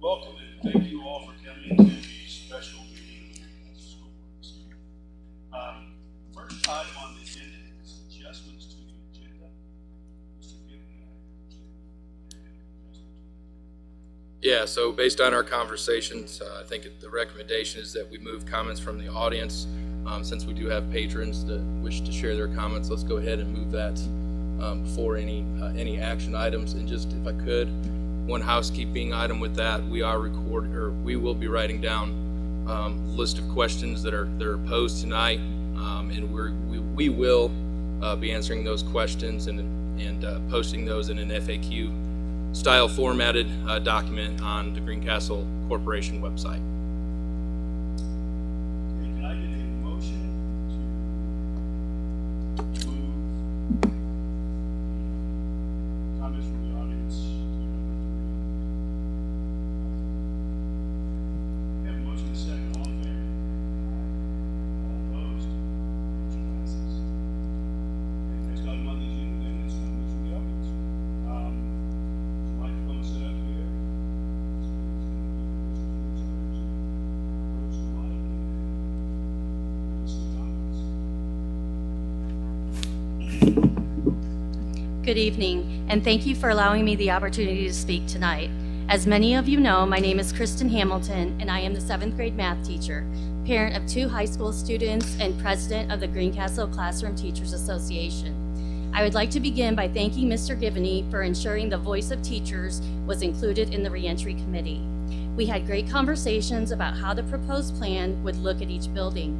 Welcome and thank you all for coming to the special meeting of the school board. First item on the agenda is adjustments to the agenda. Mr. Gibney, Yeah, so based on our conversations, I think the recommendation is that we move comments from the audience. Since we do have patrons that wish to share their comments, let's go ahead and move that before any action items. And just if I could, one housekeeping item with that, we will be writing down a list of questions that are posed tonight, and we will be answering those questions and posting those in an FAQ style formatted document on the Greencastle Corporation website. can I get a motion to move comments from the audience to number 3? Have a motion to second. All in favor? All opposed? Motion passes. Okay, next item on the agenda then is comments from the audience. Microphone set up here. Approach the mic and listen to comments. Good evening, and thank you for allowing me the opportunity to speak tonight. As many of you know, my name is Kristen Hamilton, and I am the 7th grade math teacher, parent of 2 high school students, and president of the Greencastle Classroom Teachers Association. I would like to begin by thanking Mr. Givney for ensuring the voice of teachers was included in the reentry committee. We had great conversations about how the proposed plan would look at each building.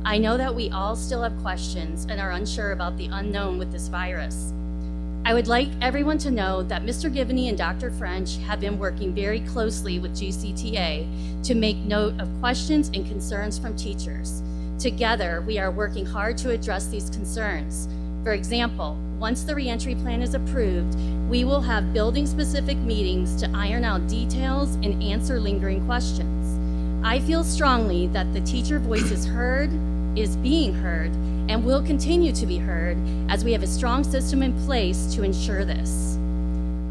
I know that we all still have questions and are unsure about the unknown with this virus. I would like everyone to know that Mr. Givney and Dr. French have been working very closely with GCTA to make note of questions and concerns from teachers. Together, we are working hard to address these concerns. For example, once the reentry plan is approved, we will have building-specific meetings to iron out details and answer lingering questions. I feel strongly that the teacher voice is heard, is being heard, and will continue to be heard as we have a strong system in place to ensure this.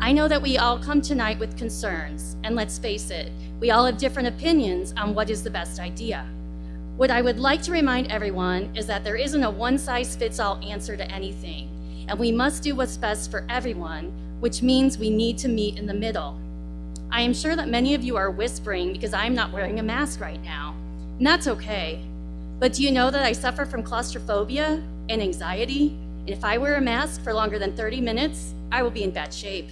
I know that we all come tonight with concerns, and let's face it, we all have different opinions on what is the best idea. What I would like to remind everyone is that there isn't a one-size-fits-all answer to anything, and we must do what's best for everyone, which means we need to meet in the middle. I am sure that many of you are whispering because I'm not wearing a mask right now, and that's okay. But do you know that I suffer from claustrophobia and anxiety? And if I wear a mask for longer than 30 minutes, I will be in bad shape.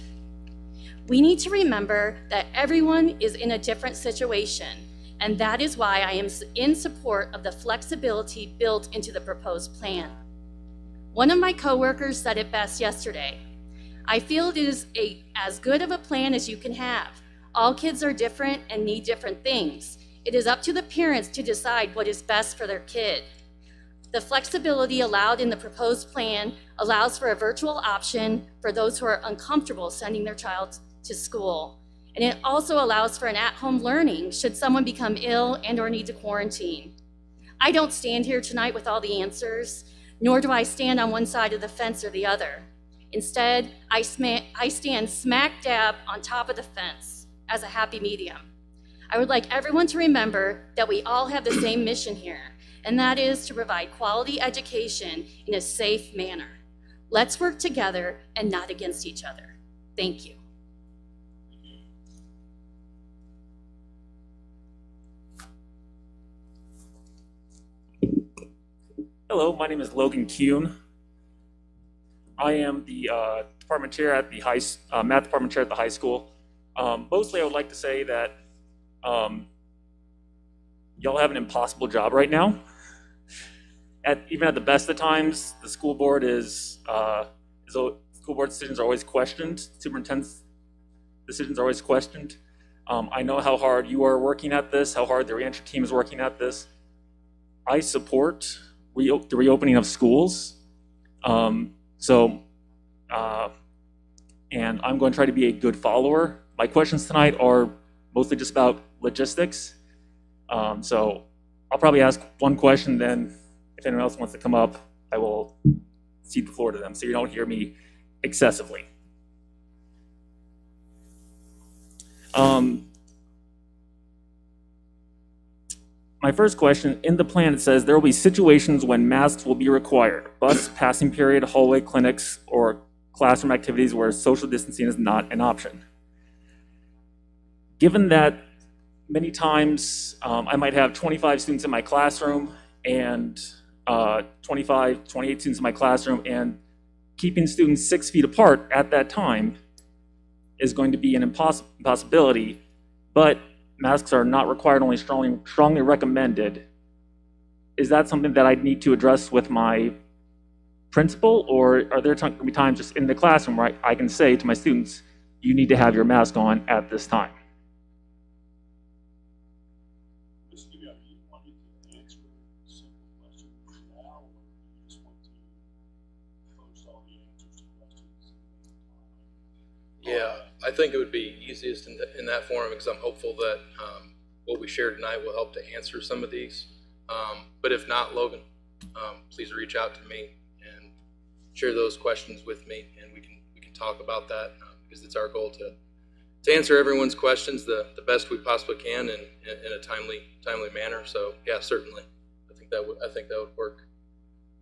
We need to remember that everyone is in a different situation, and that is why I am in support of the flexibility built into the proposed plan. One of my coworkers said it best yesterday. I feel it is as good of a plan as you can have. All kids are different and need different things. It is up to the parents to decide what is best for their kid. The flexibility allowed in the proposed plan allows for a virtual option for those who are uncomfortable sending their child to school. And it also allows for an at-home learning should someone become ill and or need to quarantine. I don't stand here tonight with all the answers, nor do I stand on one side of the fence or the other. Instead, I stand smack dab on top of the fence as a happy medium. I would like everyone to remember that we all have the same mission here, and that is to provide quality education in a safe manner. Let's work together and not against each other. Thank you. Hello, my name is Logan Kuhn. I am the department chair at the math department chair at the high school. Mostly I would like to say that y'all have an impossible job right now. Even at the best of times, the school board school board decisions are always questioned. Superintendent's decisions are always questioned. I know how hard you are working at this, how hard the reentry team is working at this. I support the reopening of schools. And I'm going to try to be a good follower. My questions tonight are mostly just about logistics. So I'll probably ask one question, then if anyone else wants to come up, I will cede the floor to them so you don't hear me excessively. My first question, in the plan it says there will be situations when masks will be required. Bus, passing period, hallway clinics, or classroom activities where social distancing is not an option. Given that many times I might have 25 students in my classroom and 28 students in my classroom, and keeping students 6 feet apart at that time is going to be an impossibility, but masks are not required, only strongly recommended. Is that something that I need to address with my principal, or are there going to be times just in the classroom where I can say to my students, you need to have your mask on at this time? Mr. Young, do you want me to answer simple questions now, or do you just want to post all the answers to questions? Yeah, I think it would be easiest in that forum, because I'm hopeful that what we shared tonight will help to answer some of these. But if not, Logan, please reach out to me and share those questions with me, and we can talk about that, because it's our goal to answer everyone's questions the best we possibly can in a timely manner. So yeah, certainly, I think that would work.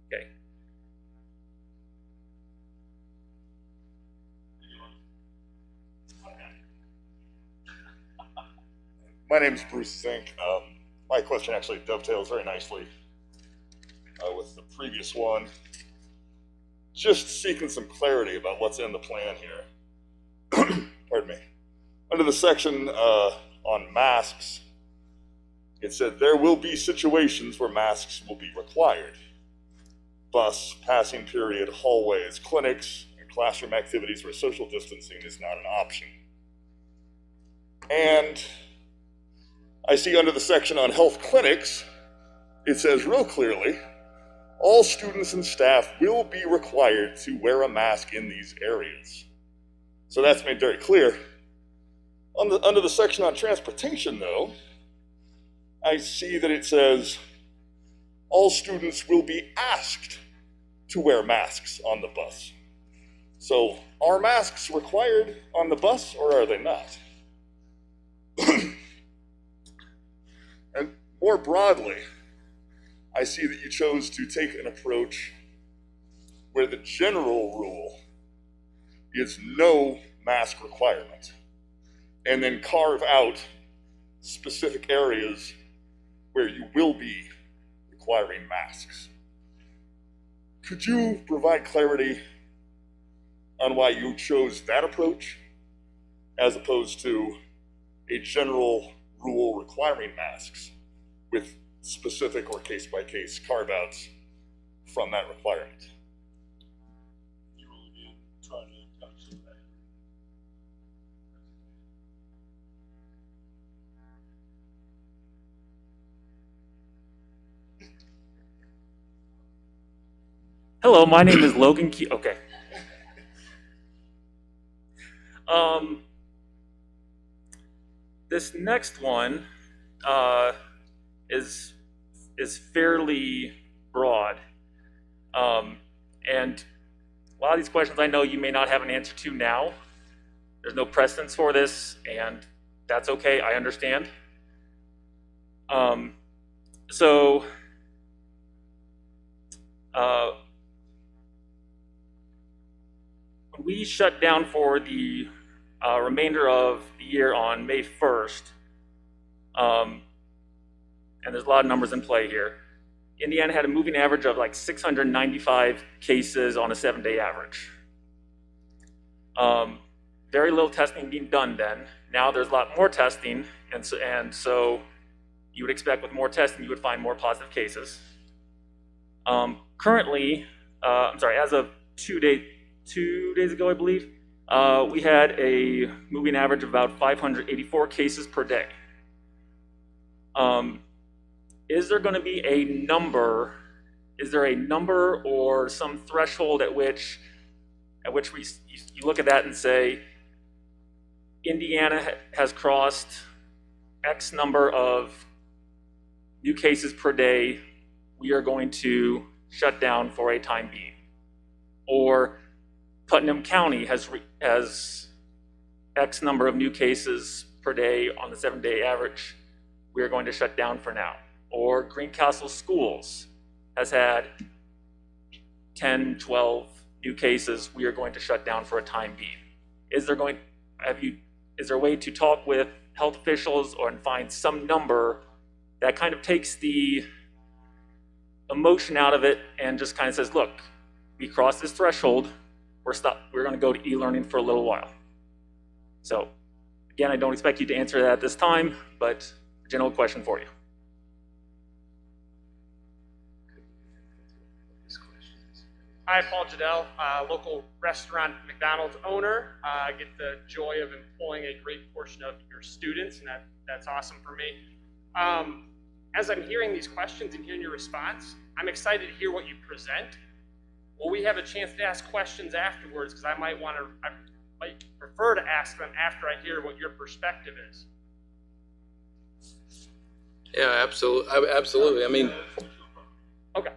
Okay. My name is Bruce Zink. My question actually dovetails very nicely with the previous one. Just seeking some clarity about what's in the plan here. Pardon me. Under the section on masks, it said there will be situations where masks will be required. Bus, passing period, hallways, clinics, and classroom activities where social distancing is not an option. And I see under the section on health clinics, it says real clearly, all students and staff will be required to wear a mask in these areas. So that's made very clear. Under the section on transportation, though, I see that it says all students will be asked to wear masks on the bus. So are masks required on the bus, or are they not? And more broadly, I see that you chose to take an approach where the general rule is no mask requirement, and then carve out specific areas where you will be requiring masks. Could you provide clarity on why you chose that approach as opposed to a general rule requiring masks with specific or case-by-case carve-outs from that requirement? You really did try to touch on that. Hello, my name is Logan Key. Okay. This next one is fairly broad, and a lot of these questions I know you may not have an answer to now. There's no precedence for this, and that's okay. I understand. When we shut down for the remainder of the year on May 1st, and there's a lot of numbers in play here, Indiana had a moving average of like 695 cases on a 7-day average. Very little testing being done then. Now there's a lot more testing, and so you would expect with more testing you would find more positive cases. Currently, as of 2 days ago, I believe, we had a moving average of about 584 cases per day. Is there going to be a number is there a number or some threshold at which you look at that and say, Indiana has crossed X number of new cases per day, we are going to shut down for a time being? Or Putnam County has X number of new cases per day on the 7-day average, we are going to shut down for now. Or Greencastle Schools has had 10, 12 new cases, we are going to shut down for a time being. Is there a way to talk with health officials or find some number that kind of takes the emotion out of it and just kind of says, look, we crossed this threshold, we're going to go to e-learning for a little while. So again, I don't expect you to answer that at this time, but a general question for you. Hi, Paul Jadell, local restaurant McDonald's owner. I get the joy of employing a great portion of your students, and that's awesome for me. As I'm hearing these questions and hearing your response, I'm excited to hear what you present. Will we have a chance to ask questions afterwards? Because I might prefer to ask them after I hear what your perspective is. Yeah, absolutely. I mean, Okay,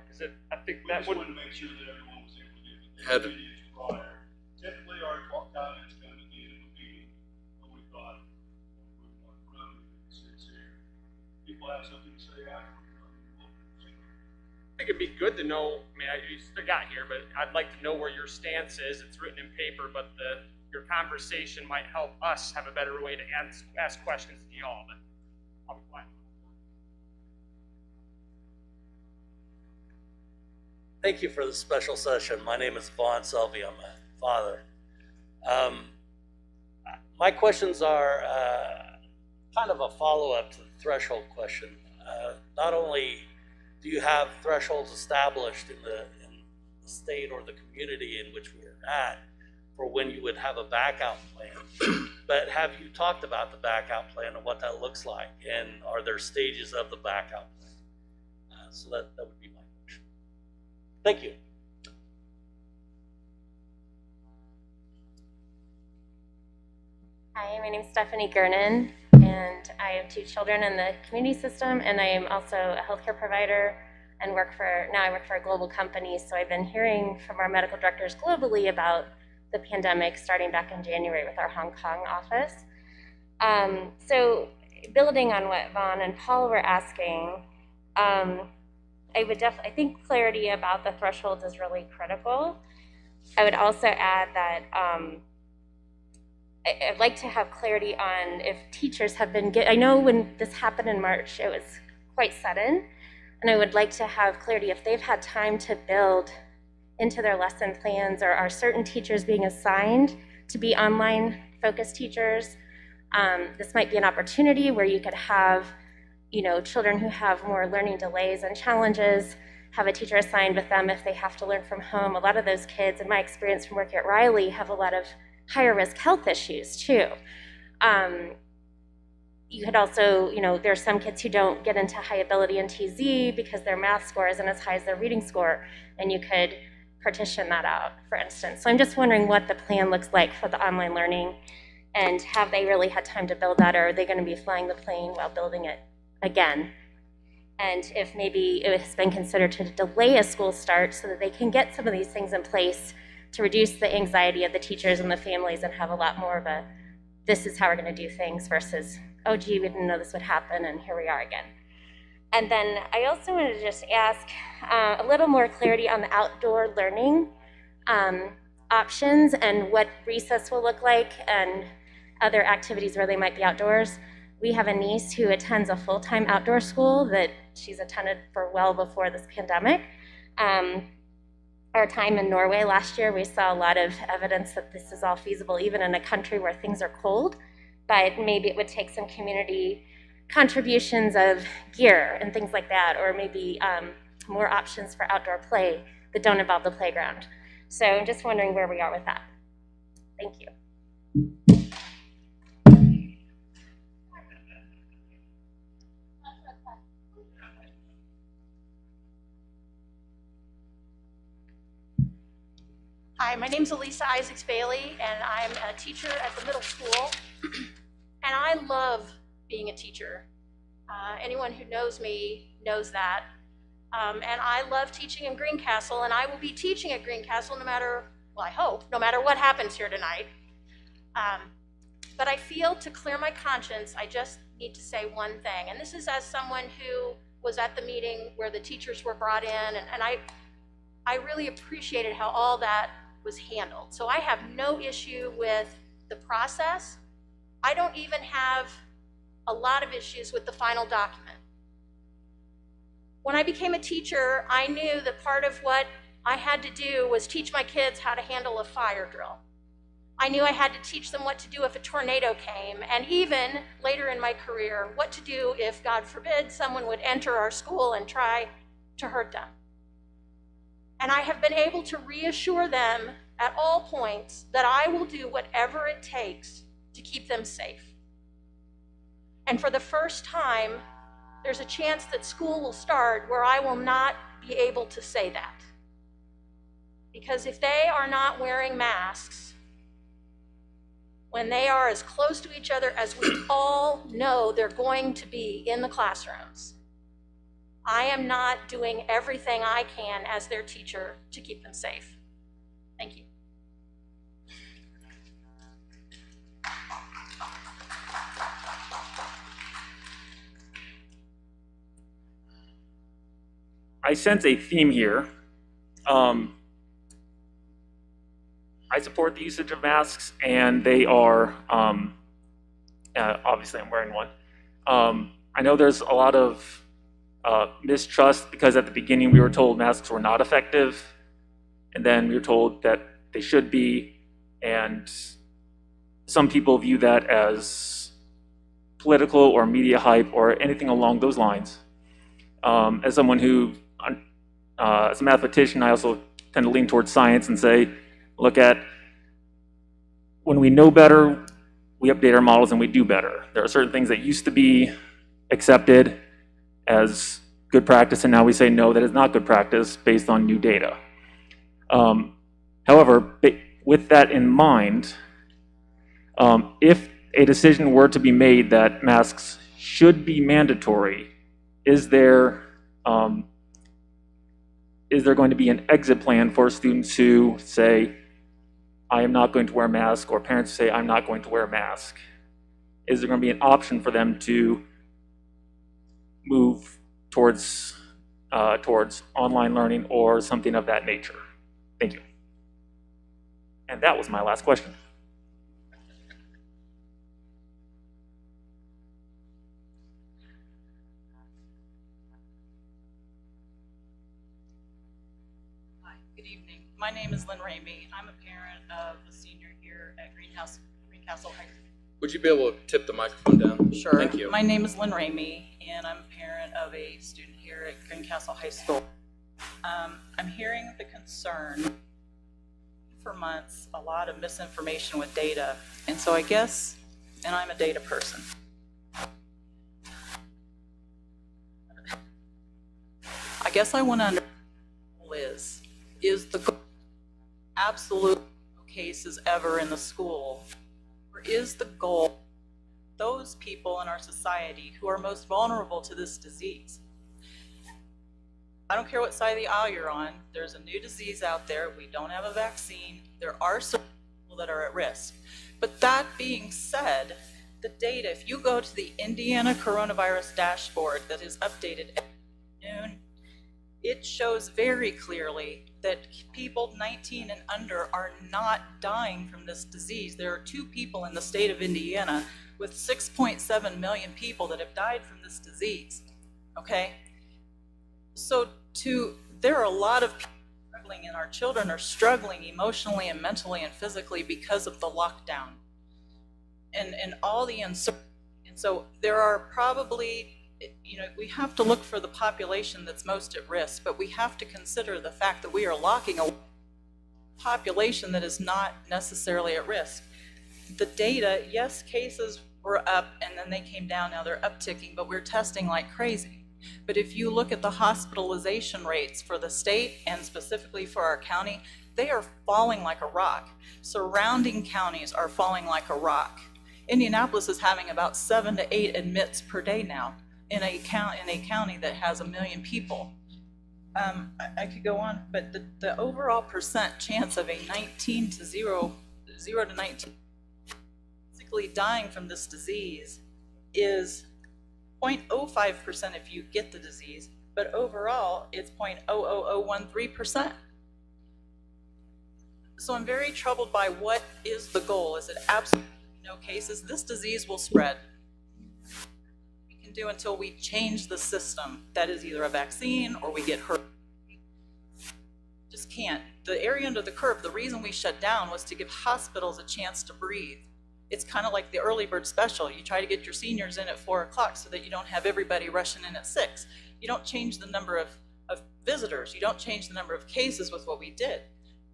I think We that just would. wanted to make sure that everyone was able to get the Had- meetings prior. Typically, our comments come at the end of the meeting, but we thought we want to run since here. People have something to say after. I think it'd be good to know, you still got here, but I'd like to know where your stance is. It's written in paper, but your conversation might help us have a better way to ask questions to y'all, but I'll be quiet. Thank you for the special session. My name is Vaughn Selvey. I'm a father. My questions are kind of a follow-up to the threshold question. Not only do you have thresholds established in the state or the community in which we're at for when you would have a backout plan, but have you talked about the backout plan and what that looks like? And are there stages of the backout plan? So that would be my question. Thank you. Hi, my name is Stephanie Gernan, and I have 2 children in the community system, and I am also a healthcare provider and I work for a global company. So I've been hearing from our medical directors globally about the pandemic starting back in January with our Hong Kong office. So building on what Vaughn and Paul were asking, I think clarity about the thresholds is really critical. I would also add that I'd like to have clarity on if teachers have been, I know when this happened in March, it was quite sudden, and I would like to have clarity if they've had time to build into their lesson plans, or are certain teachers being assigned to be online focused teachers. This might be an opportunity where you could have, children who have more learning delays and challenges, have a teacher assigned with them if they have to learn from home. A lot of those kids, in my experience from working at Riley, have a lot of higher risk health issues too. You could also, there are some kids who don't get into high ability in TZ because their math score isn't as high as their reading score, and you could partition that out, for instance. So I'm just wondering what the plan looks like for the online learning, and have they really had time to build that, or are they going to be flying the plane while building it again? And if maybe it has been considered to delay a school start so that they can get some of these things in place to reduce the anxiety of the teachers and the families, and have a lot more of a, this is how we're going to do things, versus, oh gee, we didn't know this would happen and here we are again. And then I also wanted to just ask a little more clarity on the outdoor learning options and what recess will look like and other activities where they might be outdoors. We have a niece who attends a full-time outdoor school that she's attended for well before this pandemic. Our time in Norway last year, we saw a lot of evidence that this is all feasible, even in a country where things are cold, but maybe it would take some community contributions of gear and things like that, or maybe more options for outdoor play that don't involve the playground. So I'm just wondering where we are with that. Thank you. Hi, my name's Elisa Isaacs Bailey, and I'm a teacher at the middle school. And I love being a teacher. Anyone who knows me knows that. And I love teaching in Greencastle, and I will be teaching at Greencastle no matter, well, I hope, no matter what happens here tonight. But I feel to clear my conscience, I just need to say one thing. And this is as someone who was at the meeting where the teachers were brought in, and I really appreciated how all that was handled. So I have no issue with the process. I don't even have a lot of issues with the final document. When I became a teacher, I knew that part of what I had to do was teach my kids how to handle a fire drill. I knew I had to teach them what to do if a tornado came, and even later in my career, what to do if, God forbid, someone would enter our school and try to hurt them. And I have been able to reassure them at all points that I will do whatever it takes to keep them safe. And for the first time, there's a chance that school will start where I will not be able to say that. Because if they are not wearing masks, when they are as close to each other as we all know they're going to be in the classrooms, I am not doing everything I can as their teacher to keep them safe. Thank you. I sense a theme here. I support the usage of masks, and they are, obviously I'm wearing one. I know there's a lot of mistrust because at the beginning we were told masks were not effective, and then we were told that they should be, and some people view that as political or media hype or anything along those lines. As someone who, as a mathematician, I also tend to lean towards science and say, look at, when we know better, we update our models and we do better. There are certain things that used to be accepted as good practice, and now we say no, that is not good practice based on new data. However, with that in mind, if a decision were to be made that masks should be mandatory, is there going to be an exit plan for students who say, I am not going to wear a mask, or parents say, I'm not going to wear a mask? Is there going to be an option for them to move towards online learning or something of that nature? Thank you. And that was my last question. Good evening. My name is Lynn Ramey. I'm a parent of a senior here at Greencastle High School. Would you be able to tip the microphone down? Sure. Thank you. My name is Lynn Ramey, and I'm a parent of a student here at Greencastle High School. I'm hearing the concern for months, a lot of misinformation with data, and so I guess, and I'm a data person. I guess I want to understand is the goal absolute cases ever in the school, or is the goal those people in our society who are most vulnerable to this disease? I don't care what side of the aisle you're on, there's a new disease out there, we don't have a vaccine, there are some people that are at risk. But that being said, the data, if you go to the Indiana coronavirus dashboard that is updated every noon, it shows very clearly that people 19 and under are not dying from this disease. There are 2 people in the state of Indiana with 6.7 million people that have died from this disease, okay? So there are a lot of people struggling, and our children are struggling emotionally and mentally and physically because of the lockdown and all the uncertainty. And so there are probably, we have to look for the population that's most at risk, but we have to consider the fact that we are locking a population that is not necessarily at risk. The data, yes, cases were up and then they came down, now they're upticking, but we're testing like crazy. But if you look at the hospitalization rates for the state and specifically for our county, they are falling like a rock. Surrounding counties are falling like a rock. Indianapolis is having about 7 to 8 admits per day now in a county that has 1 million people. I could go on, but the overall percent chance of a 19 to 0 to 19 basically dying from this disease is 0.05% if you get the disease, but overall it's 0.00013%. So I'm very troubled by what is the goal. Is it absolutely no cases? This disease will spread. We can do until we change the system. That is either a vaccine or we get hurt. Just can't. The area under the curve, the reason we shut down was to give hospitals a chance to breathe. It's kind of like the early bird special. You try to get your seniors in at 4 o'clock so that you don't have everybody rushing in at 6. You don't change the number of visitors. You don't change the number of cases with what we did.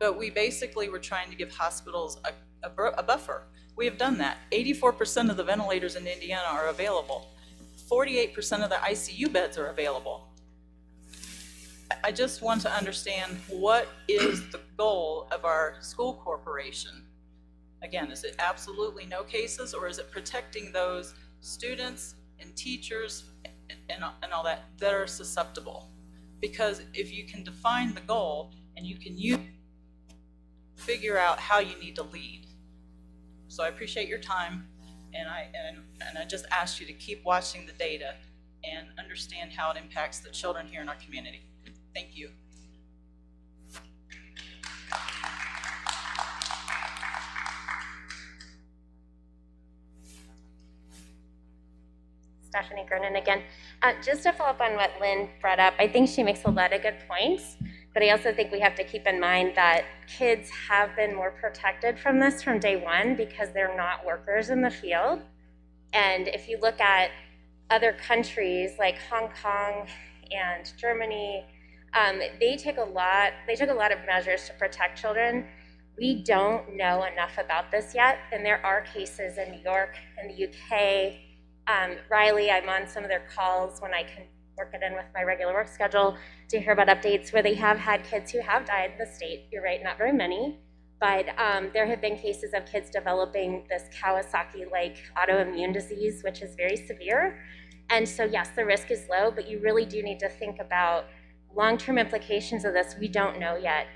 But we basically were trying to give hospitals a buffer. We have done that. 84% of the ventilators in Indiana are available. 48% of the ICU beds are available. I just want to understand, what is the goal of our school corporation? Again, is it absolutely no cases, or is it protecting those students and teachers and all that are susceptible? Because if you can define the goal and you can figure out how you need to lead. So I appreciate your time, and I just ask you to keep watching the data and understand how it impacts the children here in our community. Thank you. Stephanie Gernon again. Just to follow up on what Lynn brought up, I think she makes a lot of good points, but I also think we have to keep in mind that kids have been more protected from this from day one because they're not workers in the field. And if you look at other countries like Hong Kong and Germany, they took a lot of measures to protect children. We don't know enough about this yet, and there are cases in New York and the UK. Riley, I'm on some of their calls when I can work it in with my regular work schedule to hear about updates where they have had kids who have died in the state. You're right, not very many, but there have been cases of kids developing this Kawasaki-like autoimmune disease, which is very severe. And so yes, the risk is low, but you really do need to think about long-term implications of this. We don't know yet.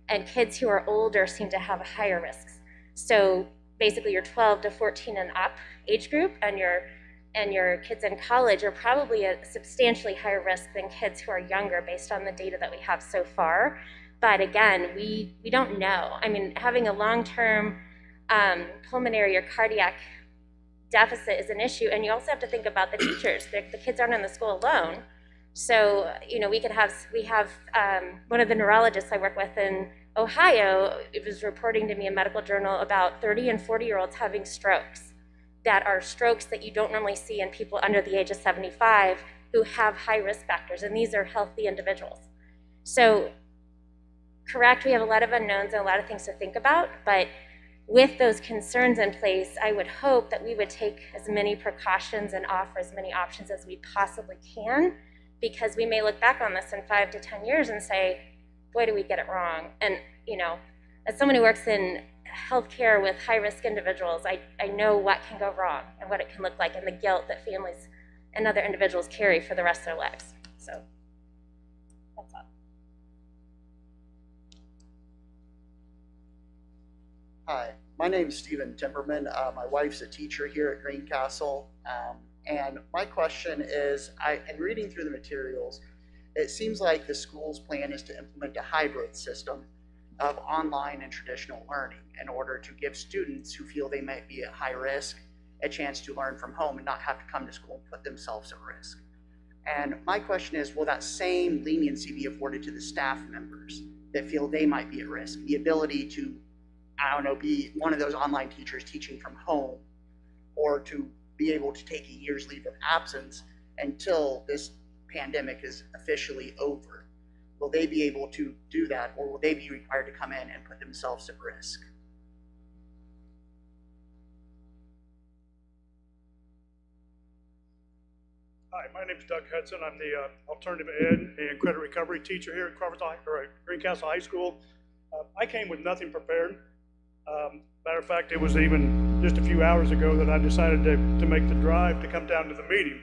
And kids who are older seem to have higher risks. So basically your 12 to 14 and up age group and your kids in college are probably at substantially higher risk than kids who are younger based on the data that we have so far. But again, we don't know. I mean, having a long-term pulmonary or cardiac deficit is an issue, and you also have to think about the teachers. The kids aren't in the school alone. So, you know, we have one of the neurologists I work with in Ohio, it was reporting to me in a medical journal about 30 and 40-year-olds having strokes that are strokes that you don't normally see in people under the age of 75 who have high risk factors, and these are healthy individuals. So, correct, we have a lot of unknowns and a lot of things to think about, but with those concerns in place, I would hope that we would take as many precautions and offer as many options as we possibly can, because we may look back on this in 5 to 10 years and say, boy, did we get it wrong. And, you know, as someone who works in healthcare with high-risk individuals, I know what can go wrong and what it can look like and the guilt that families and other individuals carry for the rest of their lives. So that's all. Hi, my name's Stephen Timberman. My wife's a teacher here at Greencastle. And my question is, in reading through the materials, it seems like the school's plan is to implement a hybrid system of online and traditional learning in order to give students who feel they might be at high risk a chance to learn from home and not have to come to school and put themselves at risk. And my question is, will that same leniency be afforded to the staff members that feel they might be at risk? The ability to, I don't know, be one of those online teachers teaching from home, or to be able to take a year's leave of absence until this pandemic is officially over. Will they be able to do that, or will they be required to come in and put themselves at risk? Hi, my name is Doug Hudson. I'm the alternative ed and credit recovery teacher here at Greencastle High School. I came with nothing prepared. Matter of fact, it was even just a few hours ago that I decided to make the drive to come down to the meeting.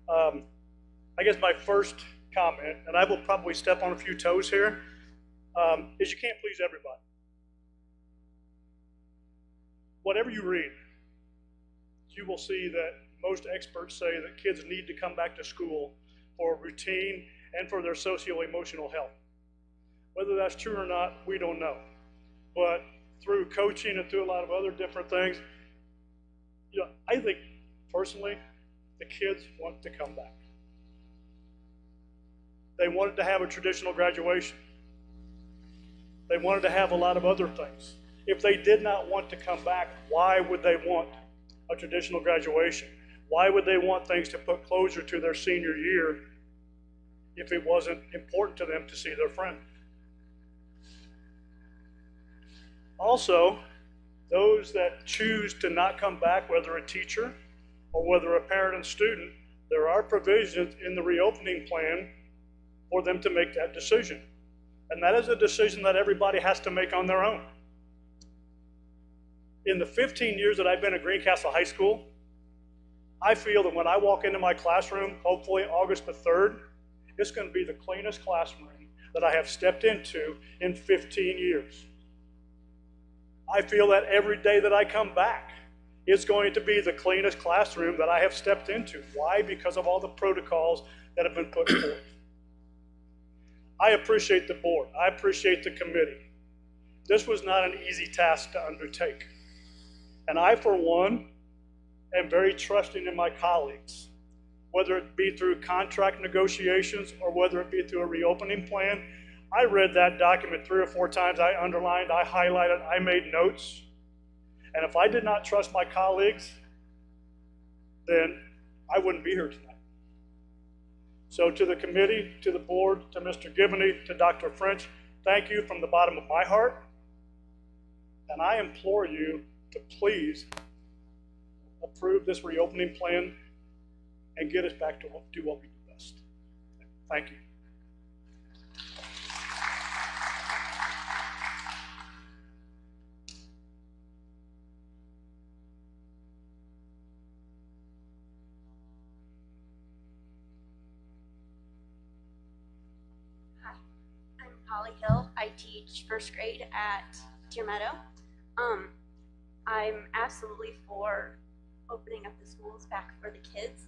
I guess my first comment, and I will probably step on a few toes here, is you can't please everybody. Whatever you read, you will see that most experts say that kids need to come back to school for routine and for their socio-emotional health. Whether that's true or not, we don't know. But through coaching and through a lot of other different things, I think personally, the kids want to come back. They wanted to have a traditional graduation. They wanted to have a lot of other things. If they did not want to come back, why would they want a traditional graduation? Why would they want things to put closure to their senior year if it wasn't important to them to see their friend? Also, those that choose to not come back, whether a teacher or whether a parent and student, there are provisions in the reopening plan for them to make that decision. And that is a decision that everybody has to make on their own. In the 15 years that I've been at Greencastle High School, I feel that when I walk into my classroom, hopefully August the 3rd, it's going to be the cleanest classroom that I have stepped into in 15 years. I feel that every day that I come back, it's going to be the cleanest classroom that I have stepped into. Why? Because of all the protocols that have been put forth. I appreciate the board. I appreciate the committee. This was not an easy task to undertake. And I, for one, am very trusting in my colleagues, whether it be through contract negotiations or whether it be through a reopening plan. I read that document 3 or 4 times. I underlined, I highlighted, I made notes. And if I did not trust my colleagues, then I wouldn't be here tonight. So to the committee, to the board, to Mr. Gibney, to Dr. French, thank you from the bottom of my heart. And I implore you to please approve this reopening plan and get us back to do what we do best. Thank you. Holly Hill. I teach first grade at Deer Meadow. I'm absolutely for opening up the schools back for the kids,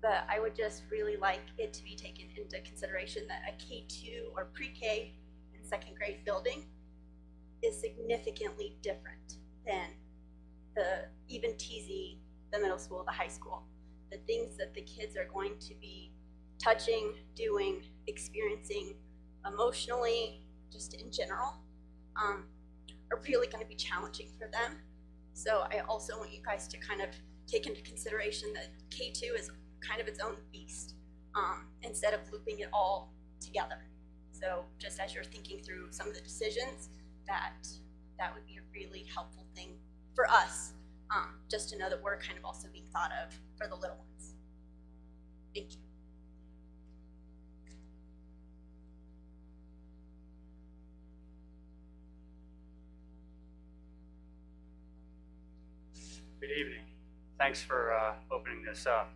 but I would just really like it to be taken into consideration that a K2 or pre-K and second grade building is significantly different than even TZ, the middle school, the high school. The things that the kids are going to be touching, doing, experiencing emotionally, just in general, are really going to be challenging for them. So I also want you guys to kind of take into consideration that K2 is kind of its own beast, instead of looping it all together. So just as you're thinking through some of the decisions, that would be a really helpful thing for us, just to know that we're kind of also being thought of for the little ones. Thank you. Good evening. Thanks for opening this up.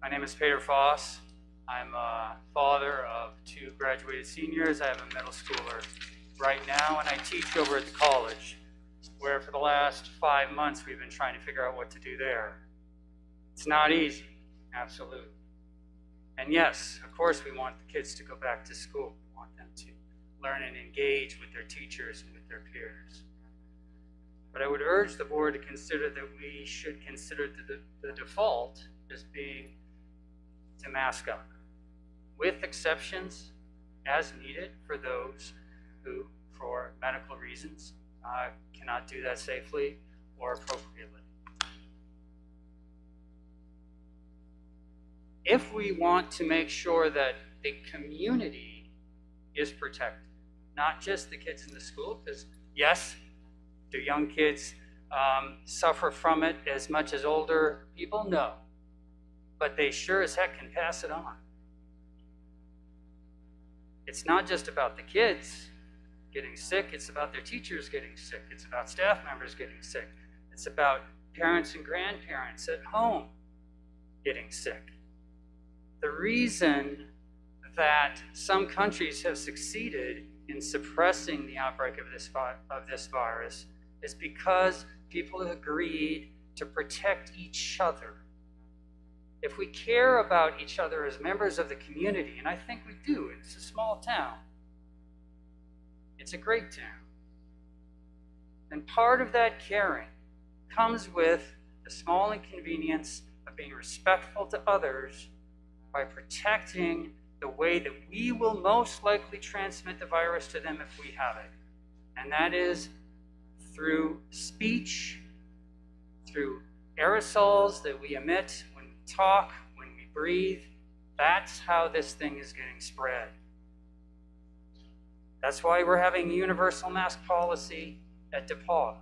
My name is Peter Foss. I'm a father of 2 graduated seniors. I have a middle schooler right now, and I teach over at the college, where for the last 5 months we've been trying to figure out what to do there. It's not easy, absolutely. And yes, of course we want the kids to go back to school. We want them to learn and engage with their teachers and with their peers. But I would urge the board to consider that we should consider the default as being to mask up, with exceptions as needed for those who, for medical reasons, cannot do that safely or appropriately. If we want to make sure that the community is protected, not just the kids in the school, because yes, do young kids suffer from it as much as older people? No. But they sure as heck can pass it on. It's not just about the kids, getting sick. It's about their teachers getting sick. It's about staff members getting sick. It's about parents and grandparents at home getting sick. The reason that some countries have succeeded in suppressing the outbreak of this virus is because people have agreed to protect each other. If we care about each other as members of the community, and I think we do, it's a small town, it's a great town, and part of that caring comes with the small inconvenience of being respectful to others by protecting the way that we will most likely transmit the virus to them if we have it. And that is through speech, through aerosols that we emit when we talk, when we breathe. That's how this thing is getting spread. That's why we're having a universal mask policy at DePaul.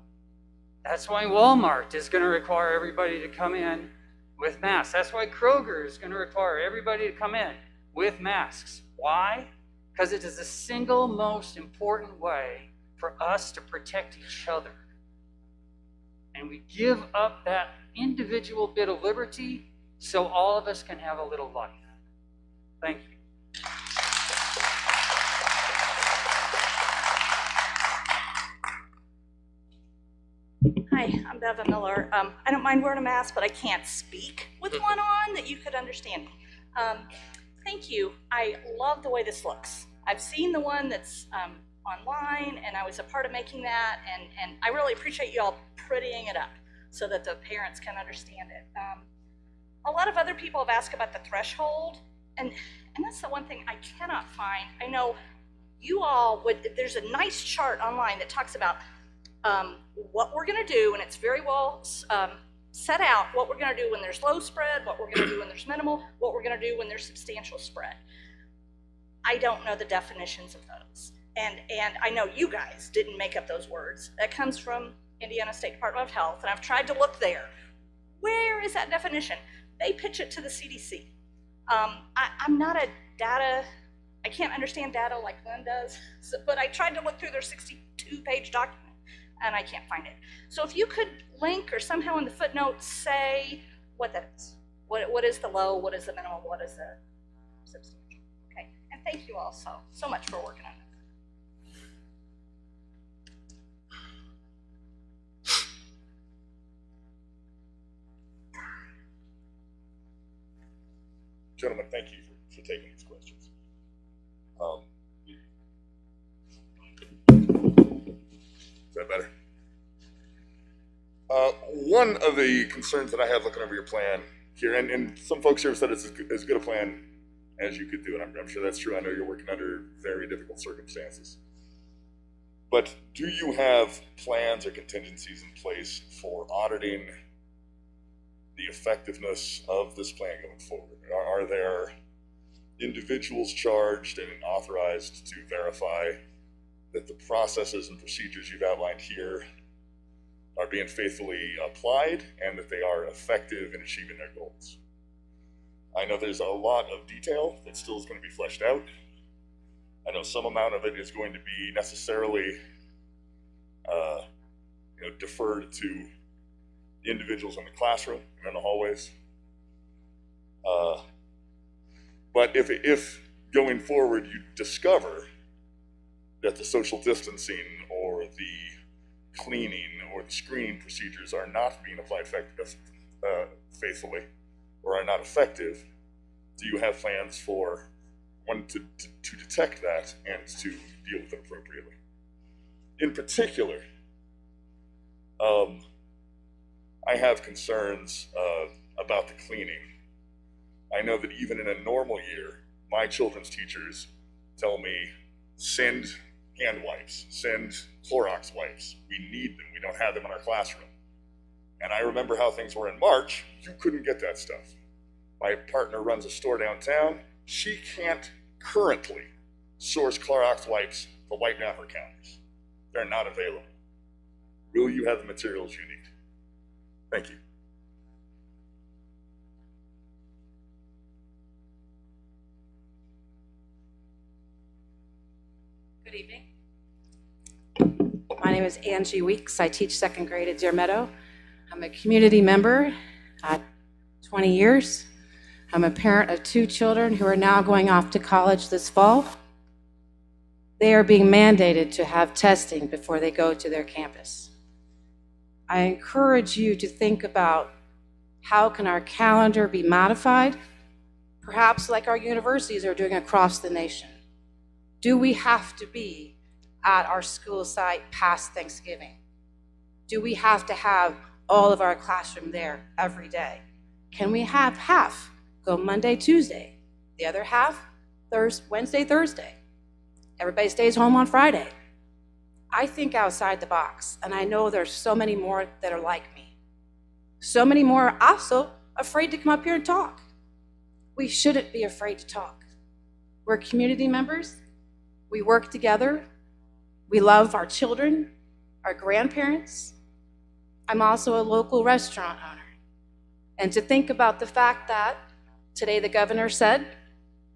That's why Walmart is going to require everybody to come in with masks. That's why Kroger is going to require everybody to come in with masks. Why? Because it is the single most important way for us to protect each other. And we give up that individual bit of liberty so all of us can have a little life. Thank you. Hi, I'm Beva Miller. I don't mind wearing a mask, but I can't speak with one on that you could understand me. Thank you. I love the way this looks. I've seen the one that's online, and I was a part of making that, and I really appreciate you all prettying it up so that the parents can understand it. A lot of other people have asked about the threshold, and that's the one thing I cannot find. I know you all would, there's a nice chart online that talks about what we're going to do, and it's very well set out what we're going to do when there's low spread, what we're going to do when there's minimal, what we're going to do when there's substantial spread. I don't know the definitions of those, and I know you guys didn't make up those words. That comes from Indiana State Department of Health, and I've tried to look there. Where is that definition? They pitch it to the CDC. I'm not a data, I can't understand data like Lynn does, but I tried to look through their 62-page document, and I can't find it. So if you could link or somehow in the footnotes say what that is. What is the low, what is the minimum, what is the substantial? Okay, and thank you all so much for working on this. Gentlemen, thank you for taking these questions. Is that better? One of the concerns that I had looking over your plan here, and some folks here have said it's as good a plan as you could do, and I'm sure that's true. I know you're working under very difficult circumstances. But do you have plans or contingencies in place for auditing the effectiveness of this plan going forward? Are there individuals charged and authorized to verify that the processes and procedures you've outlined here are being faithfully applied and that they are effective in achieving their goals? I know there's a lot of detail that still is going to be fleshed out. I know some amount of it is going to be necessarily deferred to the individuals in the classroom and in the hallways. But if going forward you discover that the social distancing or the cleaning or the screening procedures are not being applied faithfully or are not effective, do you have plans for one to detect that and to deal with it appropriately? In particular, I have concerns about the cleaning. I know that even in a normal year, my children's teachers tell me, send hand wipes, send Clorox wipes. We need them. We don't have them in our classroom. And I remember how things were in March. You couldn't get that stuff. My partner runs a store downtown. She can't currently source Clorox wipes to wipe down her counters. They're not available. Will you have the materials you need? Thank you. Good evening. name is Angie Weeks. I teach second grade at Deer Meadow. I'm a community member, 20 years. I'm a parent of 2 children who are now going off to college this fall. They are being mandated to have testing before they go to their campus. I encourage you to think about how can our calendar be modified, perhaps like our universities are doing across the nation. Do we have to be at our school site past Thanksgiving? Do we have to have all of our classroom there every day? Can we have half go Monday, Tuesday, the other half Wednesday, Thursday? Everybody stays home on Friday. I think outside the box, and I know there's so many more that are like me. So many more are also afraid to come up here and talk. We shouldn't be afraid to talk. We're community members. We work together. We love our children, our grandparents. I'm also a local restaurant owner. And to think about the fact that today the governor said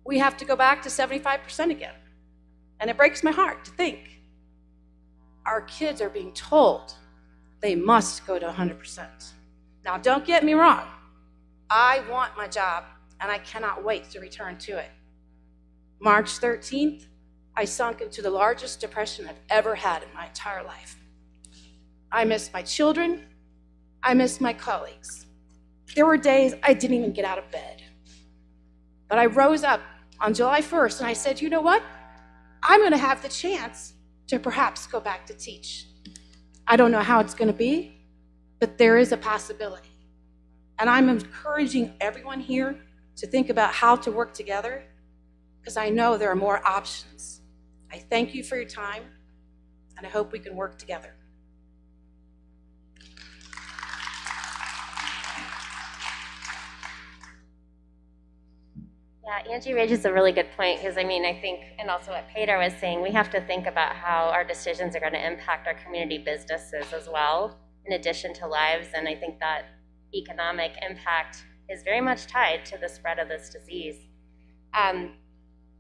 we have to go back to 75% again. And it breaks my heart to think our kids are being told they must go to 100%. Now, don't get me wrong. I want my job, and I cannot wait to return to it. March 13th, I sunk into the largest depression I've ever had in my entire life. I miss my children. I miss my colleagues. There were days I didn't even get out of bed. But I rose up on July 1st and I said, you know what? I'm going to have the chance to perhaps go back to teach. I don't know how it's going to be, but there is a possibility. And I'm encouraging everyone here to think about how to work together, because I know there are more options. I thank you for your time, and I hope we can work together. Yeah, Angie raises a really good point, because I think, and also what Peter was saying, we have to think about how our decisions are going to impact our community businesses as well, in addition to lives, and I think that economic impact is very much tied to the spread of this disease.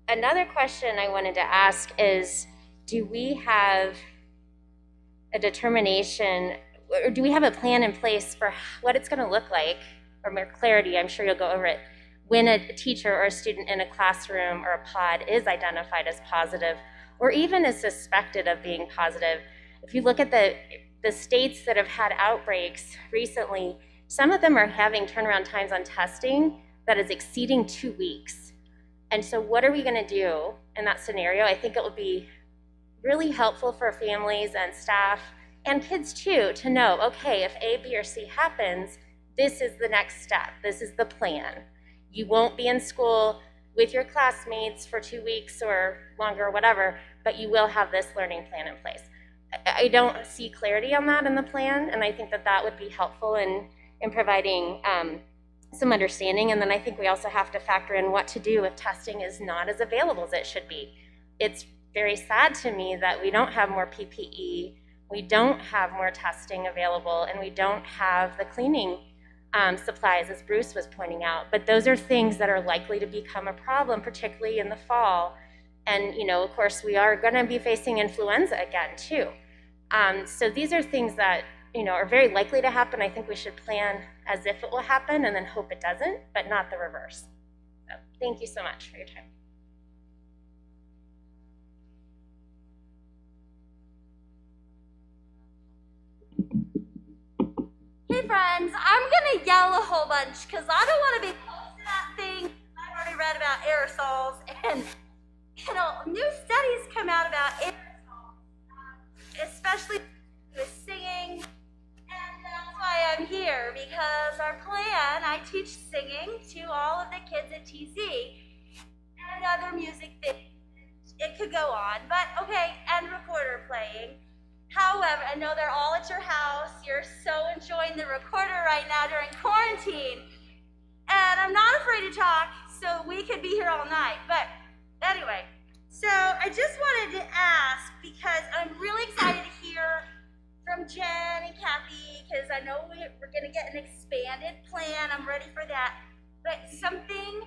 Another question I wanted to ask is, do we have a determination, or do we have a plan in place for what it's going to look like, or more clarity, I'm sure you'll go over it, when a teacher or a student in a classroom or a pod is identified as positive, or even is suspected of being positive? If you look at the states that have had outbreaks recently, some of them are having turnaround times on testing that is exceeding 2 weeks. And so what are we going to do in that scenario? I think it would be really helpful for families and staff and kids too to know, okay, if A, B, or C happens, this is the next step. This is the plan. You won't be in school with your classmates for 2 weeks or longer or whatever, but you will have this learning plan in place. I don't see clarity on that in the plan, and I think that that would be helpful in providing some understanding. And then I think we also have to factor in what to do if testing is not as available as it should be. It's very sad to me that we don't have more PPE, we don't have more testing available, and we don't have the cleaning supplies, as Bruce was pointing out. But those are things that are likely to become a problem, particularly in the fall. And, of course, we are going to be facing influenza again, too. So these are things that, are very likely to happen. I think we should plan as if it will happen and then hope it doesn't, but not the reverse. So thank you so much for your time. Hey friends, I'm gonna yell a whole bunch because I don't want to be close to that thing. I've already read about aerosols, and new studies come out about aerosols, especially with singing, and that's why I'm here, because our plan, I teach singing to all of the kids at TZ and other music things. It could go on, but okay, and recorder playing. However, I know they're all at your house. You're so enjoying the recorder right now during quarantine. And I'm not afraid to talk, so we could be here all night. But anyway, so I just wanted to ask, because I'm really excited to hear from Jen and Kathy, because I know we're going to get an expanded plan. I'm ready for that. But something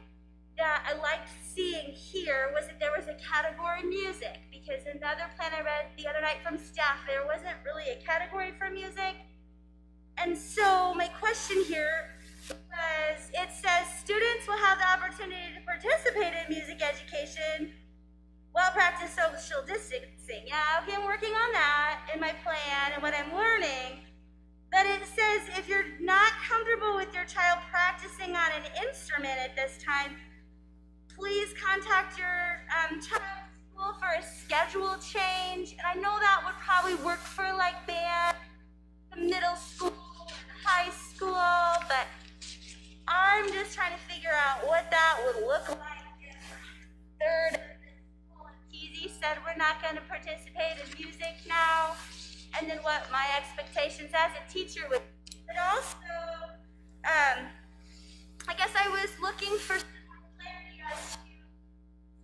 that I liked seeing here was that there was a category music, because another plan I read the other night right from staff, there wasn't really a category for music. And so my question here was, it says students will have the opportunity to participate in music education while practice social distancing. Yeah, okay, I'm working on that in my plan and what I'm learning. But it says if you're not comfortable with your child practicing on an instrument at this time, please contact your child's school for a schedule change. And I know that would probably work for like band, the middle school, high school, but I'm just trying to figure out what that would look like if third Easy said we're not going to participate in music now, and then what my expectations as a teacher would be. But also, I guess I was looking for clarity as to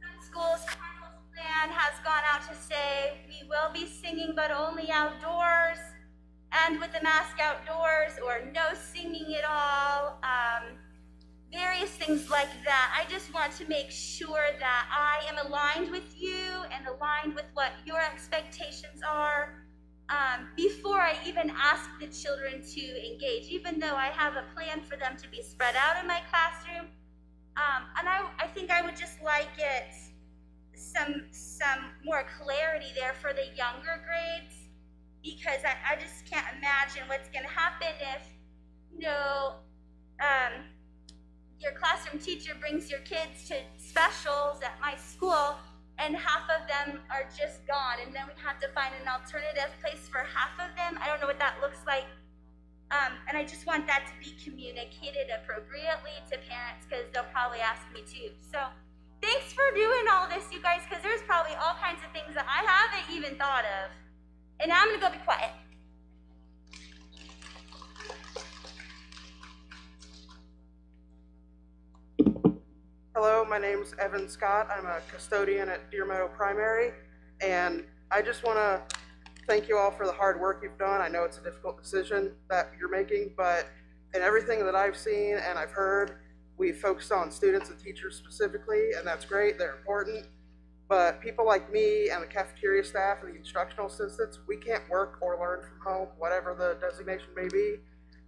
some schools' council's plan has gone out to say we will be singing but only outdoors and with the mask outdoors, or no singing at all. Various things like that. I just want to make sure that I am aligned with you and aligned with what your expectations are before I even ask the children to engage, even though I have a plan for them to be spread out in my classroom. And I think I would just like it some more clarity there for the younger grades, because I just can't imagine what's going to happen if, you know, your classroom teacher brings your kids to specials at my school and half of them are just gone, and then we have to find an alternative place for half of them. I don't know what that looks like. And I just want that to be communicated appropriately to parents, because they'll probably ask me too. So thanks for doing all this, you guys, because there's probably all kinds of things that I haven't even thought of. And now I'm gonna go be quiet. Hello, my name's Evan Scott. I'm a custodian at Deer Meadow Primary, and I just want to thank you all for the hard work you've done. I know it's a difficult decision that you're making, but in everything that I've seen and I've heard, we focused on students and teachers specifically, and that's great, they're important. But people like me and the cafeteria staff and the instructional assistants, we can't work or learn from home, whatever the designation may be.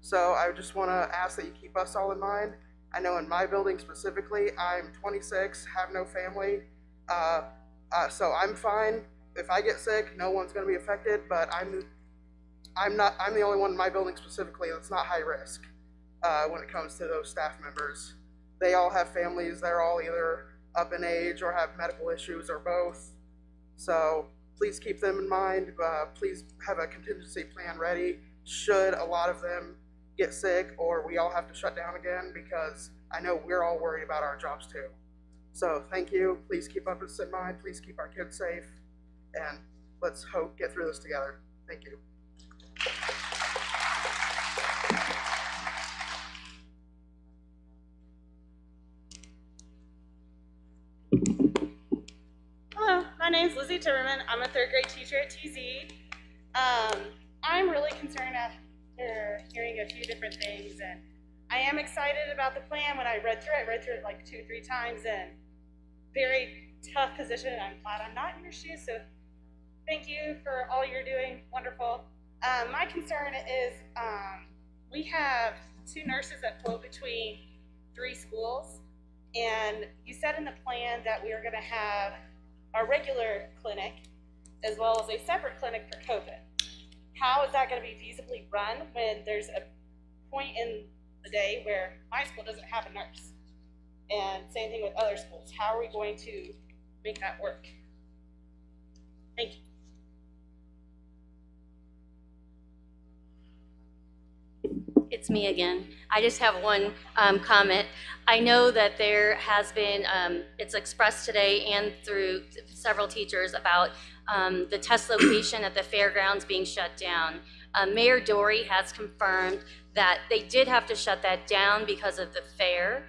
So I just want to ask that you keep us all in mind. I know in my building specifically, I'm 26, have no family, so I'm fine. If I get sick, no one's going to be affected, but I'm the only one in my building specifically that's not high risk when it comes to those staff members. They all have families, they're all either up in age or have medical issues or both. So please keep them in mind. Please have a contingency plan ready should a lot of them get sick or we all have to shut down again, because I know we're all worried about our jobs too. So thank you. Please keep us in mind. Please keep our kids safe, and let's get through this together. Thank you. Hello, my name's Lizzie Timmerman. I'm a third grade teacher at TZ. I'm really concerned after hearing a few different things, and I am excited about the plan. When I read through it like 2 or 3 times, and very tough position. I'm glad I'm not in your shoes, so thank you for all you're doing. Wonderful. My concern is we have 2 nurses that float between 3 schools, and you said in the plan that we are going to have our regular clinic as well as a separate clinic for COVID. How is that going to be feasibly run when there's a point in the day where my school doesn't have a nurse? And same thing with other schools. How are we going to make that work? Thank you. It's me again. I just have one comment. I know that there has been, it's expressed today and through several teachers about the test location at the fairgrounds being shut down. Mayor Dory has confirmed that they did have to shut that down because of the fair,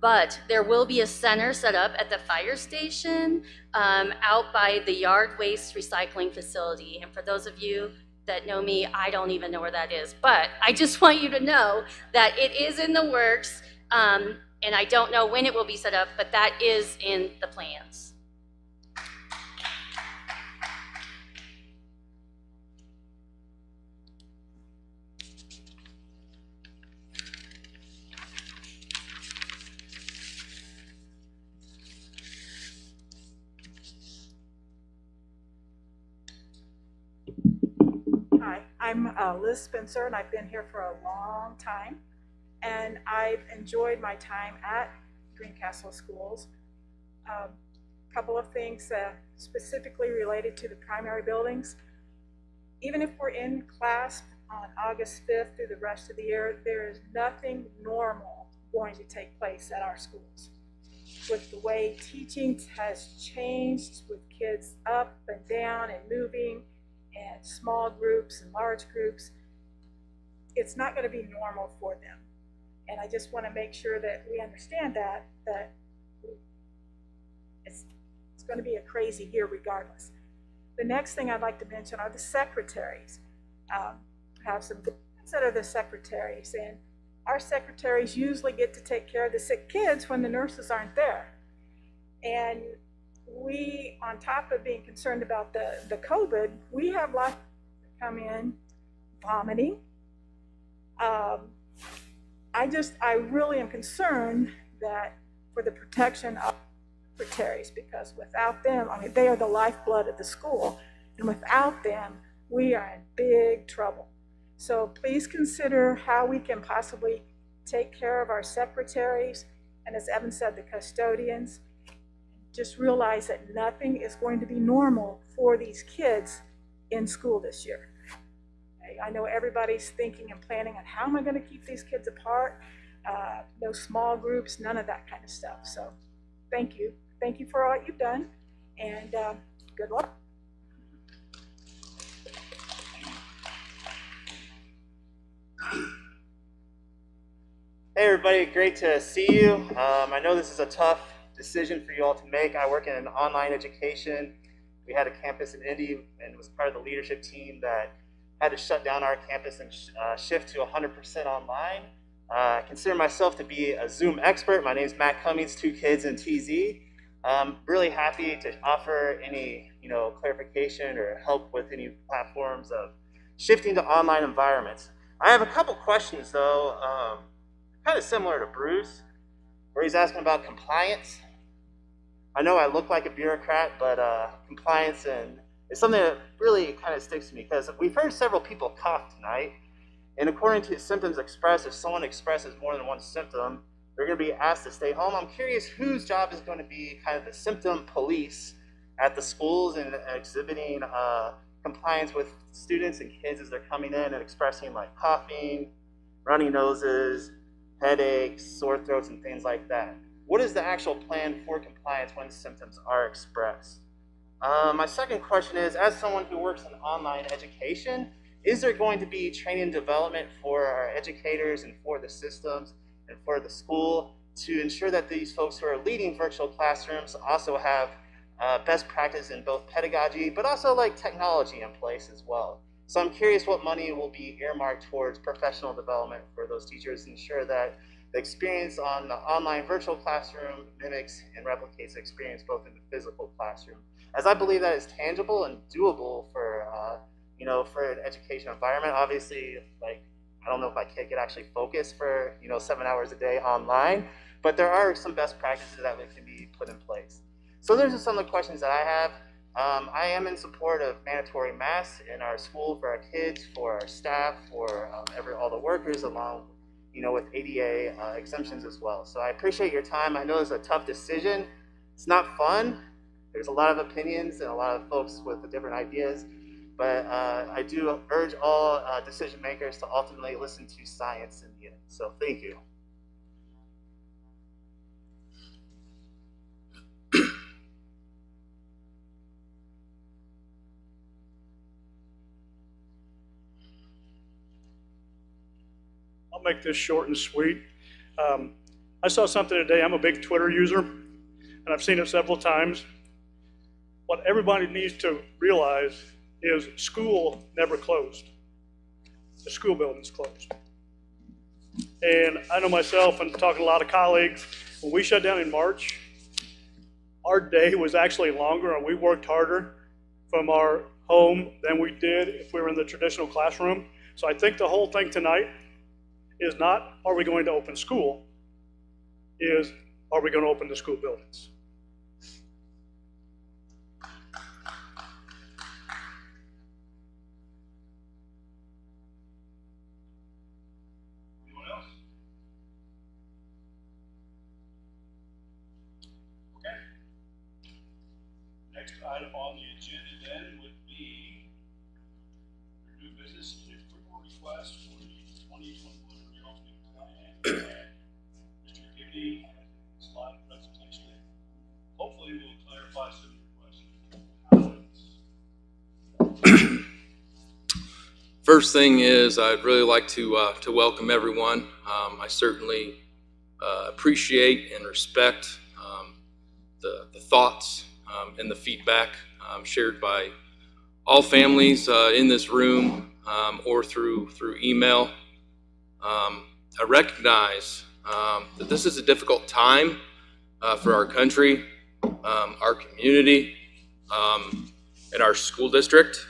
but there will be a center set up at the fire station out by the yard waste recycling facility. And for those of you that know me, I don't even know where that is, but I just want you to know that it is in the works, and I don't know when it will be set up, but that is in the plans. I'm Liz Spencer, and I've been here for a long time, and I've enjoyed my time at Greencastle Schools. Couple of things specifically related to the primary buildings. Even if we're in class on August 5th through the rest of the year, there is nothing normal going to take place at our schools. With the way teaching has changed, with kids up and down and moving, and small groups and large groups, it's not going to be normal for them. And I just want to make sure that we understand that it's going to be a crazy year regardless. The next thing I'd like to mention are the secretaries. I have some friends that are the secretaries, and our secretaries usually get to take care of the sick kids when the nurses aren't there. And we, on top of being concerned about the COVID, we have lots of people that come in vomiting. I really am concerned that for the protection of secretaries, because without them, I mean, they are the lifeblood of the school, and without them, we are in big trouble. So please consider how we can possibly take care of our secretaries, and as Evan said, the custodians. Just realize that nothing is going to be normal for these kids in school this year. I know everybody's thinking and planning on how am I going to keep these kids apart, no small groups, none of that kind of stuff. So thank you. Thank you for all you've done, and good luck. Hey everybody, great to see you. I know this is a tough decision for you all to make. I work in online education. We had a campus in Indy and was part of the leadership team that had to shut down our campus and shift to 100% online. I consider myself to be a Zoom expert. My name is Matt Cummings, 2 kids in TZ. I'm really happy to offer any clarification or help with any platforms of shifting to online environments. I have a couple questions though, kind of similar to Bruce, where he's asking about compliance. I know I look like a bureaucrat, but compliance is something that really kind of sticks to me, because we've heard several people cough tonight, and according to Symptoms Express, if someone expresses more than one symptom, they're going to be asked to stay home. I'm curious whose job is going to be kind of the symptom police at the schools and exhibiting compliance with students and kids as they're coming in and expressing like coughing, runny noses, headaches, sore throats, and things like that. What is the actual plan for compliance when symptoms are expressed? My second question is, as someone who works in online education, is there going to be training and development for our educators and for the systems and for the school to ensure that these folks who are leading virtual classrooms also have best practice in both pedagogy, but also like technology in place as well? So I'm curious what money will be earmarked towards professional development for those teachers to ensure that the experience on the online virtual classroom mimics and replicates the experience both in the physical classroom, as I believe that is tangible and doable for for an education environment. Obviously, like, I don't know if my kid could actually focus for 7 hours a day online, but there are some best practices that can be put in place. So those are some of the questions that I have. I am in support of mandatory masks in our school for our kids, for our staff, for all the workers, along with ADA exemptions as well. So I appreciate your time. I know it's a tough decision. It's not fun. There's a lot of opinions and a lot of folks with different ideas, but I do urge all decision makers to ultimately listen to science in the end. So thank you. I'll make this short and sweet. I saw something today. I'm a big Twitter user, and I've seen it several times. What everybody needs to realize is school never closed. The school building's closed. And I know myself, and talking to a lot of colleagues, when we shut down in March, our day was actually longer and we worked harder from our home than we did if we were in the traditional classroom. So I think the whole thing tonight is not, are we going to open school, is, are we going to open the school buildings? agenda then would be new business approval request for the 2021 reopening plan. Mr. Gibney has a slide presentation that hopefully will clarify some of your questions. First thing is I'd really like to welcome everyone. I certainly appreciate and respect the thoughts and the feedback shared by all families in this room or through email. I recognize that this is a difficult time for our country, our community, and our school district.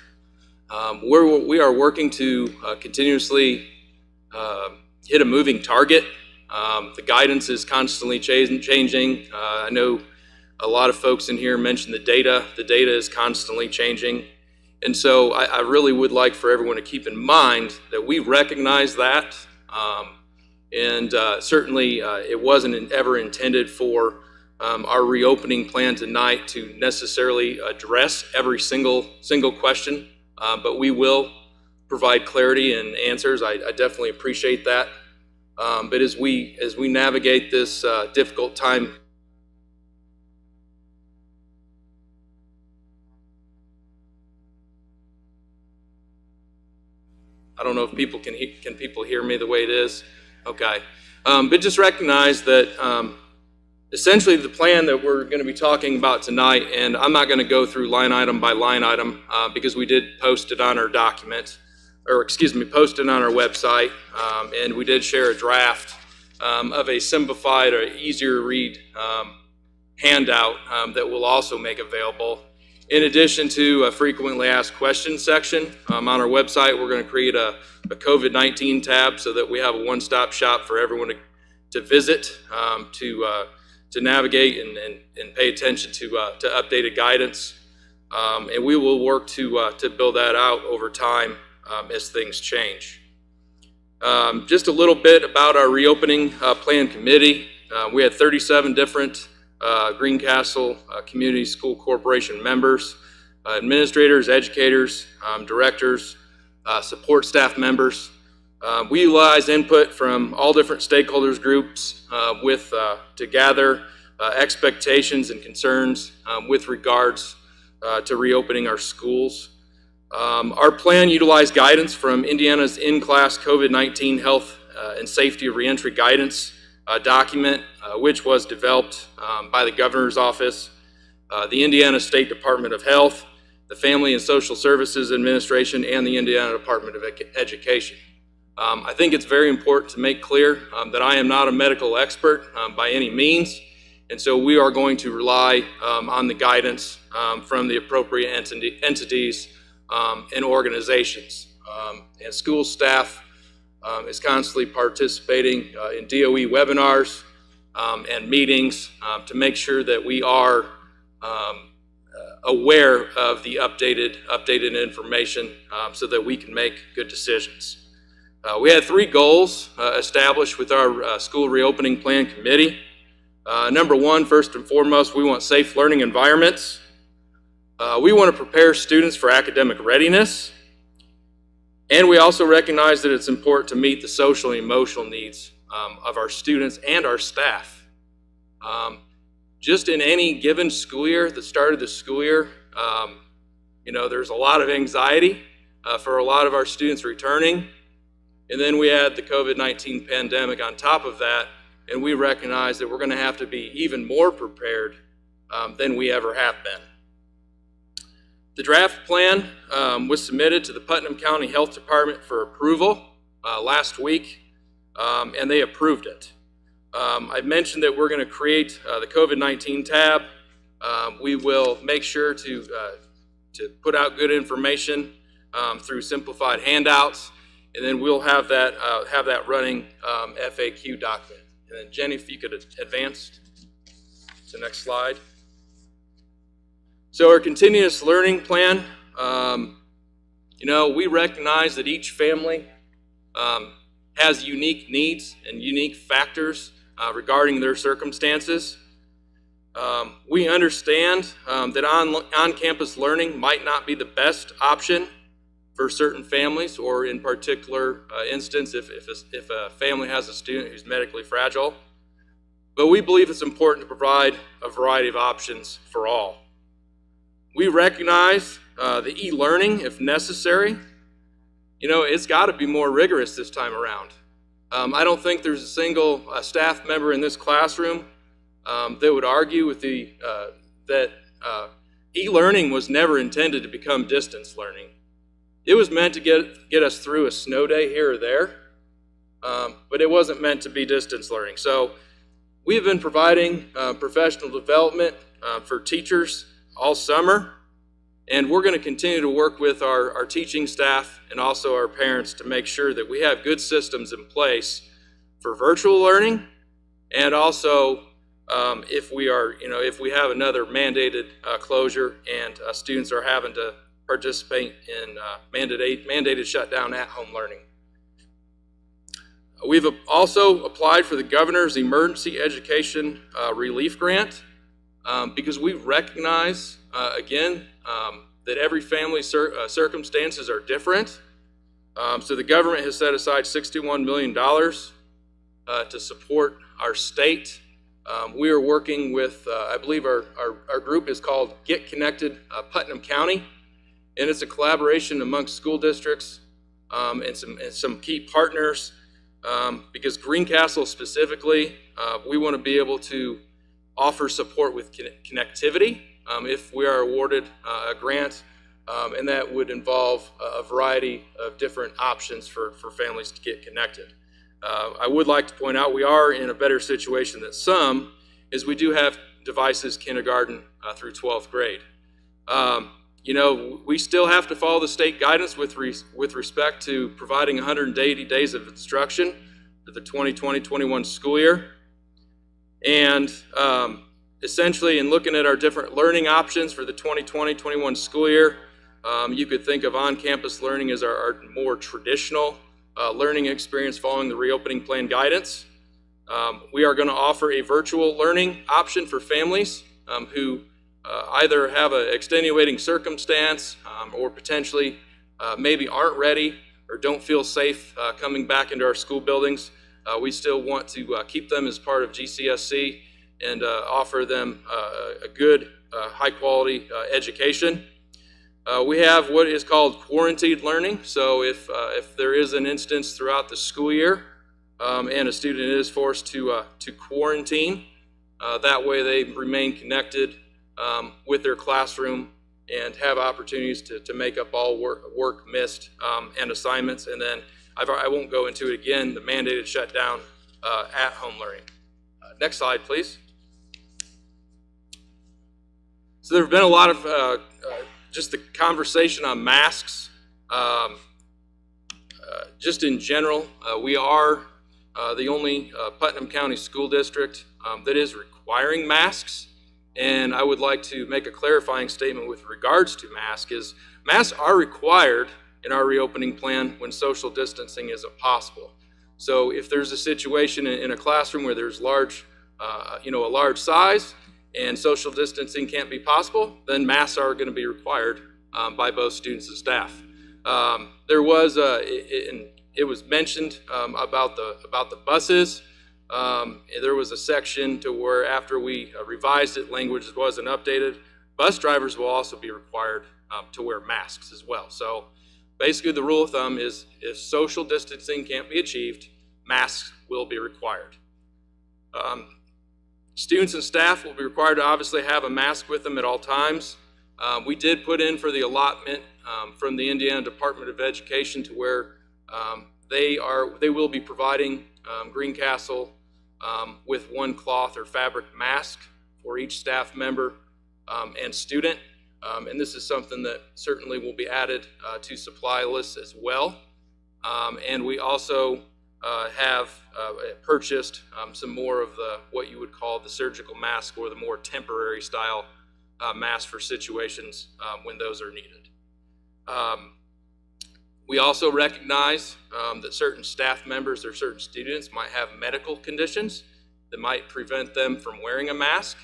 We are working to continuously hit a moving target. The guidance is constantly changing. I know a lot of folks in here mentioned the data. The data is constantly changing. And so I really would like for everyone to keep in mind that we recognize that. Certainly it wasn't ever intended for our reopening plan tonight to necessarily address every single question. But we will provide clarity and answers. I definitely appreciate that. But as we navigate this difficult time, I don't know if people can people hear me the way it is? Okay. But just recognize that essentially the plan that we're going to be talking about tonight, and I'm not going to go through line item by line item because we did post it on our document, or excuse me, post it on our website, and we did share a draft of a simplified or easier to read handout that we'll also make available. In addition to a frequently asked questions section on our website, we're going to create a COVID-19 tab so that we have a one-stop shop for everyone to visit, to navigate and pay attention to updated guidance. And we will work to build that out over time as things change. Just a little bit about our reopening plan committee. We had 37 different Greencastle Community School Corporation members, administrators, educators, directors, support staff members. We utilize input from all different stakeholders groups to gather expectations and concerns with regards to reopening our schools. Our plan utilized guidance from Indiana's in-class COVID-19 health and safety reentry guidance document, which was developed by the Governor's Office, the Indiana State Department of Health, the Family and Social Services Administration, and the Indiana Department of Education. I think it's very important to make clear that I am not a medical expert by any means, and so we are going to rely on the guidance from the appropriate entities and organizations. And school staff is constantly participating in DOE webinars and meetings to make sure that we are aware of the updated information so that we can make good decisions. We had 3 goals established with our school reopening plan committee. Number 1, first and foremost, we want safe learning environments. We want to prepare students for academic readiness. And we also recognize that it's important to meet the social and emotional needs of our students and our staff. Just in any given school year, the start of the school year, there's a lot of anxiety for a lot of our students returning. And then we add the COVID-19 pandemic on top of that, and we recognize that we're going to have to be even more prepared than we ever have been. The draft plan was submitted to the Putnam County Health Department for approval last week, and they approved it. I mentioned that we're going to create the COVID-19 tab. We will make sure to put out good information through simplified handouts, and then we'll have that running FAQ document. And then Jenny, if you could advance to the next slide. So our continuous learning plan, we recognize that each family has unique needs and unique factors regarding their circumstances. We understand that on-campus learning might not be the best option for certain families, or in particular instance if a family has a student who's medically fragile. But we believe it's important to provide a variety of options for all. We recognize the e-learning, if necessary. You know, it's got to be more rigorous this time around. I don't think there's a single staff member in this classroom that would argue with that e-learning was never intended to become distance learning. It was meant to get us through a snow day here or there, but it wasn't meant to be distance learning. So we have been providing professional development for teachers all summer, and we're going to continue to work with our teaching staff and also our parents to make sure that we have good systems in place for virtual learning, and also if we have another mandated closure and students are having to participate in mandated shutdown at home learning. We've also applied for the Governor's Emergency Education Relief Grant because we recognize, again, that every family's circumstances are different. So the government has set aside $61 million to support our state. We are working with, I believe our group is called Get Connected Putnam County, and it's a collaboration amongst school districts and some key partners. Because Greencastle specifically, we want to be able to offer support with connectivity if we are awarded a grant, and that would involve a variety of different options for families to get connected. I would like to point out we are in a better situation than some, is we do have devices kindergarten through 12th grade. You know, we still have to follow the state guidance with respect to providing 180 days of instruction for the 2020-21 school year. And essentially, in looking at our different learning options for the 2020-21 school year, you could think of on-campus learning as our more traditional learning experience following the reopening plan guidance. We are going to offer a virtual learning option for families who either have an extenuating circumstance or potentially maybe aren't ready or don't feel safe coming back into our school buildings. We still want to keep them as part of GCSC and offer them a good, high-quality education. We have what is called quarantined learning. So if there is an instance throughout the school year and a student is forced to quarantine, that way they remain connected with their classroom and have opportunities to make up all work missed and assignments. And then I won't go into it again, the mandated shutdown at home learning. Next slide, please. So there have been a lot of just the conversation on masks. Just in general, we are the only Putnam County school district that is requiring masks. And I would like to make a clarifying statement with regards to masks. Masks are required in our reopening plan when social distancing isn't possible. So if there's a situation in a classroom where there's a large size and social distancing can't be possible, then masks are going to be required by both students and staff. There was it was mentioned about the buses. There was a section to where after we revised it, language wasn't updated. Bus drivers will also be required to wear masks as well. So basically the rule of thumb is if social distancing can't be achieved, masks will be required. Students and staff will be required to obviously have a mask with them at all times. We did put in for the allotment from the Indiana Department of Education to where they will be providing Greencastle with one cloth or fabric mask for each staff member and student. And this is something that certainly will be added to supply lists as well. And we also have purchased some more of what you would call the surgical mask or the more temporary style mask for situations when those are needed. We also recognize that certain staff members or certain students might have medical conditions that might prevent them from wearing a mask.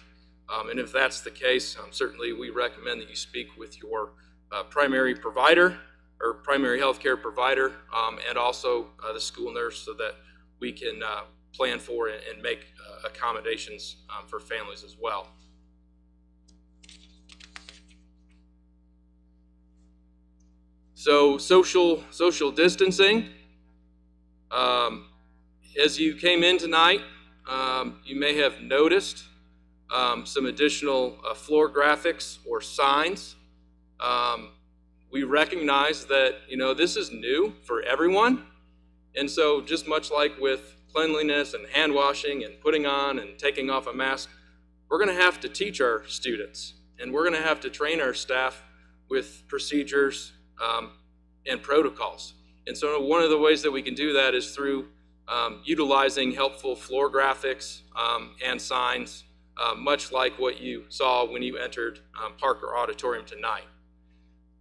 And if that's the case, certainly we recommend that you speak with your primary provider or primary healthcare provider, and also the school nurse, so that we can plan for and make accommodations for families as well. So social distancing. As you came in tonight, you may have noticed some additional floor graphics or signs. We recognize that, this is new for everyone. And so just much like with cleanliness and hand washing and putting on and taking off a mask, we're going to have to teach our students, and we're going to have to train our staff with procedures and protocols. And so one of the ways that we can do that is through utilizing helpful floor graphics and signs, much like what you saw when you entered Parker Auditorium tonight.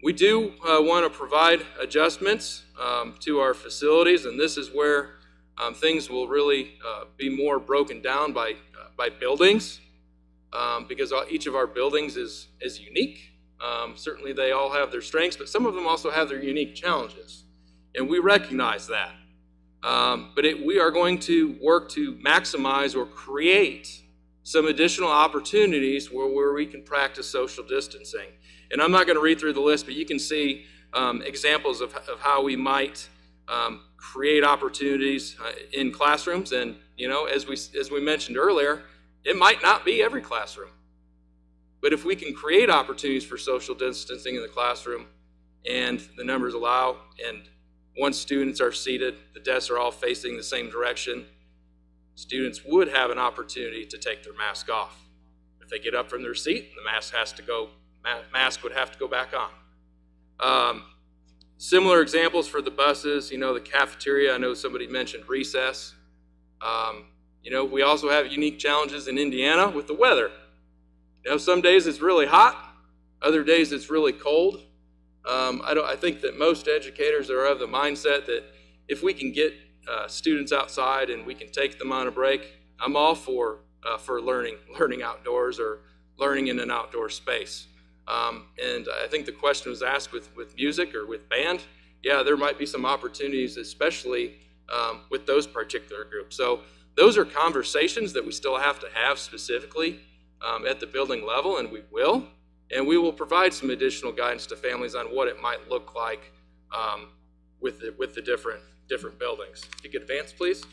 We do want to provide adjustments to our facilities, and this is where things will really be more broken down by buildings, because each of our buildings is unique. Certainly they all have their strengths, but some of them also have their unique challenges, and we recognize that. But we are going to work to maximize or create some additional opportunities where we can practice social distancing. And I'm not going to read through the list, but you can see examples of how we might create opportunities in classrooms. And as we mentioned earlier, it might not be every classroom, but if we can create opportunities for social distancing in the classroom, and the numbers allow, and once students are seated, the desks are all facing the same direction, students would have an opportunity to take their mask off. If they get up from their seat, the mask would have to go back on. Similar examples for the buses, the cafeteria. I know somebody mentioned recess. We also have unique challenges in Indiana with the weather. Some days it's really hot, other days it's really cold. I think that most educators are of the mindset that if we can get students outside and we can take them on a break, I'm all for learning outdoors or learning in an outdoor space. And I think the question was asked with music or with band. Yeah, there might be some opportunities, especially with those particular groups. So those are conversations that we still have to have specifically at the building level, and we will. And we will provide some additional guidance to families on what it might look like with the different buildings. If you could advance, please.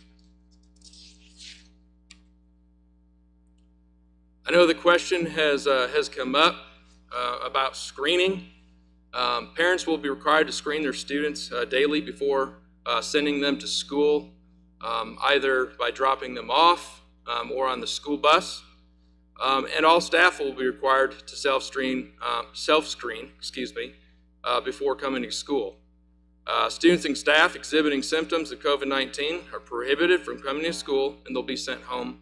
I know the question has come up about screening. Parents will be required to screen their students daily before sending them to school, either by dropping them off or on the school bus. And all staff will be required to self-screen, before coming to school. Students and staff exhibiting symptoms of COVID-19 are prohibited from coming to school, and they'll be sent home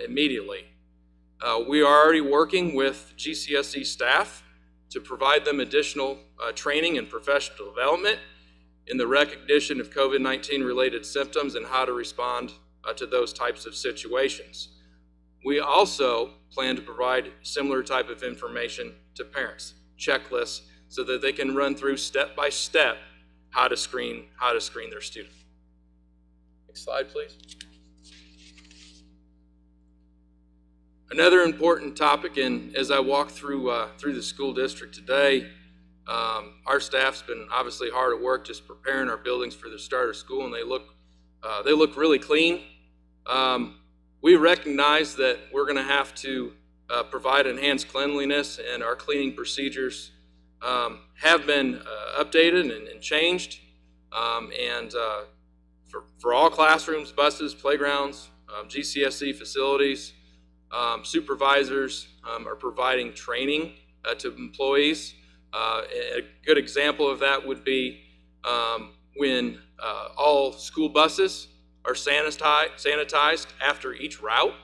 immediately. We are already working with GCSE staff to provide them additional training and professional development in the recognition of COVID-19 related symptoms and how to respond to those types of situations. We also plan to provide similar type of information to parents, checklists, so that they can run through step by step how to screen their student. Next slide, please. Another important topic, and as I walk through the school district today, our staff's been obviously hard at work just preparing our buildings for the start of school, and they look really clean. We recognize that we're going to have to provide enhanced cleanliness, and our cleaning procedures have been updated and changed. For all classrooms, buses, playgrounds, GCSE facilities, supervisors are providing training to employees. A good example of that would be when all school buses are sanitized after each route.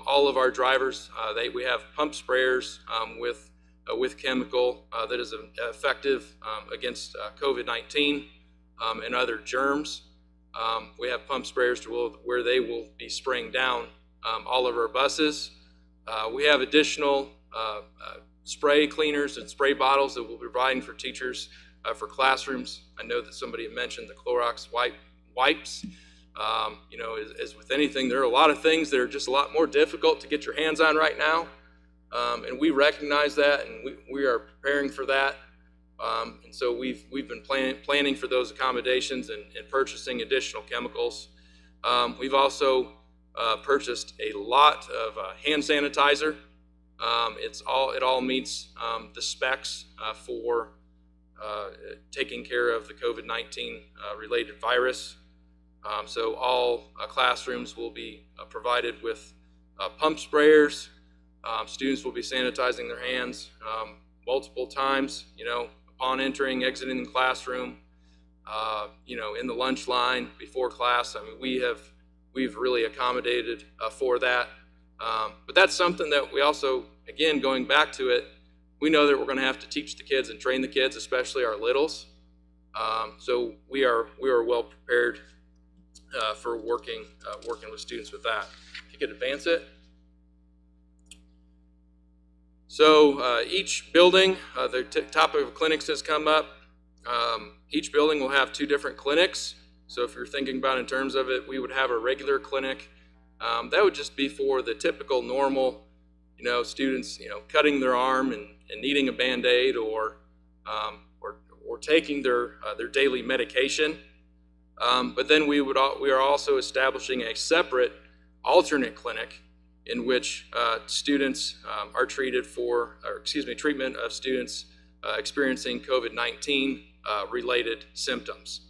All of our drivers, we have pump sprayers with chemical that is effective against COVID-19 and other germs. We have pump sprayers where they will be spraying down all of our buses. We have additional spray cleaners and spray bottles that we'll be providing for teachers for classrooms. I know that somebody had mentioned the Clorox wipes. You know, as with anything, there are a lot of things that are just a lot more difficult to get your hands on right now. And we recognize that, and we are preparing for that. And so we've been planning for those accommodations and purchasing additional chemicals. We've also purchased a lot of hand sanitizer. It all meets the specs for taking care of the COVID-19 related virus. So all classrooms will be provided with pump sprayers. Students will be sanitizing their hands multiple times, you know, upon entering, exiting the classroom, you know, in the lunch line, before class. I mean, we've really accommodated for that. But that's something that we also, again, going back to it, we know that we're going to have to teach the kids and train the kids, especially our littles. So we are well prepared for working with students with that. If you could advance it. So each building, the topic of clinics has come up. Each building will have 2 different clinics. So if you're thinking about in terms of it, we would have a regular clinic. That would just be for the typical normal, you know, students, you know, cutting their arm and needing a Band-Aid or taking their daily medication. But then we are also establishing a separate alternate clinic in which students are treated for, treatment of students experiencing COVID-19 related symptoms.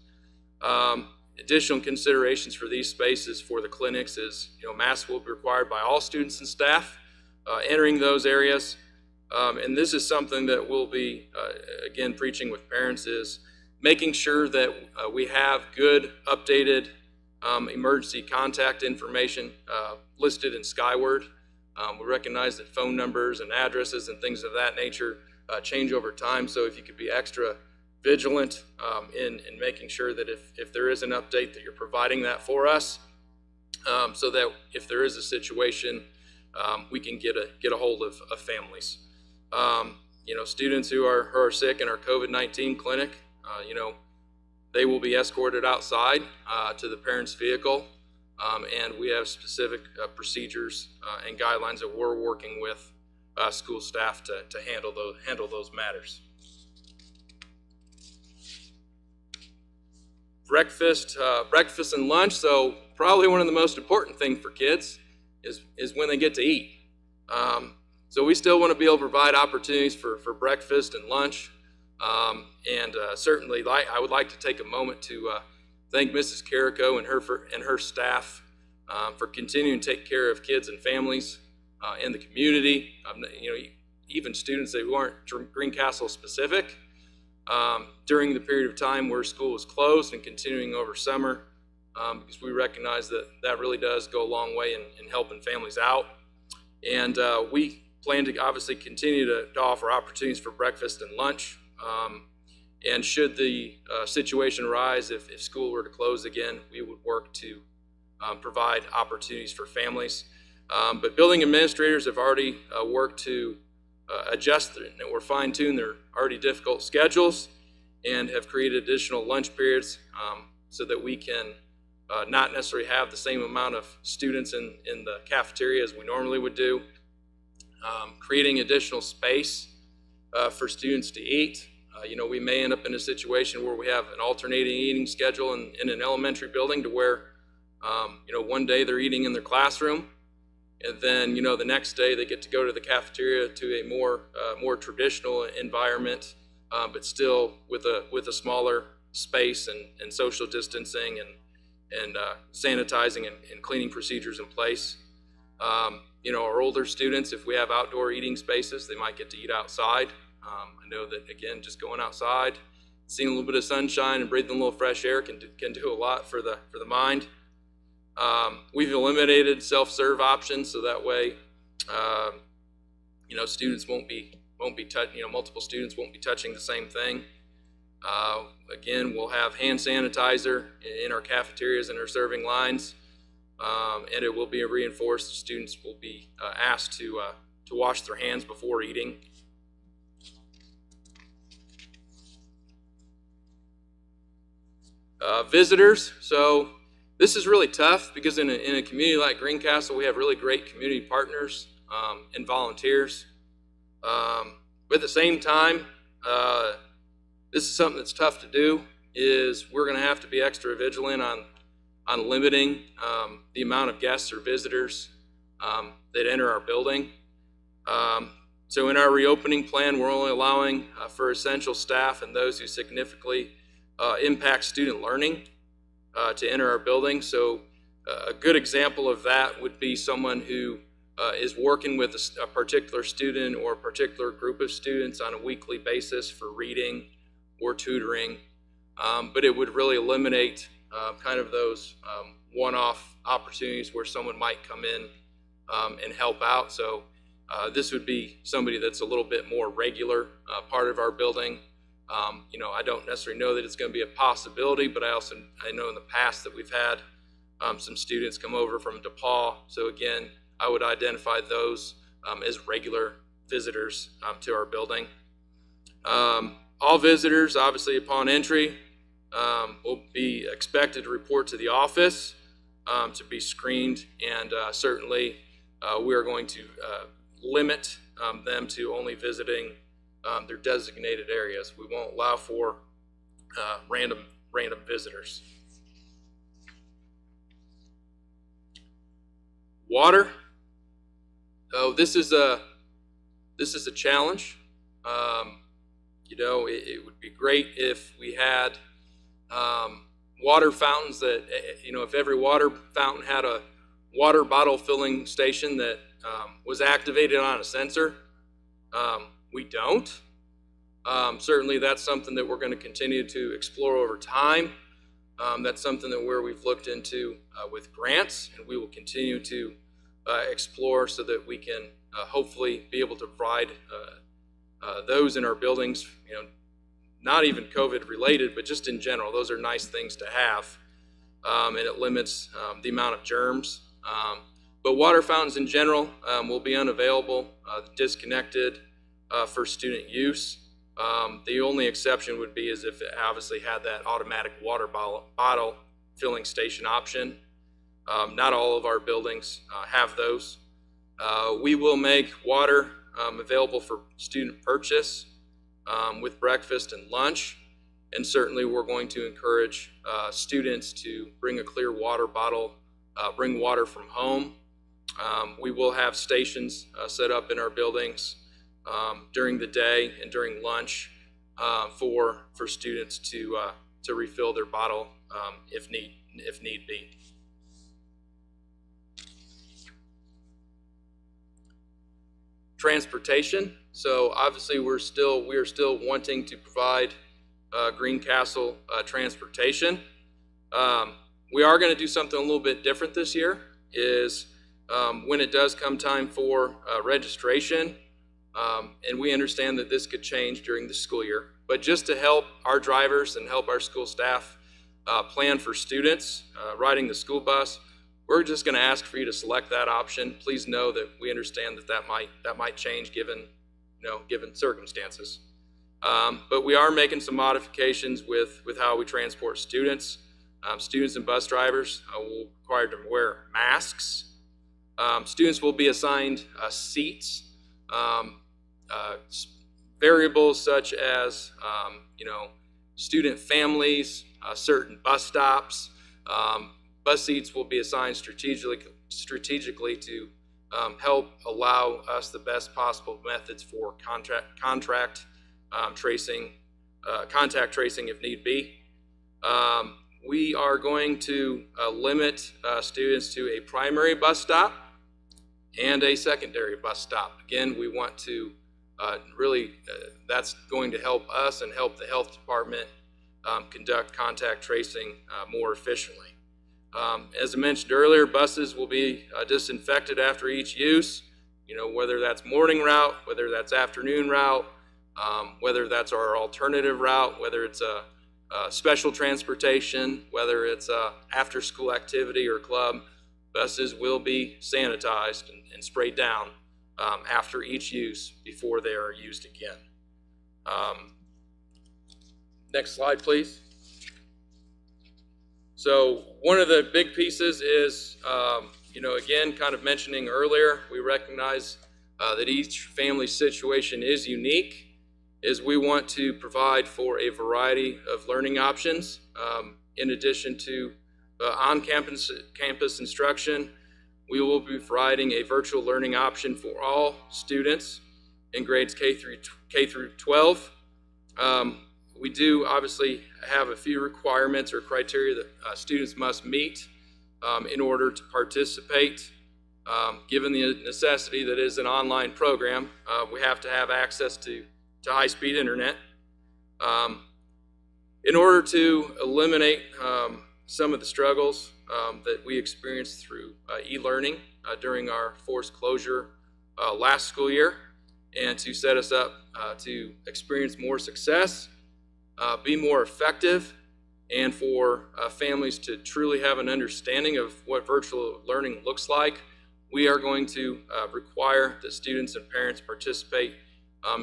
Additional considerations for these spaces for the clinics is, you know, masks will be required by all students and staff entering those areas. And this is something that we'll be, again, preaching with parents, is making sure that we have good, updated emergency contact information listed in Skyward. We recognize that phone numbers and addresses and things of that nature change over time. So if you could be extra vigilant in making sure that if there is an update, that you're providing that for us, so that if there is a situation, we can get a hold of families. You know, students who are sick in our COVID-19 clinic, you know, they will be escorted outside to the parent's vehicle, and we have specific procedures and guidelines that we're working with school staff to handle those matters. Breakfast and lunch. So probably one of the most important things for kids is when they get to eat. So we still want to be able to provide opportunities for breakfast and lunch. Certainly, I would like to take a moment to thank Mrs. Carrico and her staff for continuing to take care of kids and families in the community. You know, even students that aren't Greencastle specific, during the period of time where school was closed and continuing over summer, because we recognize that really does go a long way in helping families out. And we plan to obviously continue to offer opportunities for breakfast and lunch. And should the situation arise, if school were to close again, we would work to provide opportunities for families. But building administrators have already worked to adjust or fine-tune their already difficult schedules and have created additional lunch periods so that we can not necessarily have the same amount of students in the cafeteria as we normally would do. Creating additional space for students to eat. You know, we may end up in a situation where we have an alternating eating schedule in an elementary building to where, you know, one day they're eating in their classroom, and then, you know, the next day they get to go to the cafeteria to a more traditional environment, but still with a smaller space and social distancing and sanitizing and cleaning procedures in place. You know, our older students, if we have outdoor eating spaces, they might get to eat outside. I know that, again, just going outside, seeing a little bit of sunshine and breathing a little fresh air can do a lot for the mind. We've eliminated self-serve options, so that way, you know, students won't be multiple students won't be touching the same thing. Again, we'll have hand sanitizer in our cafeterias and our serving lines. and it will be reinforced. Students will be asked to wash their hands before eating. Visitors. So this is really tough because in a community like Greencastle, we have really great community partners and volunteers. But at the same time, this is something that's tough to do. Is we're going to have to be extra vigilant on limiting the amount of guests or visitors that enter our building. So in our reopening plan, we're only allowing for essential staff and those who significantly impact student learning to enter our building. So a good example of that would be someone who is working with a particular student or a particular group of students on a weekly basis for reading or tutoring. But it would really eliminate kind of those one-off opportunities where someone might come in and help out. So this would be somebody that's a little bit more regular part of our building. I don't necessarily know that it's going to be a possibility, but I know in the past that we've had some students come over from DePaul. So again, I would identify those as regular visitors to our building. All visitors, obviously upon entry, will be expected to report to the office to be screened, and certainly we are going to limit them to only visiting their designated areas. We won't allow for random visitors. Water. So this is a challenge. It would be great if we had water fountains that, if every water fountain had a water bottle filling station that was activated on a sensor. We don't. Certainly that's something that we're going to continue to explore over time. That's something that we've looked into with grants, and we will continue to explore so that we can hopefully be able to provide those in our buildings, not even COVID related, but just in general. Those are nice things to have, and it limits the amount of germs. But water fountains in general will be unavailable, disconnected for student use. The only exception would be is if it obviously had that automatic water bottle filling station option. Not all of our buildings have those. We will make water available for student purchase with breakfast and lunch, and certainly we're going to encourage students to bring a clear water bottle, bring water from home. We will have stations set up in our buildings during the day and during lunch for students to refill their bottle if need be. Transportation. So obviously we are still wanting to provide Greencastle transportation. We are going to do something a little bit different this year. Is when it does come time for registration, and we understand that this could change during the school year, but just to help our drivers and help our school staff plan for students riding the school bus, we're just going to ask for you to select that option. Please know that we understand that might change given circumstances. But we are making some modifications with how we transport students. Students and bus drivers will be required to wear masks. Students will be assigned seats. Variables such as student families, certain bus stops. Bus seats will be assigned strategically to help allow us the best possible methods for contact tracing if need be. We are going to limit students to a primary bus stop and a secondary bus stop. Again, we want to that's going to help us and help the health department conduct contact tracing more efficiently. As I mentioned earlier, buses will be disinfected after each use, whether that's morning route, whether that's afternoon route, whether that's our alternative route, whether it's a special transportation, whether it's a after-school activity or club. buses will be sanitized and sprayed down after each use before they are used again. Next slide, please. So one of the big pieces is, again, kind of mentioning earlier, we recognize that each family situation is unique, is we want to provide for a variety of learning options. In addition to on-campus instruction, we will be providing a virtual learning option for all students in grades K through 12. We do obviously have a few requirements or criteria that students must meet in order to participate. Given the necessity that is an online program, we have to have access to high-speed internet. In order to eliminate some of the struggles that we experienced through e-learning during our forced closure last school year, and to set us up to experience more success, be more effective, and for families to truly have an understanding of what virtual learning looks like, we are going to require that students and parents participate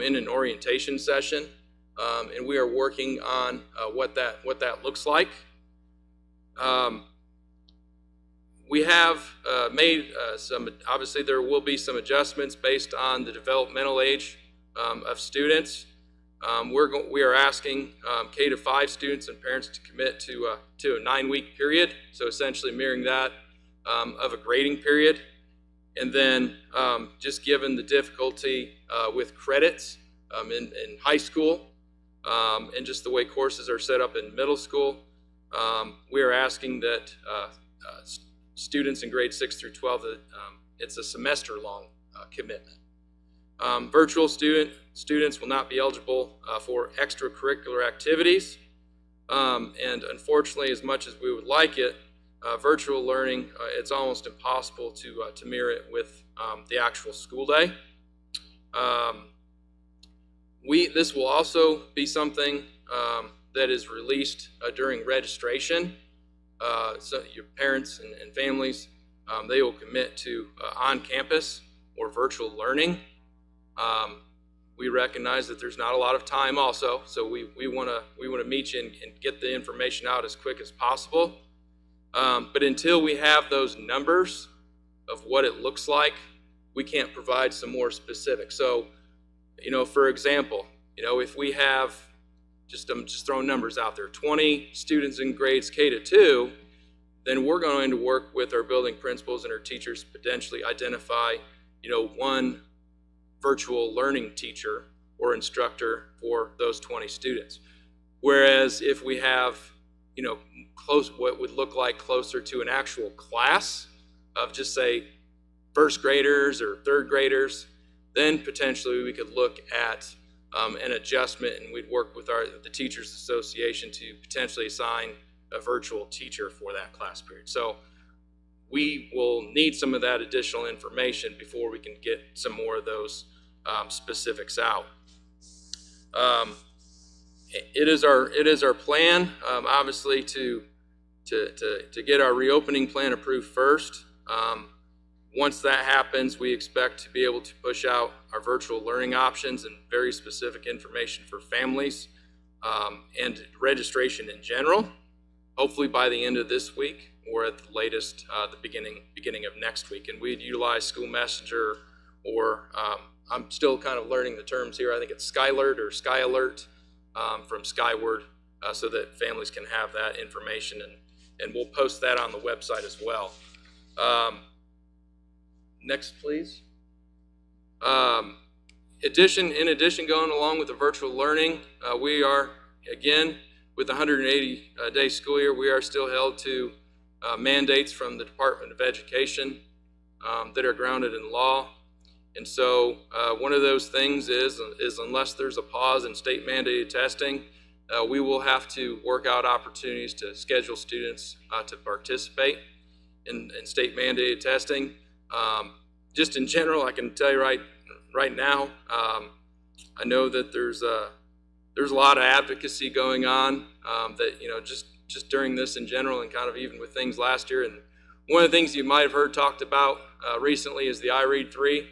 in an orientation session, and we are working on what that looks like. We have made obviously there will be some adjustments based on the developmental age of students. We are asking K-5 students and parents to commit to a 9-week period, so essentially mirroring that of a grading period. And then just given the difficulty with credits in high school and just the way courses are set up in middle school, we are asking that students in grades 6 through 12, it's a semester-long commitment. Virtual students will not be eligible for extracurricular activities, and unfortunately, as much as we would like it, virtual learning, it's almost impossible to mirror it with the actual school day. This will also be something that is released during registration. So your parents and families, they will commit to on-campus or virtual learning. We recognize that there's not a lot of time also, so we want to meet you and get the information out as quick as possible. But until we have those numbers of what it looks like, we can't provide some more specific. So, for example, if we have, I'm just throwing numbers out there, 20 students in grades K-2, then we're going to work with our building principals and our teachers to potentially identify, one virtual learning teacher or instructor for those 20 students. Whereas if we have, what would look like closer to an actual class of just say first graders or third graders, then potentially we could look at an adjustment, and we'd work with the Teachers Association to potentially assign a virtual teacher for that class period. So we will need some of that additional information before we can get some more of those specifics out. It is our plan, obviously, to get our reopening plan approved first. Once that happens, we expect to be able to push out our virtual learning options and very specific information for families and registration in general, hopefully by the end of this week or at the latest the beginning of next week. And we'd utilize School Messenger, or I'm still kind of learning the terms here. I think it's Skylert or Sky Alert from Skyward, so that families can have that information, and we'll post that on the website as well. Next, please. In addition, going along with the virtual learning, we are, again, with the 180-day school year, we are still held to mandates from the Department of Education that are grounded in law. And so one of those things is unless there's a pause in state mandated testing, we will have to work out opportunities to schedule students to participate in state mandated testing. Just in general, I can tell you right now, I know that there's a lot of advocacy going on that just during this in general, and kind of even with things last year. And One of the things you might have heard talked about recently is the iRead 3.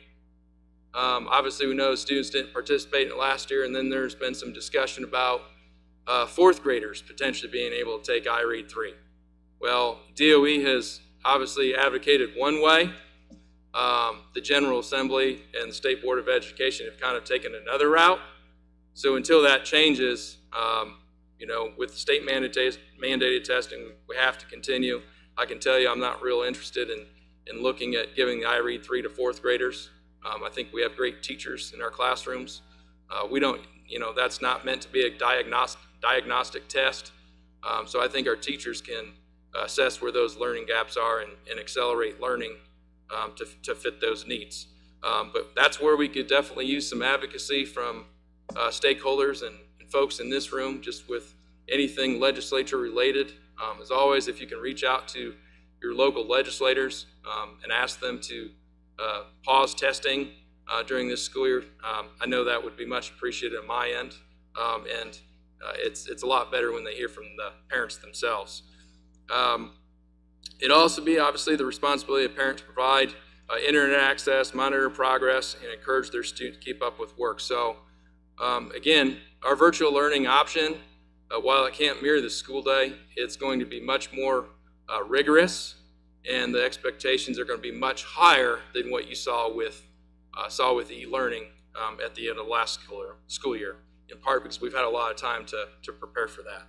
Obviously, we know students didn't participate in it last year, and then there's been some discussion about fourth graders potentially being able to take iRead 3. Well, DOE has obviously advocated one way. The General Assembly and the State Board of Education have kind of taken another route. So until that changes, you know, with state mandated testing, we have to continue. I can tell you I'm not real interested in looking at giving the iRead 3 to fourth graders. I think we have great teachers in our classrooms. We don't, you know, that's not meant to be a diagnostic test. So I think our teachers can assess where those learning gaps are and accelerate learning to fit those needs. But that's where we could definitely use some advocacy from stakeholders and folks in this room, just with anything legislature related. As always, if you can reach out to your local legislators and ask them to pause testing during this school year, I know that would be much appreciated on my end. And it's a lot better when they hear from the parents themselves. It'd also be obviously the responsibility of parents to provide internet access, monitor progress, and encourage their students to keep up with work. So again, our virtual learning option, while it can't mirror the school day, it's going to be much more rigorous, and the expectations are going to be much higher than what you saw with e-learning at the end of last school year, in part because we've had a lot of time to prepare for that.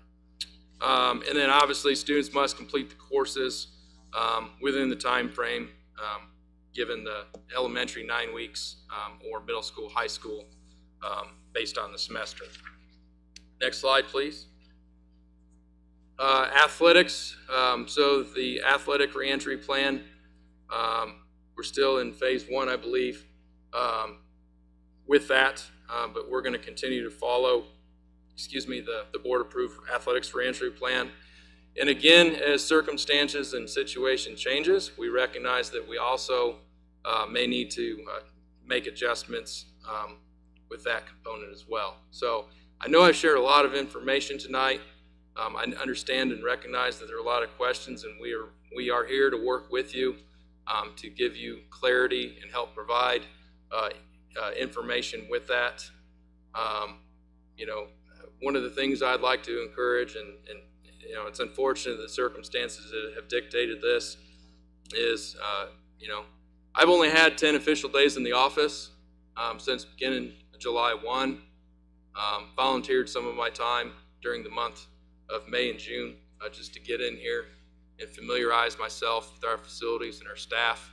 And then obviously students must complete the courses within the time frame given the elementary 9 weeks or middle school, high school, based on the semester. Next slide, please. Athletics. So the athletic reentry plan, we're still in phase 1, I believe, with that, but we're going to continue to follow, the board-approved athletics reentry plan. And again, as circumstances and situation changes, we recognize that we also may need to make adjustments with that component as well. So I know I've shared a lot of information tonight. I understand and recognize that there are a lot of questions, and we are here to work with you to give you clarity and help provide information with that. You know, one of the things I'd like to encourage, and you know, it's unfortunate the circumstances that have dictated this, is you know, I've only had 10 official days in the office since beginning of July 1. Volunteered some of my time during the month of May and June just to get in here and familiarize myself with our facilities and our staff.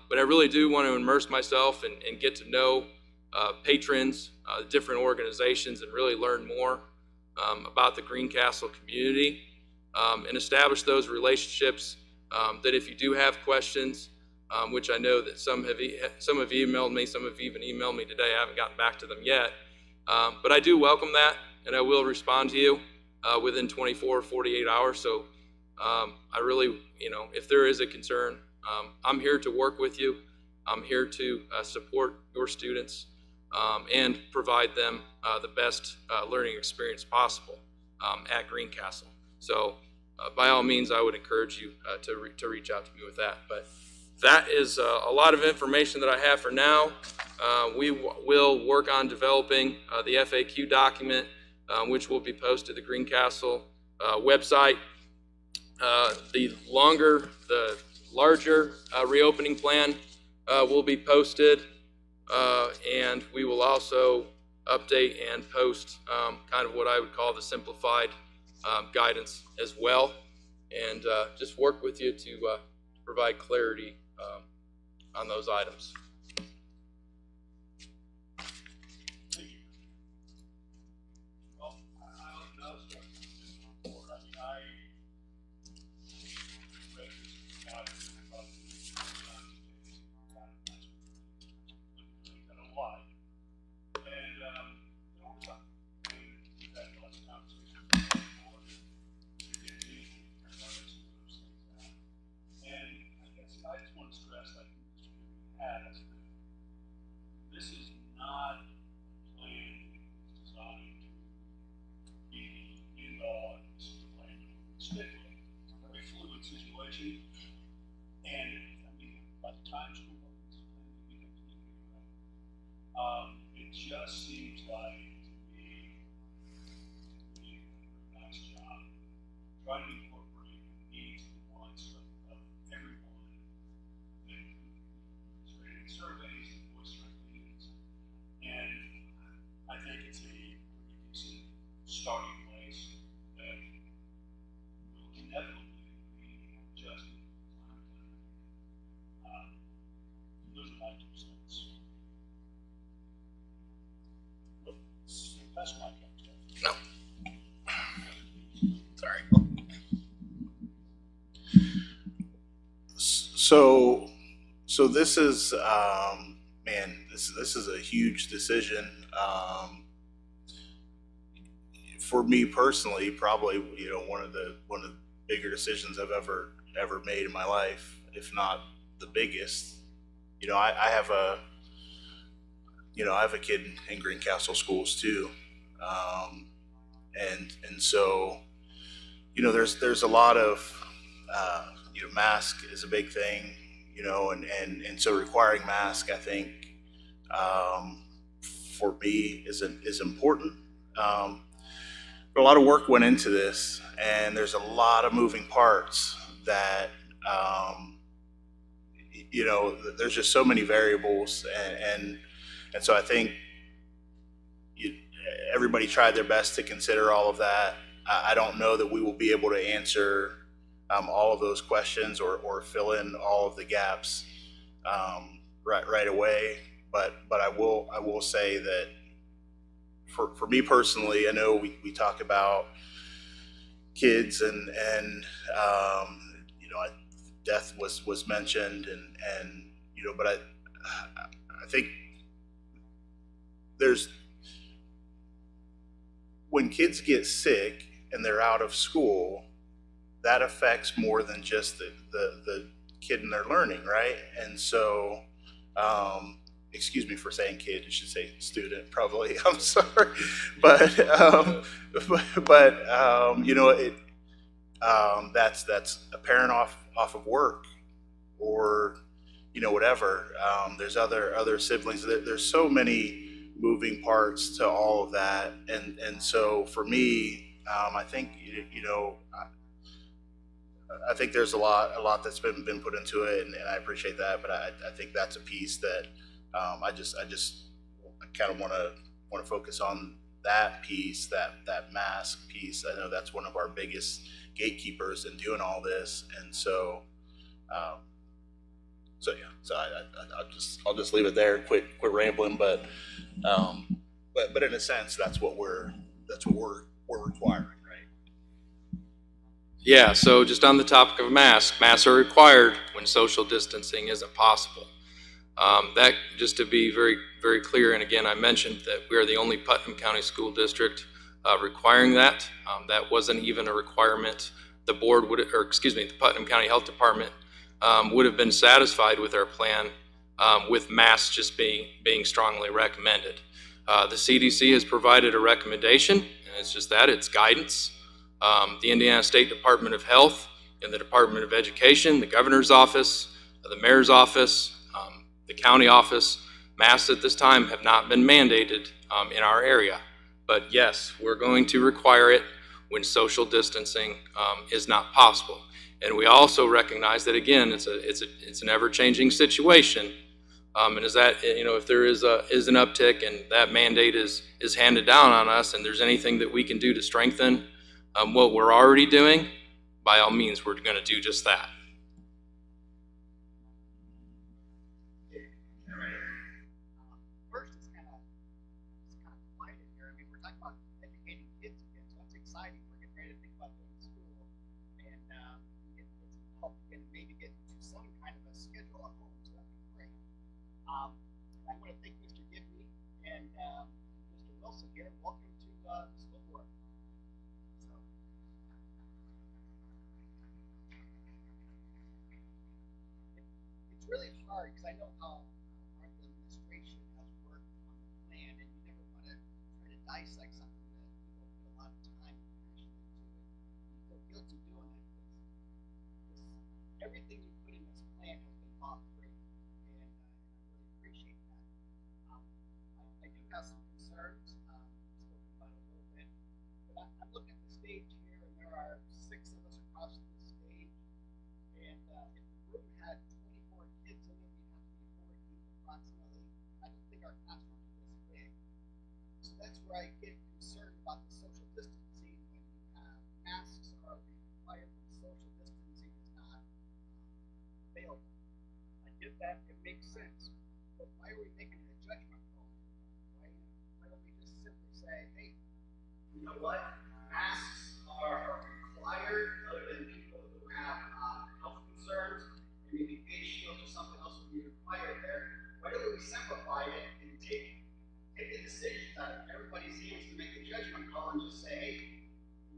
But I really do want to immerse myself and get to know patrons, different organizations, and really learn more about the Greencastle community and establish those relationships that if you do have questions, which I know that some have emailed me, some have even emailed me today. I haven't gotten back to them yet. But I do welcome that, and I will respond to you within 24 or 48 hours. So I really, you know, if there is a concern, I'm here to work with you. I'm here to support your students and provide them the best learning experience possible at Greencastle. So by all means, I would encourage you to reach out to me with that. But that is a lot of information that I have for now. We will work on developing the FAQ document, which will be posted to the Greencastle website. The larger reopening plan will be posted, and we will also update and post kind of what I would call the simplified guidance as well, and just work with you to provide clarity on those items. This is not a plan designed to be end all and this is the plan to stick with. It's a very fluid situation. just seems like to me doing a nice job trying to incorporate the needs and wants of everyone and creating surveys and voice their opinions. And I think it's a pretty decent starting place that will inevitably be adjusted from time to time. Those are my 2 cents. That's my No. Sorry. So this is, man, this is a huge decision. For me personally, probably, one of the bigger decisions I've ever made in my life, if not the biggest. I have a kid in Greencastle schools too. And so, there's a lot of, mask is a big thing, and so requiring mask, I think, for me is important. But a lot of work went into this, and there's a lot of moving parts that, there's just so many variables, and so I think everybody tried their best to consider all of that. I don't know that we will be able to answer all of those questions or fill in all of the gaps right away. But I will say that for me personally, I know we talk about kids and death was mentioned and but I think when kids get sick and they're out of school, that affects more than just the kid and their learning, right? And so, excuse me for saying kid, I should say student, probably. I'm sorry, but that's a parent off of work, or whatever. There's other siblings. There's so many moving parts to all of that, and so for me, I think I think there's a lot that's been put into it, and I appreciate that. But I think that's a piece that I kind of want to focus on that piece, that mask piece. I know that's one of our biggest gatekeepers in doing all this, and so I'll just leave it there. Quit rambling, but in a sense, that's what we're requiring, right? Yeah, so just on the topic of masks are required when social distancing isn't possible. That, just to be very, very clear, and again, I mentioned that we are the only Putnam County School District requiring that. That wasn't even a requirement. The Putnam County Health Department would have been satisfied with our plan with masks just being strongly recommended. The CDC has provided a recommendation, and it's just that, it's guidance. The Indiana State Department of Health and the Department of Education, the Governor's Office, the Mayor's Office, the County Office, masks at this time have not been mandated in our area. But yes, we're going to require it when social distancing is not possible. And we also recognize that, again, it's an ever-changing situation. And is that, if there is an uptick and that mandate is handed down on us, and there's anything that we can do to strengthen what we're already doing, by all means, we're going to do just that. First, it's kind of quiet in here. I mean, we're talking about educating kids again, so it's exciting. We're getting ready to think about going to school, and it's helping maybe get to some kind of a schedule at home. So that'd be great. I want to thank Mr. Gibney and Mr. Wilson here. Welcome to the school board. It's really hard because I know how our administration has worked on the plan, and you never want to try to dissect something that you don't put a lot of time and passion into it. You feel guilty doing it because everything you put in this plan has been thought through, and I really appreciate that. I do have some get that, it makes sense. But why are we making a judgment call? Why don't we just simply say, hey, you know what? Masks are required other than people who have health concerns, and maybe face shields or something else would be required there. Why don't we simplify it and take the decisions out of everybody's hands to make a judgment call and just say, hey,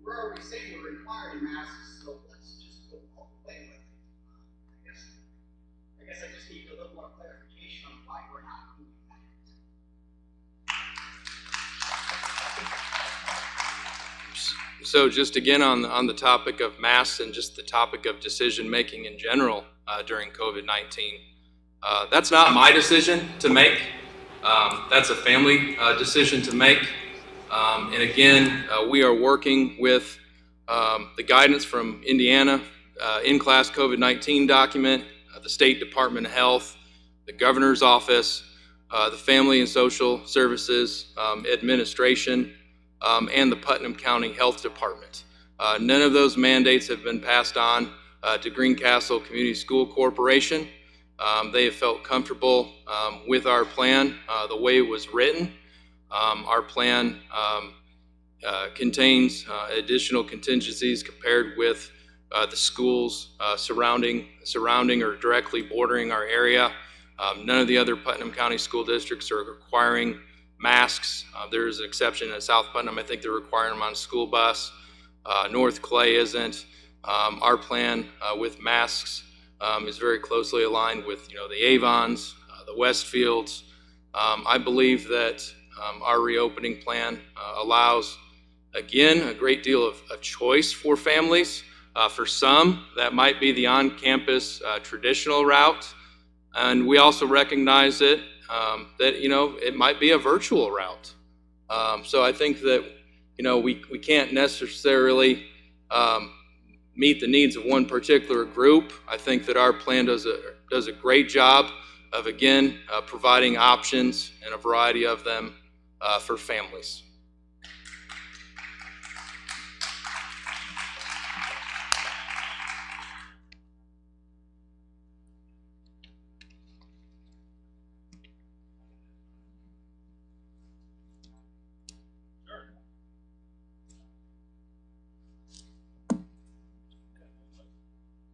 we're already saying we're requiring masks, so let's just go all the way with it. I guess I just need a little more clarification on why we're not doing that. So just again on the topic of masks and just the topic of decision making in general during COVID-19, that's not my decision to make. That's a family decision to make. And again, we are working with the guidance from Indiana in-class COVID-19 document, the State Department of Health, the Governor's Office, the Family and Social Services Administration, and the Putnam County Health Department. None of those mandates have been passed on to Greencastle Community School Corporation. They have felt comfortable with our plan the way it was written. Our plan contains additional contingencies compared with the schools surrounding or directly bordering our area. None of the other Putnam County school districts are requiring masks. There is an exception at South Putnam. I think they're requiring them on school bus. North Clay isn't. Our plan with masks is very closely aligned with the Avons, the Westfields. I believe that our reopening plan allows, again, a great deal of choice for families. For some, that might be the on-campus traditional route, and we also recognize that it might be a virtual route. So I think that we can't necessarily meet the needs of one particular group. I think that our plan does a great job of, again, providing options and a variety of them for families.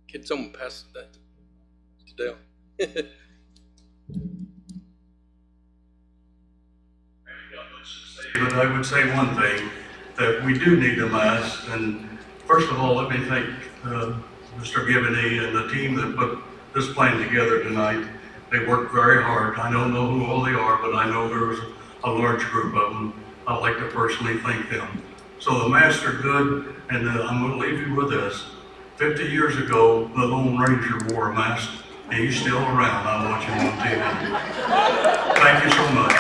Can someone pass that to Dale? But I would say one thing, that we do need a mask, and first of all, let me thank Mr. Givney and the team that put this plan together tonight. They worked very hard. I don't know who all they are, but I know there was a large group of them. I'd like to personally thank them. So the masks are good, and I'm going to leave you with this. 50 years ago, the Lone Ranger wore a mask, and he's still around. I watch him on TV. Thank you so much.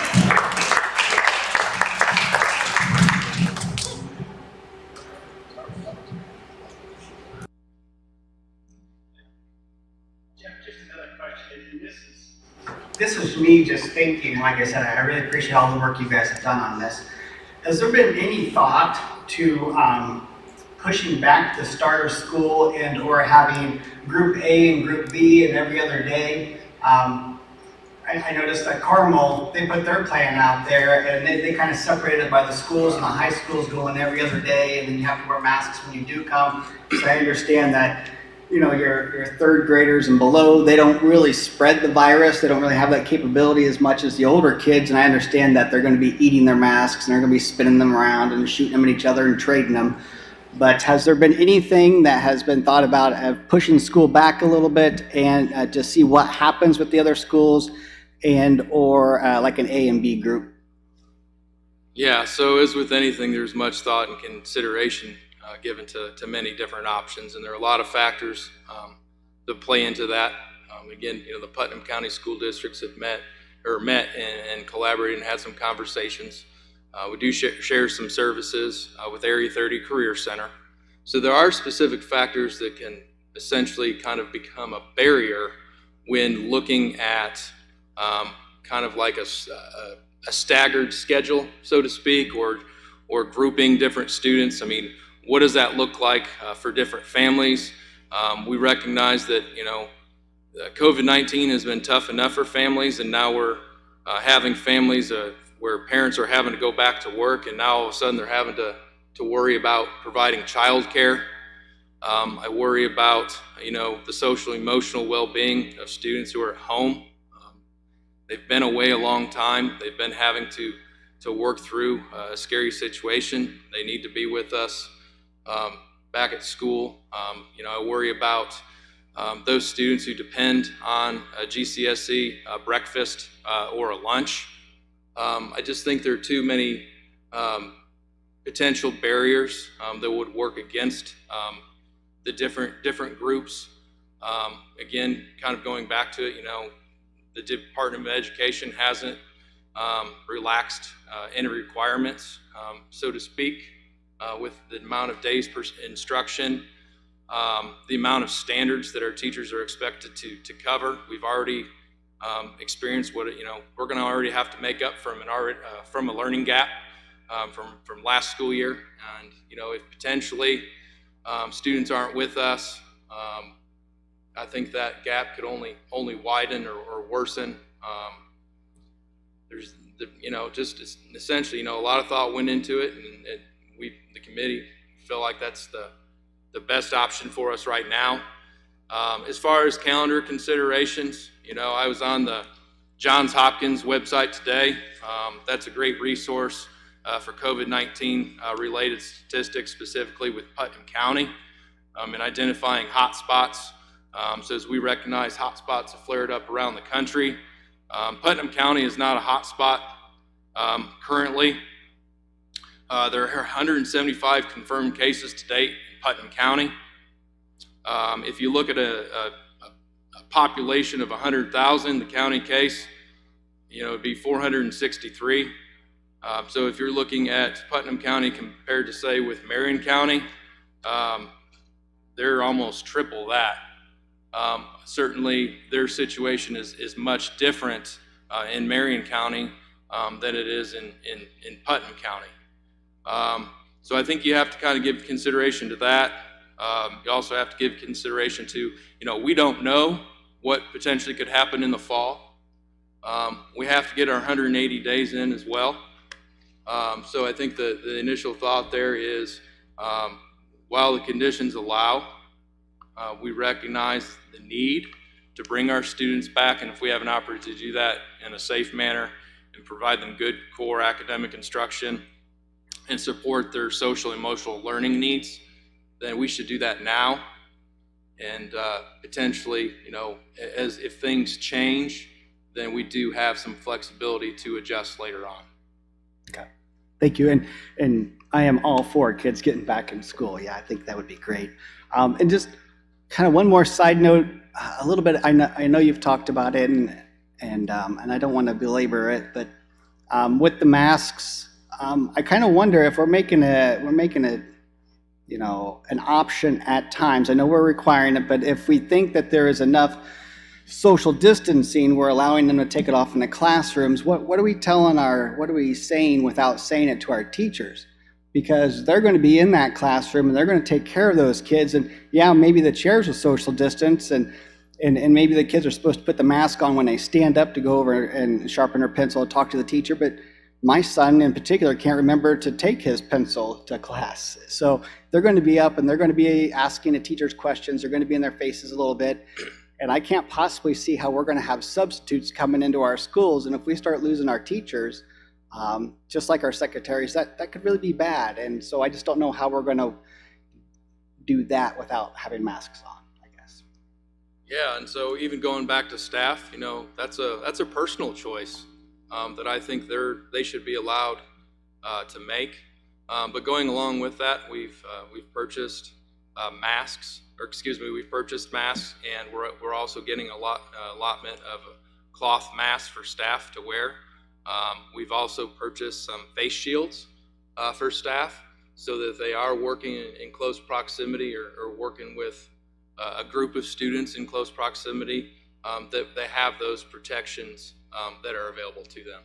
This is me just thinking, like I said, I really appreciate all the work you guys have done on this. Has there been any thought to pushing back the start of school and or having group A and group B and every other day? I noticed that Carmel, they put their plan out there and they kind of separated it by the schools, and the high schools going every other day, and then you have to wear masks when you do come. So I understand that your third graders and below, they don't really spread the virus. They don't really have that capability as much as the older kids. And I understand that they're going to be eating their masks and they're going to be spinning them around and shooting them at each other and trading them. But has there been anything that has been thought about of pushing school back a little bit and to see what happens with the other schools and or like an A and B group? Yeah, so as with anything, there's much thought and consideration given to many different options, and there are a lot of factors that play into that. Again, the Putnam County school districts have met and collaborated and had some conversations. We do share some services with Area 30 Career Center. So there are specific factors that can essentially kind of become a barrier when looking at kind of like a staggered schedule, so to speak, or grouping different students. I mean, what does that look like for different families? We recognize that, COVID-19 has been tough enough for families, and now we're having families where parents are having to go back to work, and now all of a sudden they're having to worry about providing childcare. I worry about, the social emotional well-being of students who are at home. They've been away a long time. They've been having to work through a scary situation. They need to be with us back at school. I worry about those students who depend on a GCSE breakfast or a lunch. I just think there are too many potential barriers that would work against the different groups. Again, kind of going back to it, the Department of Education hasn't relaxed any requirements, so to speak, with the amount of days per instruction, the amount of standards that our teachers are expected to cover. We've already experienced what we're going to already have to make up from a learning gap from last school year, and if potentially students aren't with us, I think that gap could only widen or worsen. There's just essentially a lot of thought went into it, and the committee feel like that's the best option for us right now. As far as calendar considerations, I was on the Johns Hopkins website today. That's a great resource for COVID-19 related statistics, specifically with Putnam County, and identifying hot spots. So as we recognize hot spots have flared up around the country, Putnam County is not a hot spot currently. There are 175 confirmed cases to date in Putnam County. If you look at a population of 100,000, the county case, it'd be 463. So if you're looking at Putnam County compared to, say, with Marion County, they're almost triple that. Certainly their situation is much different in Marion County than it is in Putnam County. So I think you have to kind of give consideration to that. You also have to give consideration to, we don't know what potentially could happen in the fall. We have to get our 180 days in as well. So I think the initial thought there is, while the conditions allow, we recognize the need to bring our students back, and if we have an opportunity to do that in a safe manner and provide them good core academic instruction and support their social emotional learning needs, then we should do that now. And potentially, as if things change, then we do have some flexibility to adjust later on. Okay, thank you. And I am all for kids getting back in school. Yeah, I think that would be great. And just kind of one more side note, a little bit. I know you've talked about it, and I don't want to belabor it, but with the masks, I kind of wonder if we're making a an option at times. I know we're requiring it, but if we think that there is enough social distancing, we're allowing them to take it off in the classrooms. What are we saying without saying it to our teachers? Because they're going to be in that classroom and they're going to take care of those kids. And yeah, maybe the chairs are social distance, and maybe the kids are supposed to put the mask on when they stand up to go over and sharpen their pencil and talk to the teacher. But my son in particular can't remember to take his pencil to class. So they're going to be up and they're going to be asking the teachers questions. They're going to be in their faces a little bit. And I can't possibly see how we're going to have substitutes coming into our schools. And if we start losing our teachers, just like our secretaries, that could really be bad. And so I just don't know how we're going to do that without having masks on, I guess. Yeah, and so even going back to staff, that's a personal choice that I think they should be allowed to make. But going along with that, we've purchased masks, we've purchased masks, and we're also getting allotment of cloth masks for staff to wear. We've also purchased some face shields for staff so that they are working in close proximity or working with a group of students in close proximity, that they have those protections that are available to them.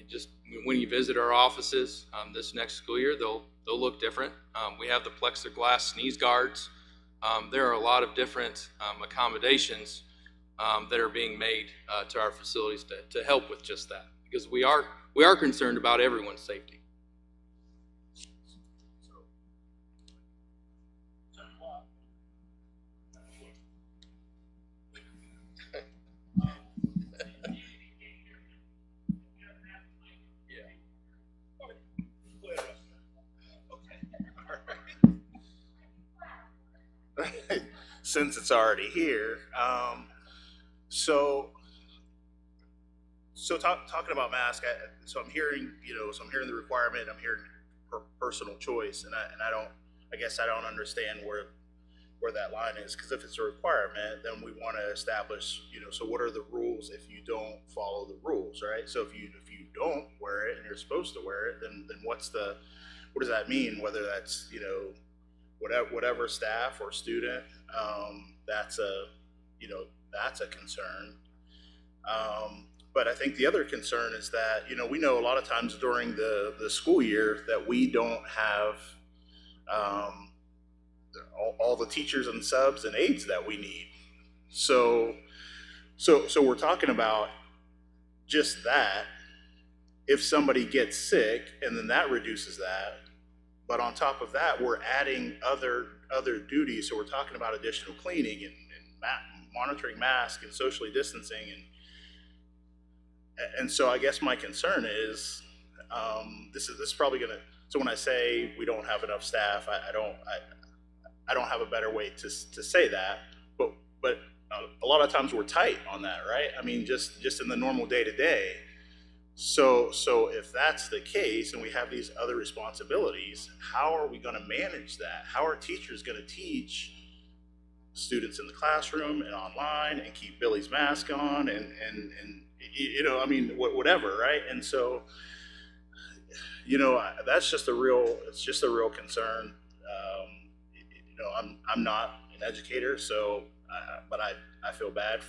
Just when you visit our offices this next school year, they'll look different. We have the plexiglass sneeze guards there are a lot of different accommodations that are being made to our facilities to help with just that, because we are concerned about everyone's safety. Since it's already here, so talking about mask, so I'm hearing, so I'm hearing the requirement, I'm hearing personal choice, and I guess I don't understand where that line is, because if it's a requirement, then we want to establish, so what are the rules if you don't follow the rules, right? So if you don't wear it and you're supposed to wear it, then what does that mean? Whether that's, whatever staff or student, that's a concern. But I think the other concern is that, we know a lot of times during the school year that we don't have all the teachers and subs and aides that we need. So we're talking about just that. If somebody gets sick, and then that reduces that. But on top of that, we're adding other duties. So we're talking about additional cleaning and monitoring masks and socially distancing. And so I guess my concern is, this is probably gonna, so when I say we don't have enough staff, I don't have a better way to say that, but a lot of times we're tight on that, right? I mean, just in the normal day to day. So if that's the case and we have these other responsibilities, how are we going to manage that? How are teachers going to teach students in the classroom and online and keep Billy's mask on and I mean, whatever, right? And so, that's just it's just a real concern. I'm not an educator, so, but I feel bad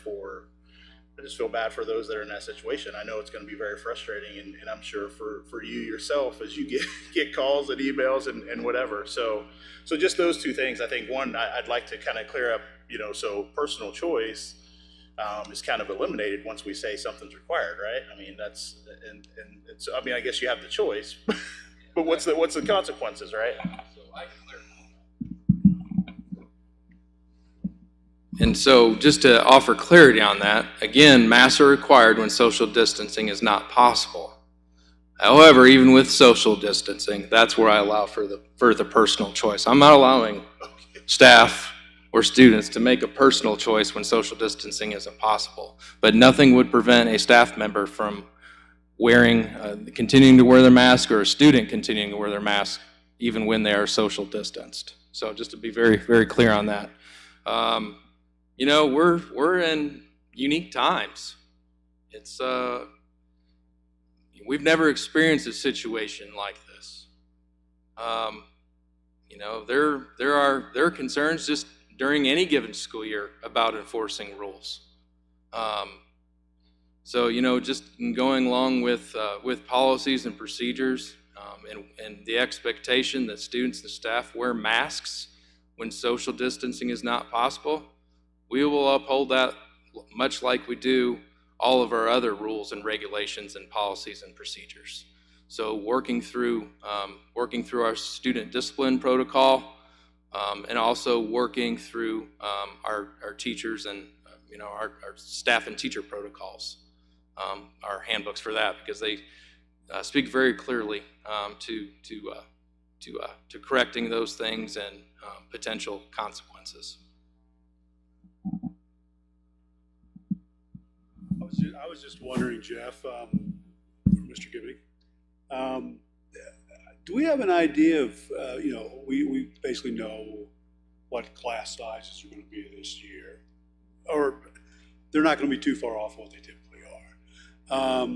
I just feel bad for those that are in that situation. I know it's going to be very frustrating, and I'm sure for you yourself as you get calls and emails and whatever. So just those two things. I think one, I'd like to kind of clear up, so personal choice is kind of eliminated once we say something's required, right? I mean, that's, and so, I mean, I guess you have the choice, but what's the consequences, right? And so just to offer clarity on that, again, masks are required when social distancing is not possible. However, even with social distancing, that's where I allow for the personal choice. I'm not allowing staff or students to make a personal choice when social distancing isn't possible. But nothing would prevent a staff member from continuing to wear their mask, or a student continuing to wear their mask even when they are social distanced. So just to be very, very clear on that. We're in unique times. It's we've never experienced a situation like this. There are concerns just during any given school year about enforcing rules. Just going along with policies and procedures, and the expectation that students and staff wear masks when social distancing is not possible, we will uphold that much like we do all of our other rules and regulations and policies and procedures. So working through our student discipline protocol, and also working through our teachers and our staff and teacher protocols, our handbooks for that, because they speak very clearly to correcting those things and potential consequences. I was just wondering, Jeff, or Mr. Gibney, do we have an idea of, we basically know what class sizes are going to be this year, or they're not going to be too far off what they typically are.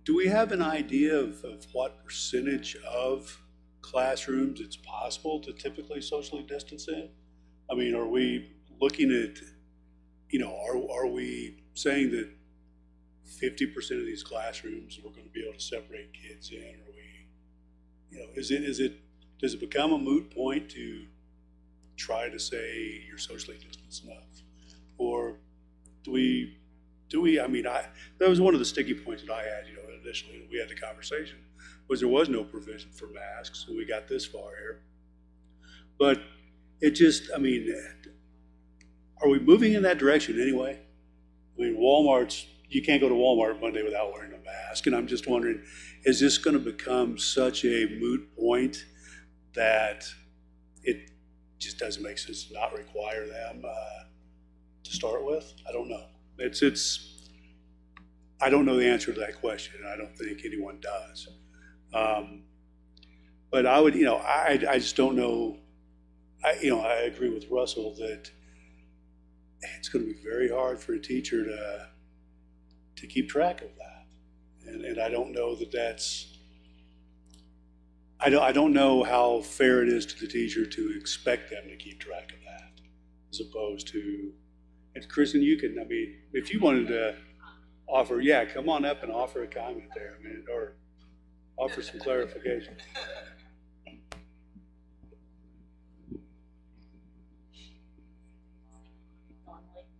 Do we have an idea of what percentage of classrooms it's possible to typically socially distance in? I mean, are we looking at, are we saying that 50% of these classrooms we're going to be able to separate kids in? Are we, does it become a moot point to try to say you're socially distanced enough? Or do we, I mean, that was one of the sticky points that I had, initially when we had the conversation, was there was no provision for masks, so we got this far here. But it just, I mean, are we moving in that direction anyway? I mean, you can't go to Walmart Monday without wearing a mask, and I'm just wondering, is this gonna become such a moot point that it just doesn't make sense to not require them to start with? I don't know. I don't know the answer to that question, and I don't think anyone does. But I would, I just don't know. I agree with Russell that it's going to be very hard for a teacher to keep track of that, and I don't know that that's. I don't know how fair it is to the teacher to expect them to keep track of that, as opposed to. And Kristen, you can. I mean, if you wanted to offer, come on up and offer a comment there. I mean, or offer some clarification.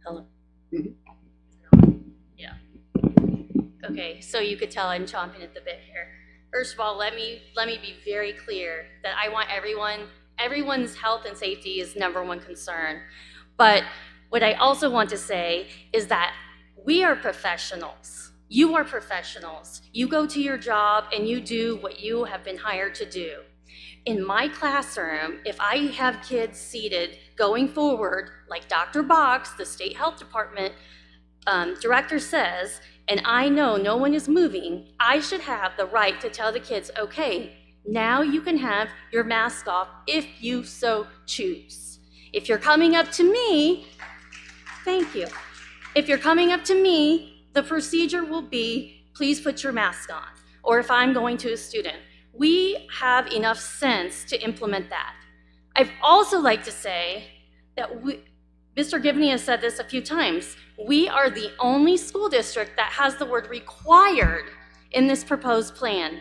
Hello. Yeah. Okay, so you could tell I'm chomping at the bit here. First of all, let me be very clear that I want everyone's health and safety is number one concern. But what I also want to say is that we are professionals. You are professionals. You go to your job and you do what you have been hired to do. In my classroom, if I have kids seated going forward, like Dr. Box, the state health department director says, and I know no one is moving, I should have the right to tell the kids, okay, now you can have your mask off if you so choose. If you're coming up to me, thank you. If you're coming up to me, the procedure will be, please put your mask on. Or if I'm going to a student, we have enough sense to implement that. I'd also like to say that Mr. Gibney has said this a few times, we are the only school district that has the word required in this proposed plan.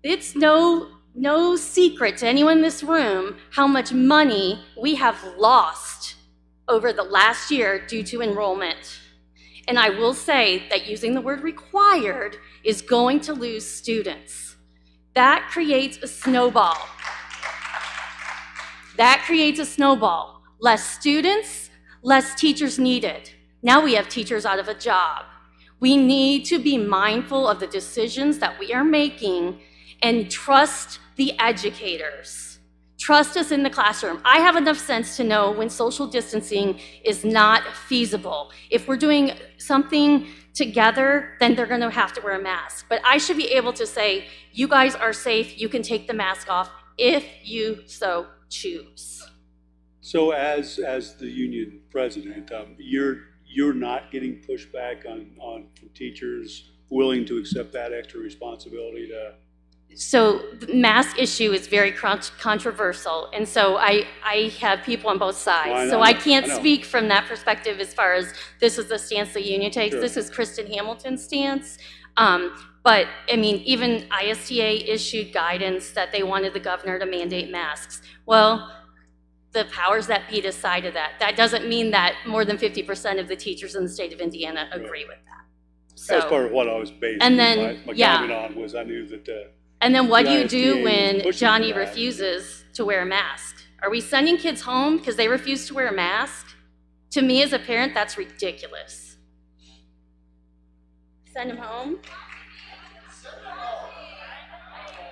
It's no secret to anyone in this room how much money we have lost over the last year due to enrollment. And I will say that using the word required is going to lose students. That creates a snowball. Less students, less teachers needed. Now we have teachers out of a job. We need to be mindful of the decisions that we are making and trust the educators. Trust us in the classroom. I have enough sense to know when social distancing is not feasible. If we're doing something together, then they're gonna have to wear a mask. But I should be able to say, you guys are safe, you can take the mask off if you so choose. So as the union president, you're not getting pushback on from teachers willing to accept that extra responsibility to. So the mask issue is very controversial, and so I have people on both sides. So I can't speak from that perspective as far as this is the stance the union takes. Sure. This is Kristen Hamilton's stance. But I mean, even ISTA issued guidance that they wanted the governor to mandate masks. Well, the powers that be decided that. That doesn't mean that more than 50% of the teachers in the state of Indiana agree with that. So, that's part of what I was basing my comment on was I knew that. And then what do you do when Johnny refuses to wear a mask? Are we sending kids home because they refuse to wear a mask? To me as a parent, that's ridiculous. Send them home?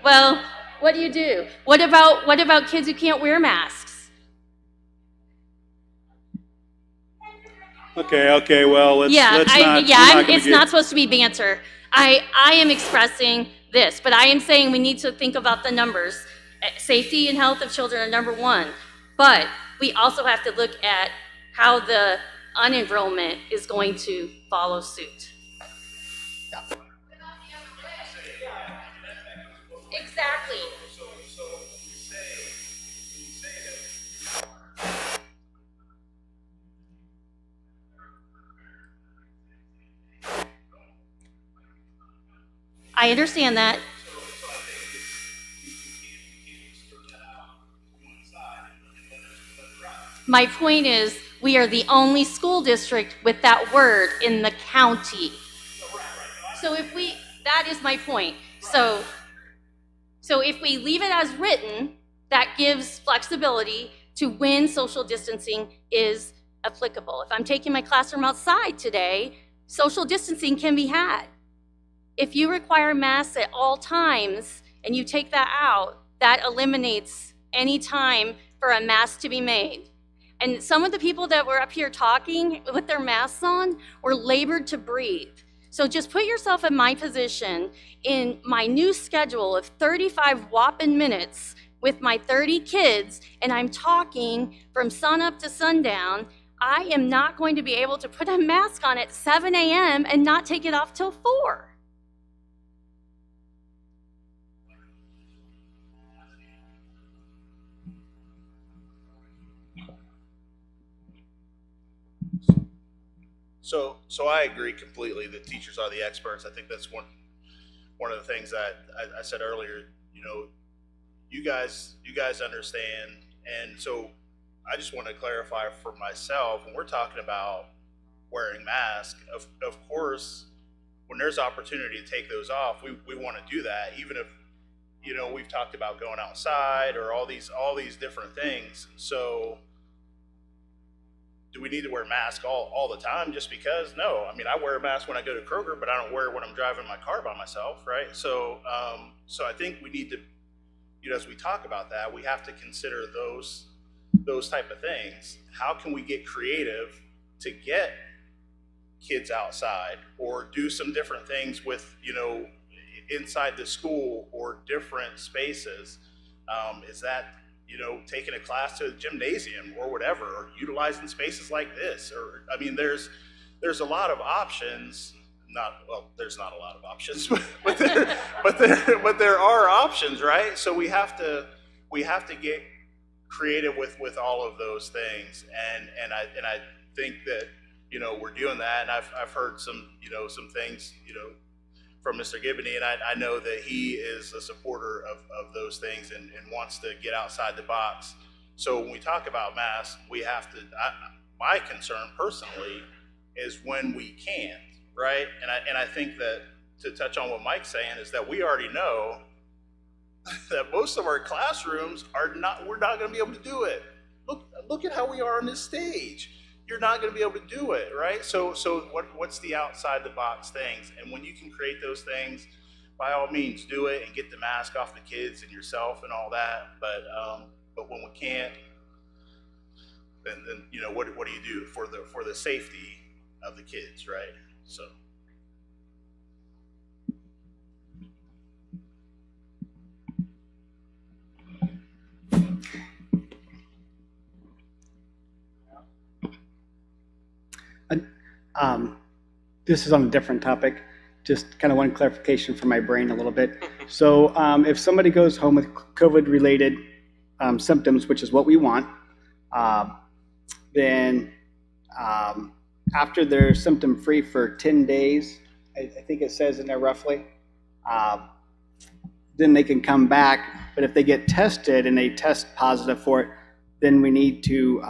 Well, what do? What about kids who can't wear masks? Okay, well, let's not. It's not supposed to be banter. I am expressing this, but I am saying we need to think about the numbers. Safety and health of children are number one, but we also have to look at how the unenrollment is going to follow suit. Exactly. I understand that. My point is, we are the only school district with that word in the county. So that is my point. So if we leave it as written, that gives flexibility to when social distancing is applicable. If I'm taking my classroom outside today, social distancing can be had. If you require masks at all times and you take that out, that eliminates any time for a mask to be made. And some of the people that were up here talking with their masks on were labored to breathe. So just put yourself in my position in my new schedule of 35 whopping minutes with my 30 kids, and I'm talking from sunup to sundown. I am not going to be able to put a mask on at 7 a.m. and not take it off till 4. So I agree completely that teachers are the experts. I think that's one of the things that I said earlier. You know, you guys understand, and so I just want to clarify for myself, when we're talking about wearing masks, of course, when there's opportunity to take those off, we want to do that, even if, you know, we've talked about going outside or all these different things. So do we need to wear masks all the time just because? No. I mean, I wear a mask when I go to Kroger, but I don't wear it when I'm driving my car by myself, right? So so I think we need to, you know, as we talk about that, we have to consider those type of things. How can we get creative to get kids outside or do some different things with, you know, inside the school or different spaces? Is that, you know, taking a class to a gymnasium or whatever, or utilizing spaces like this? Or, I mean, there's a lot of options. There's not a lot of options, but there are options, right? So we have to get creative with all of those things, and I think that, you know, we're doing that, and I've heard some things, you know, from Mr. Gibney, and I know that he is a supporter of those things and wants to get outside the box. So when we talk about masks, we have to, my concern personally is when we can't, right? And I think that, to touch on what Mike's saying, is that we already know that most of our classrooms we're not going to be able to do it. Look at how we are on this stage. You're not going to be able to do it, right? So what's the outside the box things? And when you can create those things, by all means, do it and get the mask off the kids and yourself and all that. But when we can't, then you know, what do you do for the safety of the kids, right? So. This is on a different topic, just kind of one clarification for my brain a little bit. So if somebody goes home with COVID-related symptoms, which is what we want, then after they're symptom-free for 10 days, I think it says in there roughly, then they can come back. But if they get tested and they test positive for it, then we need to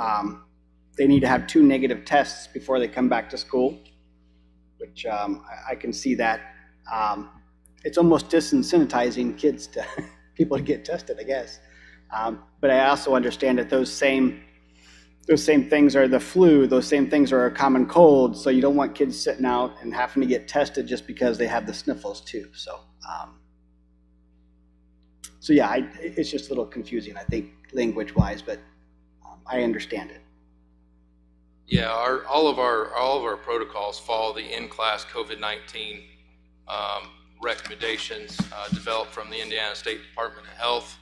they need to have 2 negative tests before they come back to school, which I can see that. It's almost disincentizing people to get tested, I guess. But I also understand that those same things are the flu, those same things are a common cold, so you don't want kids sitting out and having to get tested just because they have the sniffles too. So yeah, it's just a little confusing, I think, language-wise, but I understand it. Yeah, all of our protocols follow the in-class COVID-19 recommendations developed from the Indiana State Department of Health,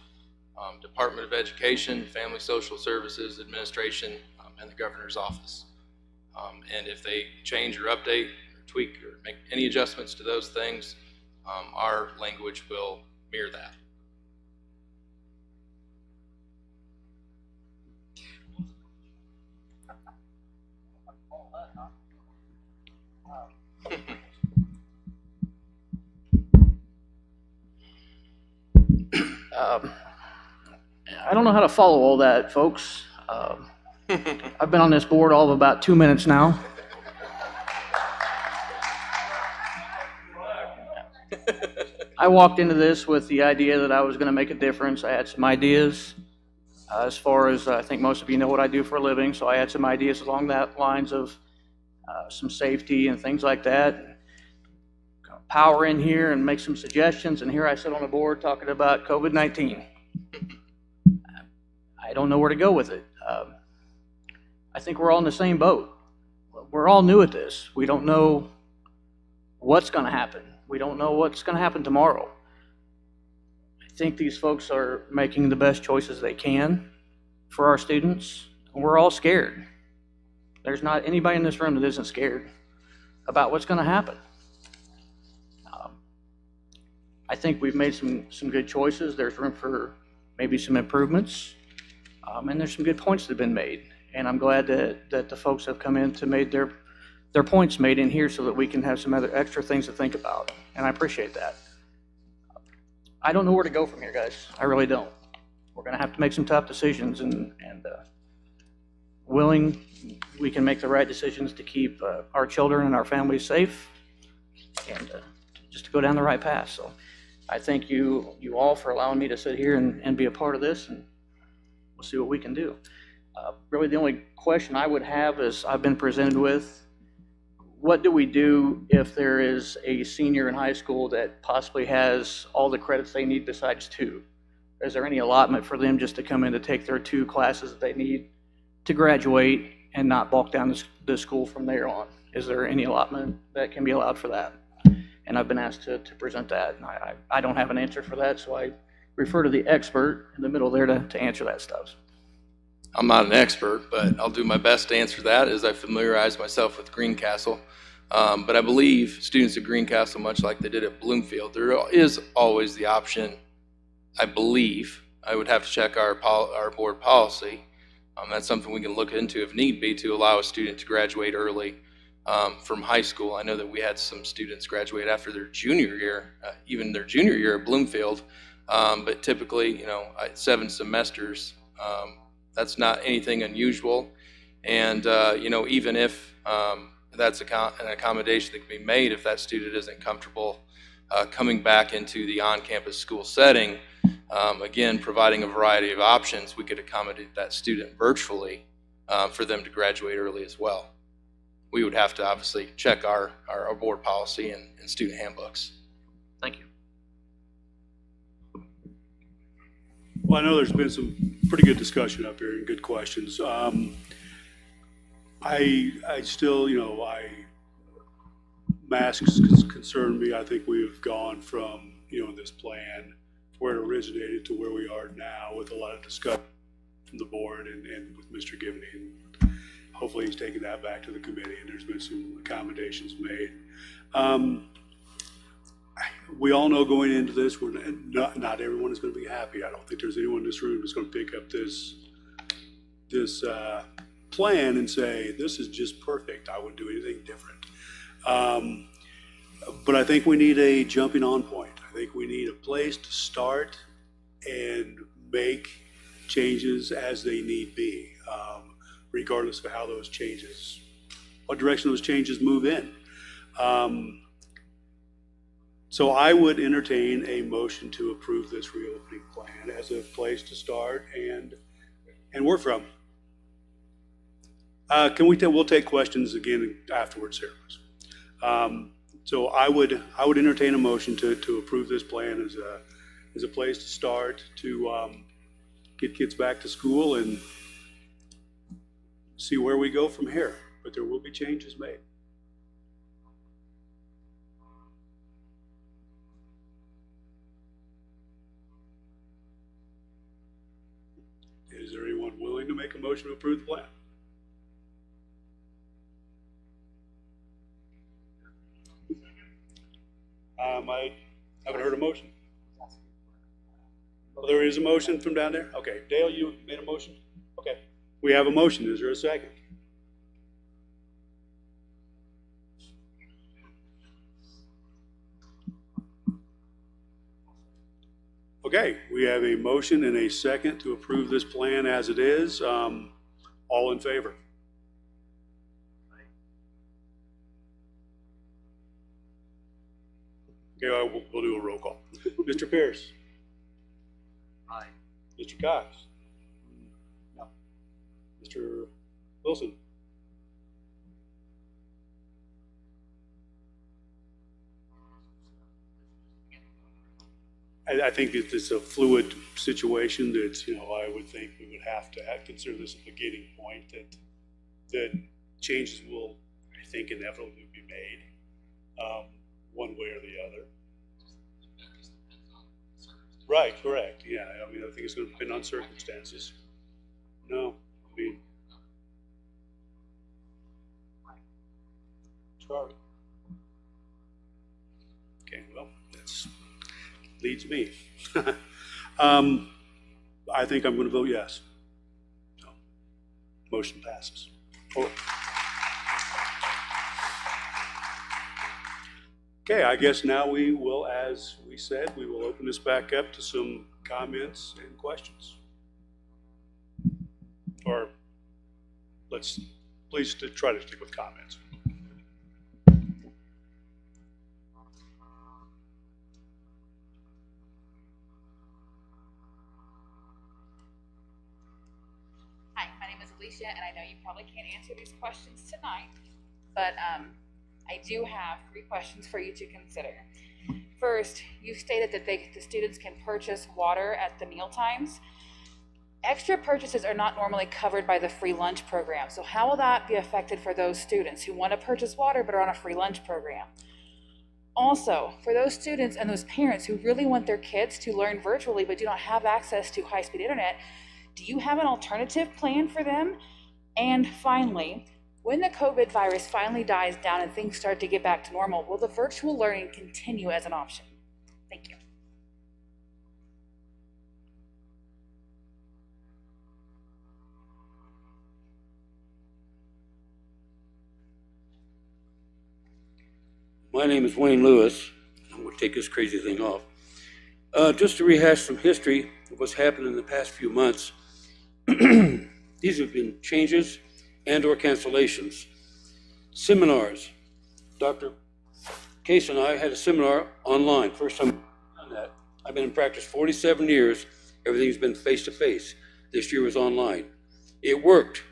Department of Education, Family Social Services Administration, and the Governor's Office. And if they change or update or tweak or make any adjustments to those things, our language will mirror that. I don't know how to follow all that, folks. I've been on this board all of about 2 minutes now. I walked into this with the idea that I was going to make a difference. I had some ideas as far as I think most of you know what I do for a living, so I had some ideas along that lines of some safety and things like that. Power in here and make some suggestions, and here I sit on the board talking about COVID-19. I don't know where to go with it. I think we're all in the same boat. We're all new at this. We don't know what's going to happen. We don't know what's going to happen tomorrow. I think these folks are making the best choices they can for our students, and we're all scared. There's not anybody in this room that isn't scared about what's going to happen. I think we've made some good choices. There's room for maybe some improvements, and there's some good points that have been made. And I'm glad that the folks have come in to made their points made in here so that we can have some other extra things to think about. And I appreciate that. I don't know where to go from here, guys. I really don't. We're going to have to make some tough decisions, and willing, we can make the right decisions to keep our children and our families safe, and just to go down the right path. So I thank you all for allowing me to sit here and be a part of this, and we'll see what we can do. Really, the only question I would have is I've been presented with, what do we do if there is a senior in high school that possibly has all the credits they need besides 2? Is there any allotment for them just to come in to take their 2 classes that they need to graduate and not bulk down the school from there on? Is there any allotment that can be allowed for that? And I've been asked to present that, and I don't have an answer for that, so I refer to the expert in the middle there to answer that stuff. I'm not an expert, but I'll do my best to answer that as I familiarize myself with Greencastle. But I believe students at Greencastle, much like they did at Bloomfield, there is always the option, I believe, I would have to check our board policy. That's something we can look into if need be, to allow a student to graduate early from high school. I know that we had some students graduate after their junior year, even their junior year at Bloomfield, but typically, 7 semesters, that's not anything unusual. And, even if that's an accommodation that can be made, if that student isn't comfortable coming back into the on-campus school setting, again, providing a variety of options, we could accommodate that student virtually for them to graduate early as well. We would have to obviously check our board policy and student handbooks. Thank you. Well, I know there's been some pretty good discussion up here and good questions. I still, masks concern me. I think we have gone from, this plan where it originated to where we are now with a lot of discussion from the board and with Mr. Gibney. And hopefully he's taken that back to the committee and there's been some accommodations made. We all know going into this, not everyone is going to be happy. I don't think there's anyone in this room who's going to pick up this plan and say, this is just perfect, I wouldn't do anything different. But I think we need a jumping on point. I think we need a place to start and make changes as they need be, regardless of how those changes, what direction those changes move in. So I would entertain a motion to approve this reopening plan as a place to start and work from. We'll take questions again afterwards here. So I would entertain a motion to approve this plan as a place to start to get kids back to school and see where we go from here. But there will be changes made. Is there anyone willing to make a motion to approve the plan? I haven't heard a motion. Well, there is a motion from down there? Okay, Dale, you made a motion? Okay, we have a motion. Is there a second? Okay, we have a motion and a second to approve this plan as it is. All in favor? Okay, we'll do a roll call. Mr. Pierce? Aye. Mr. Cox? No. Mr. Wilson? I think that it's a fluid situation that, I would think we would have to consider this a beginning point, that changes will, I think, inevitably be made, one way or the other. Right, correct, yeah, I think it's gonna depend on circumstances. No, sorry. Okay, well, that's leads me. I think I'm going to vote yes. So, motion passes. Okay, I guess now we will, as we said, we will open this back up to some comments and questions. Or let's please try to stick with comments. Hi, my name is Alicia, and I know you probably can't answer these questions tonight, but I do have 3 questions for you to consider. First, you stated that the students can purchase water at the meal times. Extra purchases are not normally covered by the free lunch program, so how will that be affected for those students who want to purchase water but are on a free lunch program? Also, for those students and those parents who really want their kids to learn virtually but do not have access to high-speed internet, do you have an alternative plan for them? And finally, when the COVID virus finally dies down and things start to get back to normal, will the virtual learning continue as an option? Thank you. My name is Wayne Lewis. I'm going to take this crazy thing off. Just to rehash some history of what's happened in the past few months. These have been changes and or cancellations. Seminars. Dr. Case and I had a seminar online. First time I've done that. I've been in practice 47 years. Everything's been face-to-face. This year was online. It worked.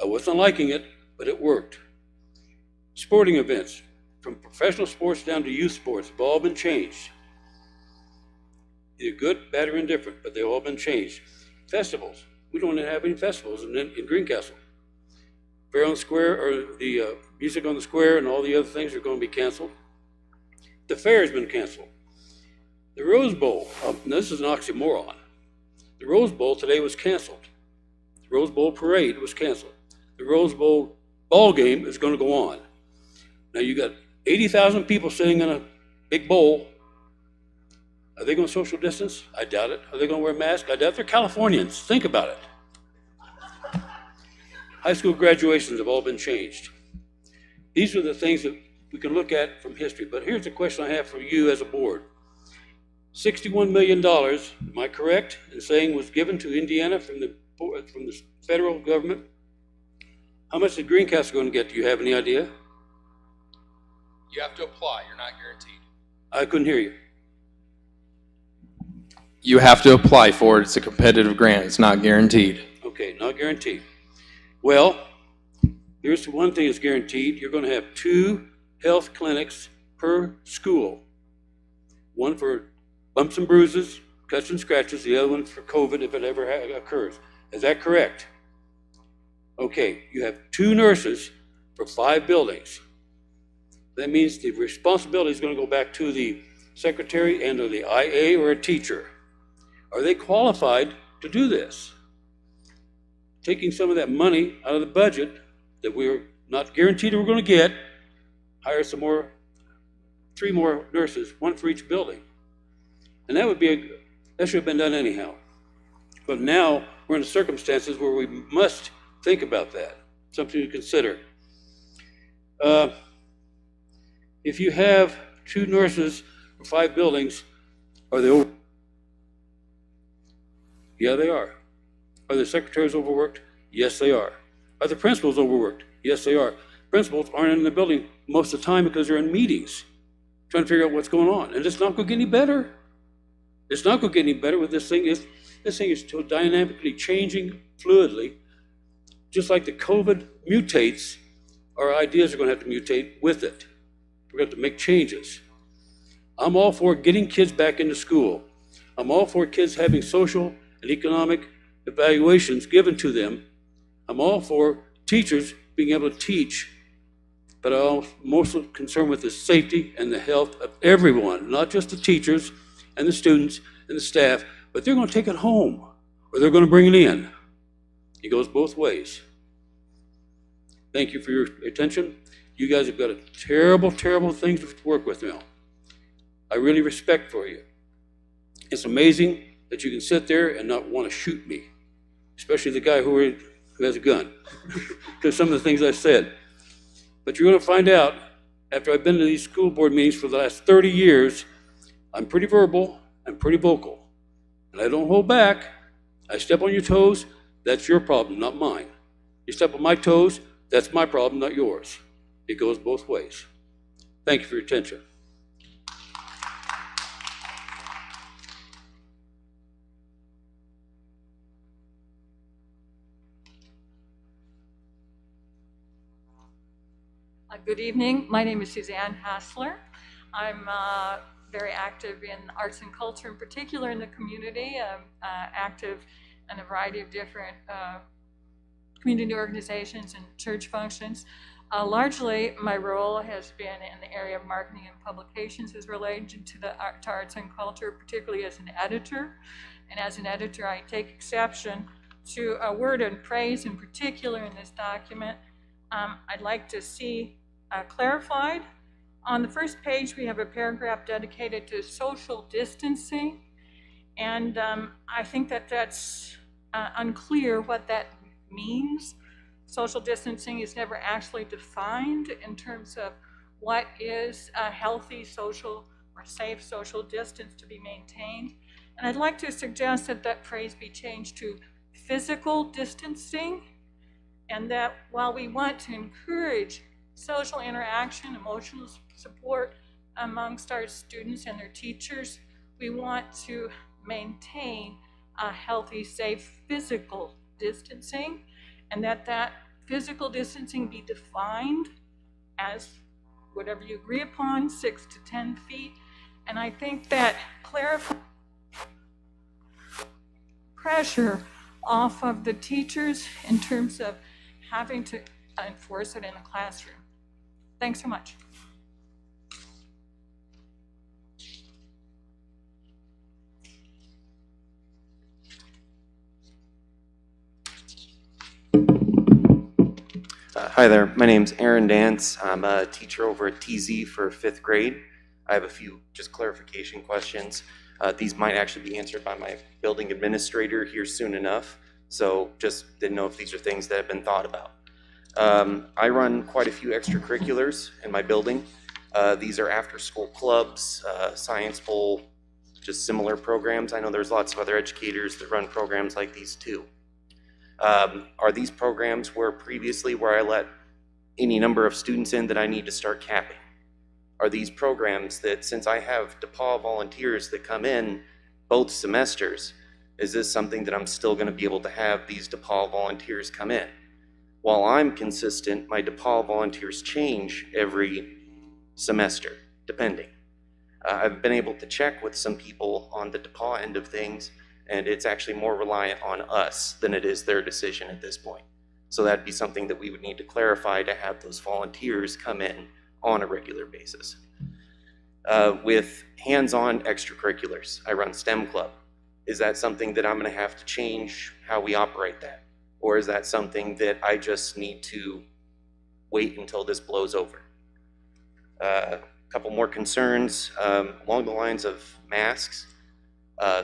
I wasn't liking it, but it worked. Sporting events, from professional sports down to youth sports, have all been changed. Either good, bad, or indifferent, but they've all been changed. Festivals. We don't have any festivals in Greencastle. Fair on the Square, or the Music on the Square, and all the other things are going to be canceled. The fair has been canceled. The Rose Bowl, this is an oxymoron. The Rose Bowl today was canceled. The Rose Bowl parade was canceled. The Rose Bowl ball game is going to go on. Now you got 80,000 people sitting in a big bowl. Are they going to social distance? I doubt it. Are they going to wear masks? I doubt it. They're Californians. Think about it. High school graduations have all been changed. These are the things that we can look at from history. But here's a question I have for you as a board. $61 million, am I correct in saying, was given to Indiana from the federal government? How much is Greencastle going to get? Do you have any idea? You have to apply. You're not guaranteed. I couldn't hear you. You have to apply for it. It's a competitive grant. It's not guaranteed. Okay, not guaranteed. Well, here's one thing that's guaranteed. You're going to have 2 health clinics per school. One for bumps and bruises, cuts and scratches, the other one for COVID if it ever occurs. Is that correct? Okay, you have 2 nurses for 5 buildings. That means the responsibility is going to go back to the secretary and or the IA or a teacher. Are they qualified to do this? Taking some of that money out of the budget that we're not guaranteed we're going to get, hire some more, 3 more nurses, 1 for each building. And that would be that should have been done anyhow. But now we're in circumstances where we must think about that. Something to consider. If you have 2 nurses for 5 buildings, are they over? Yeah, they are. Are the secretaries overworked? Yes, they are. Are the principals overworked? Yes, they are. Principals aren't in the building most of the time because they're in meetings, trying to figure out what's going on. And it's not going to get any better. It's not going to get any better with this thing. This thing is so dynamically changing fluidly. Just like the COVID mutates, our ideas are going to have to mutate with it. We're going to have to make changes. I'm all for getting kids back into school. I'm all for kids having social and economic evaluations given to them. I'm all for teachers being able to teach, but I'm mostly concerned with the safety and the health of everyone, not just the teachers and the students and the staff, but they're going to take it home or they're going to bring it in. It goes both ways. Thank you for your attention. You guys have got a terrible, terrible thing to work with now. I really respect for you. It's amazing that you can sit there and not want to shoot me, especially the guy who has a gun, because some of the things I said. But you're going to find out, after I've been to these school board meetings for the last 30 years, I'm pretty verbal, I'm pretty vocal, and I don't hold back. I step on your toes, that's your problem, not mine. You step on my toes, that's my problem, not yours. It goes both ways. Thank you for your attention. Good evening. My name is Suzanne Hassler. I'm very active in arts and culture, in particular in the community. I'm active in a variety of different community organizations and church functions. Largely, my role has been in the area of marketing and publications as related to arts and culture, particularly as an editor. And as an editor, I take exception to a word in praise in particular in this document. I'd like to see clarified. On the first page, we have a paragraph dedicated to social distancing, and I think that that's unclear what that means. Social distancing is never actually defined in terms of what is a healthy social or safe social distance to be maintained. And I'd like to suggest that that phrase be changed to physical distancing, and that while we want to encourage social interaction, emotional support amongst our students and their teachers, we want to maintain a healthy, safe physical distancing, and that physical distancing be defined as whatever you agree upon, 6 to 10 feet. And I think that clarifies pressure off of the teachers in terms of having to enforce it in a classroom. Thanks so much. Hi there, my name's Aaron Dance. I'm a teacher over at TZ for 5th grade. I have a few just clarification questions. These might actually be answered by my building administrator here soon enough, so just didn't know if these are things that have been thought about. I run quite a few extracurriculars in my building. These are after-school clubs, science bowl, just similar programs. I know there's lots of other educators that run programs like these too. Are these programs where I let any number of students in that I need to start capping? Are these programs that, since I have DePaul volunteers that come in both semesters, is this something that I'm still going to be able to have these DePaul volunteers come in? While I'm consistent, my DePaul volunteers change every semester, depending. I've been able to check with some people on the DePaul end of things, and it's actually more reliant on us than it is their decision at this point. So that'd be something that we would need to clarify, to have those volunteers come in on a regular basis. With hands-on extracurriculars, I run STEM Club. Is that something that I'm going to have to change how we operate that? Or is that something that I just need to wait until this blows over? A couple more concerns along the lines of masks.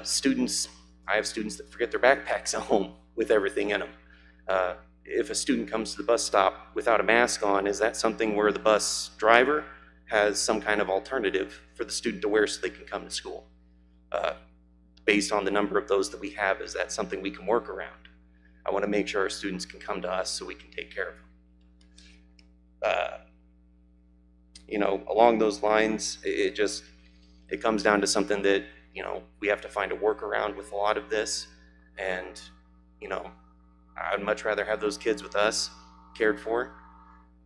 Students, I have students that forget their backpacks at home with everything in them. If a student comes to the bus stop without a mask on, is that something where the bus driver has some kind of alternative for the student to wear so they can come to school? Based on the number of those that we have, is that something we can work around? I want to make sure our students can come to us so we can take care of them. You know, along those lines, it comes down to something that, you know, we have to find a workaround with a lot of this. And, you know, I'd much rather have those kids with us, cared for.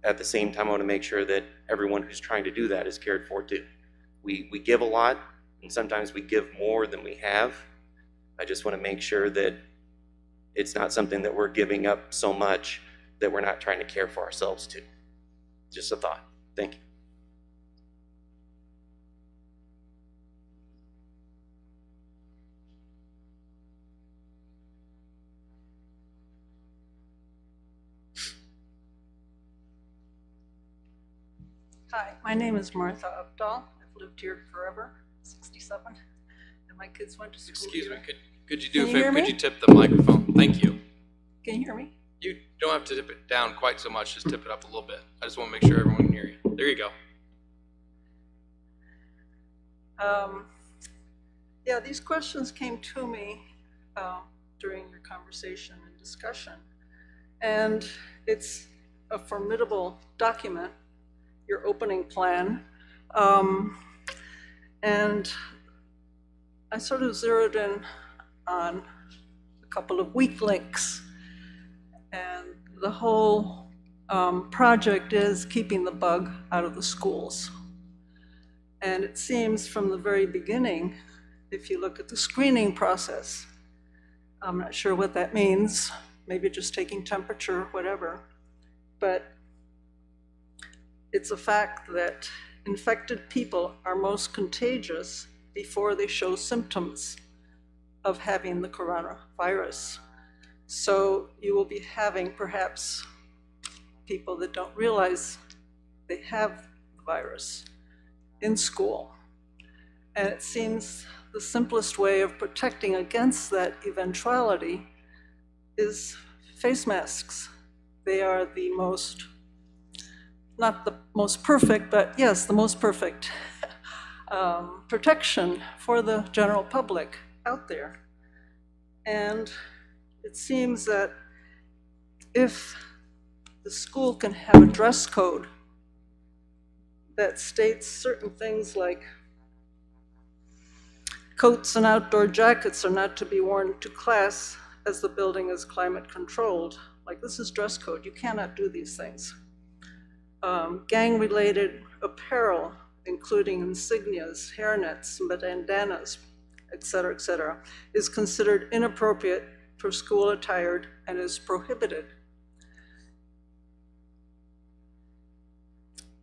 At the same time, I want to make sure that everyone who's trying to do that is cared for too. We give a lot, and sometimes we give more than we have. I just want to make sure that it's not something that we're giving up so much that we're not trying to care for ourselves too. Just a thought. Thank you. Hi, my name is Martha Updahl. I've lived here forever, 67, and my kids went to school. Excuse me, here. could you do Can a you hear favor? me? Could you tip the microphone? Thank you. Can you hear me? You don't have to tip it down quite so much, just tip it up a little bit. I just want to make sure everyone can hear you. There you go. Yeah, these questions came to me during your conversation and discussion, and it's a formidable document, your opening plan, and I sort of zeroed in on a couple of weak links, and the whole project is keeping the bug out of the schools. And it seems from the very beginning, if you look at the screening process, I'm not sure what that means, maybe just taking temperature, whatever, but it's a fact that infected people are most contagious before they show symptoms of having the coronavirus. So you will be having perhaps people that don't realize they have the virus in school. And it seems the simplest way of protecting against that eventuality is face masks. They are the most, not the most perfect, but yes, the most perfect protection for the general public out there. And it seems that if the school can have a dress code that states certain things like coats and outdoor jackets are not to be worn to class as the building is climate controlled. Like, this is dress code, you cannot do these things. Gang-related apparel, including insignias, hairnets, bandanas, et cetera, is considered inappropriate for school attire and is prohibited.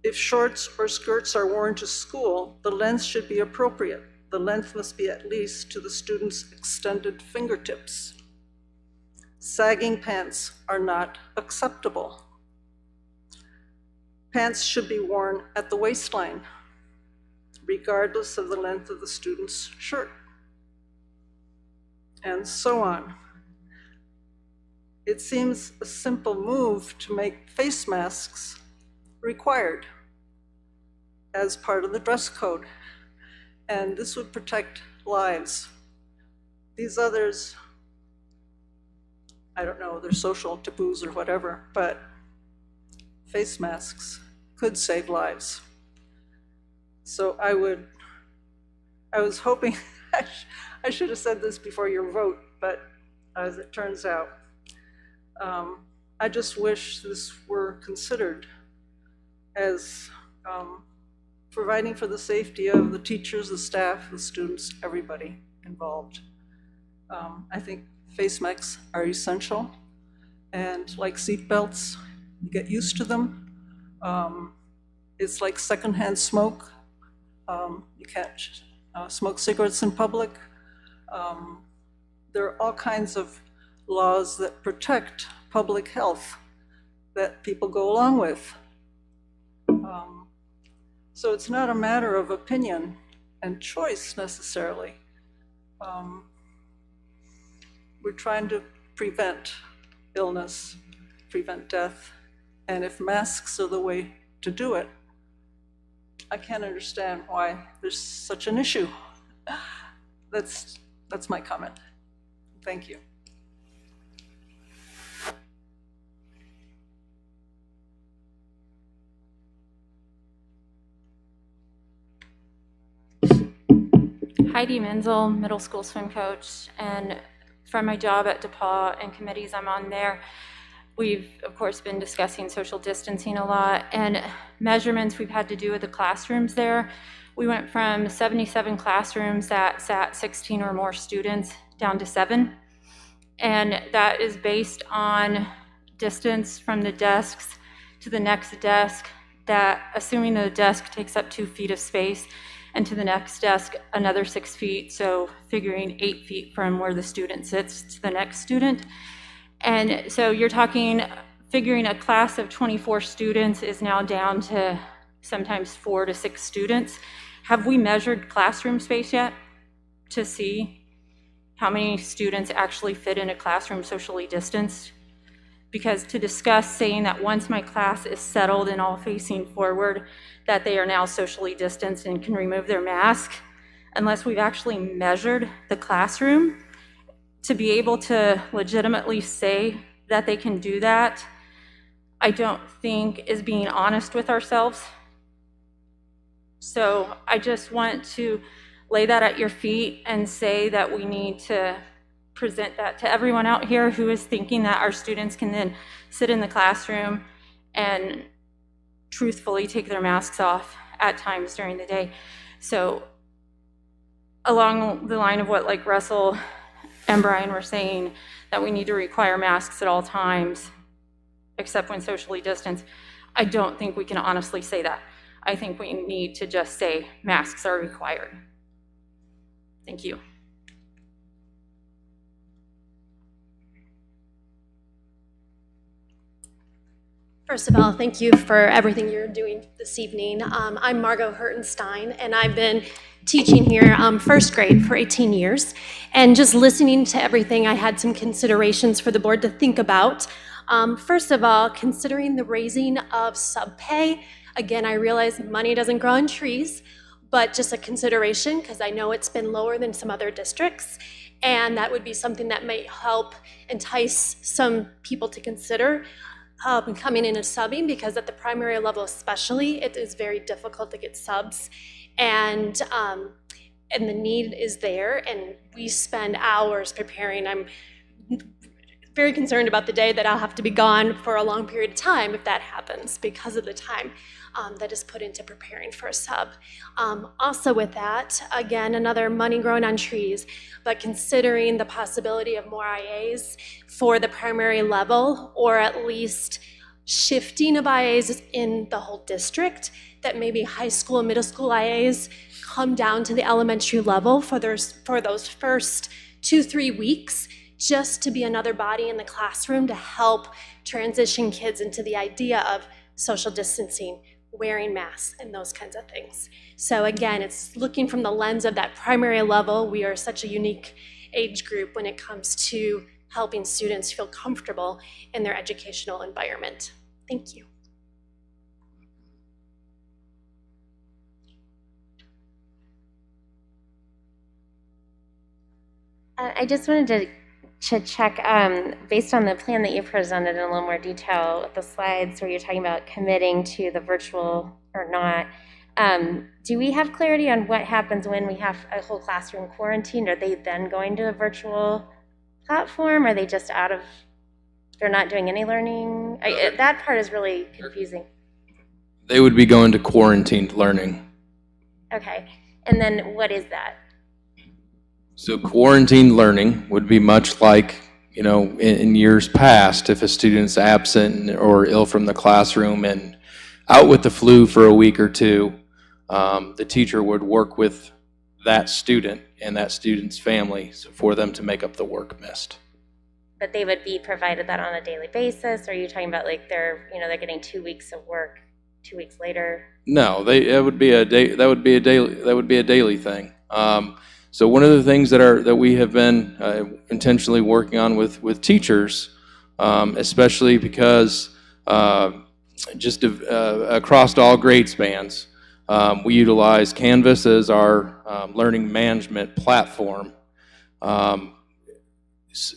If shorts or skirts are worn to school, the length should be appropriate. The length must be at least to the student's extended fingertips. Sagging pants are not acceptable. Pants should be worn at the waistline, regardless of the length of the student's shirt, and so on. It seems a simple move to make face masks required as part of the dress code, and this would protect lives. These others, I don't know, they're social taboos or whatever, but face masks could save lives. So I was hoping, I should have said this before your vote, but as it turns out, I just wish this were considered as providing for the safety of the teachers, the staff, the students, everybody involved. I think face masks are essential, and like seat belts, you get used to them. It's like secondhand smoke. You can't smoke cigarettes in public. There are all kinds of laws that protect public health that people go along with. So it's not a matter of opinion and choice necessarily. We're trying to prevent illness, prevent death, and if masks are the way to do it, I can't understand why there's such an issue. That's my comment. Thank you. Heidi Menzel, middle school swim coach, and from my job at DePaul and committees I'm on there, we've of course been discussing social distancing a lot, and measurements we've had to do with the classrooms there. We went from 77 classrooms that sat 16 or more students down to 7, and that is based on distance from the desks to the next desk, that assuming the desk takes up 2 feet of space, and to the next desk another 6 feet, so figuring 8 feet from where the student sits to the next student. And so you're talking, figuring a class of 24 students is now down to sometimes 4 to 6 students. Have we measured classroom space yet to see how many students actually fit in a classroom socially distanced? Because to discuss saying that once my class is settled and all facing forward, that they are now socially distanced and can remove their mask, unless we've actually measured the classroom, to be able to legitimately say that they can do that, I don't think is being honest with ourselves. So I just want to lay that at your feet and say that we need to present that to everyone out here who is thinking that our students can then sit in the classroom and truthfully take their masks off at times during the day. So along the line of what like Russell and Brian were saying, that we need to require masks at all times, except when socially distanced, I don't think we can honestly say that. I think we need to just say masks are required. Thank you. First of all, thank you for everything you're doing this evening. I'm Margot Hertenstein, and I've been teaching here first grade for 18 years. And just listening to everything, I had some considerations for the board to think about. First of all, considering the raising of sub-pay. Again, I realize money doesn't grow on trees, but just a consideration, because I know it's been lower than some other districts. And that would be something that might help entice some people to consider coming in and subbing, because at the primary level especially, it is very difficult to get subs, and the need is there, and we spend hours preparing. I'm very concerned about the day that I'll have to be gone for a long period of time if that happens, because of the time that is put into preparing for a sub. Also with that, again, another money growing on trees, but considering the possibility of more IAs for the primary level, or at least shifting of IAs in the whole district, that maybe high school and middle school IAs come down to the elementary level for those first 2-3 weeks, just to be another body in the classroom to help transition kids into the idea of social distancing, wearing masks, and those kinds of things. So again, it's looking from the lens of that primary level. We are such a unique age group when it comes to helping students feel comfortable in their educational environment. Thank you. I just wanted to check, based on the plan that you presented in a little more detail with the slides where you're talking about committing to the virtual or not, do we have clarity on what happens when we have a whole classroom quarantined? Are they then going to a virtual platform? Are they just they're not doing any learning? That part is really confusing. They would be going to quarantined learning. Okay, and then what is that? So quarantined learning would be much like, in years past, if a student's absent or ill from the classroom and out with the flu for a week or two, the teacher would work with that student and that student's family for them to make up the work missed. But they would be provided that on a daily basis? Or are you talking about like they're getting 2 weeks of work 2 weeks later? No, that would be a daily thing. So one of the things that we have been intentionally working on with teachers, especially because just across all grade spans, we utilize Canvas as our learning management platform.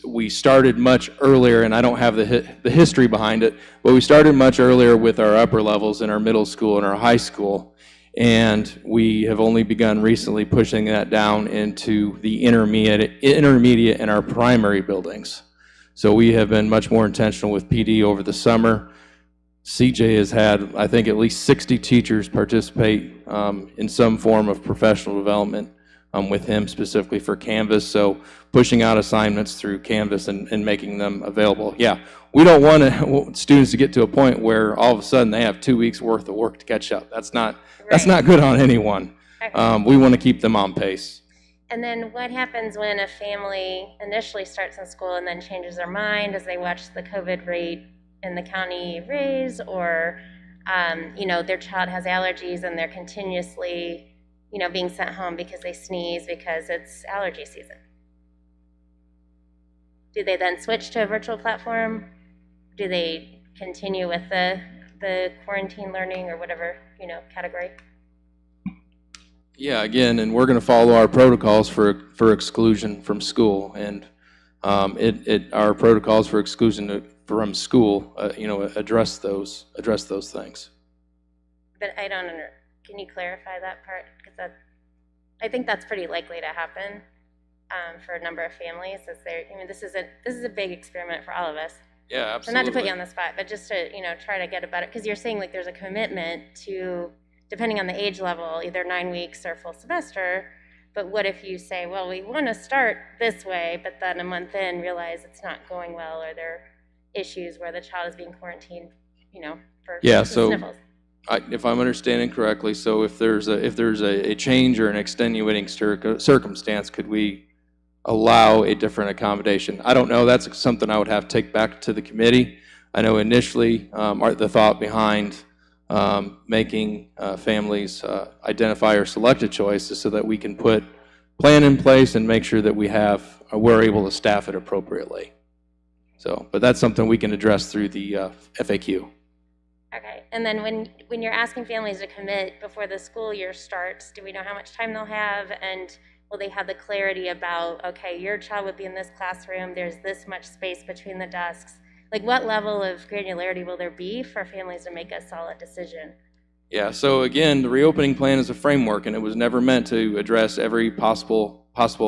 We started much earlier, and I don't have the history behind it, but we started much earlier with our upper levels in our middle school and our high school. And we have only begun recently pushing that down into the intermediate and our primary buildings. So we have been much more intentional with PD over the summer. CJ has had, I think, at least 60 teachers participate in some form of professional development with him specifically for Canvas. So pushing out assignments through Canvas and making them available. Yeah, we don't want students to get to a point where all of a sudden they have 2 weeks worth of work to catch up. That's not good on anyone. Okay. We want to keep them on pace. And then what happens when a family initially starts in school and then changes their mind as they watch the COVID rate in the county raise, or their child has allergies and they're continuously being sent home because they sneeze because it's allergy season? Do they then switch to a virtual platform? Do they continue with the quarantine learning or whatever category? Yeah, again, and we're going to follow our protocols for exclusion from school, and our protocols for exclusion from school, address those things. But I don't can you clarify that part? Because I think that's pretty likely to happen for a number of families. This is a big experiment for all of us. Yeah, absolutely. So not to put you on the spot, but just to try to get a better, because you're saying like there's a commitment to, depending on the age level, either 9 weeks or full semester. But what if you say, well, we want to start this way, but then a month in realize it's not going well, or there are issues where the child is being quarantined, for sniffles? If I'm understanding correctly, so if there's a change or an extenuating circumstance, could we allow a different accommodation? I don't know. That's something I would have to take back to the committee. I know initially the thought behind making families identify or select a choice is so that we can put plan in place and make sure that we're able to staff it appropriately. So, but that's something we can address through the FAQ. Okay, and then when you're asking families to commit before the school year starts, do we know how much time they'll have, and will they have the clarity about, okay, your child would be in this classroom, there's this much space between the desks? Like, what level of granularity will there be for families to make a solid decision? Yeah, so again, the reopening plan is a framework, and it was never meant to address every possible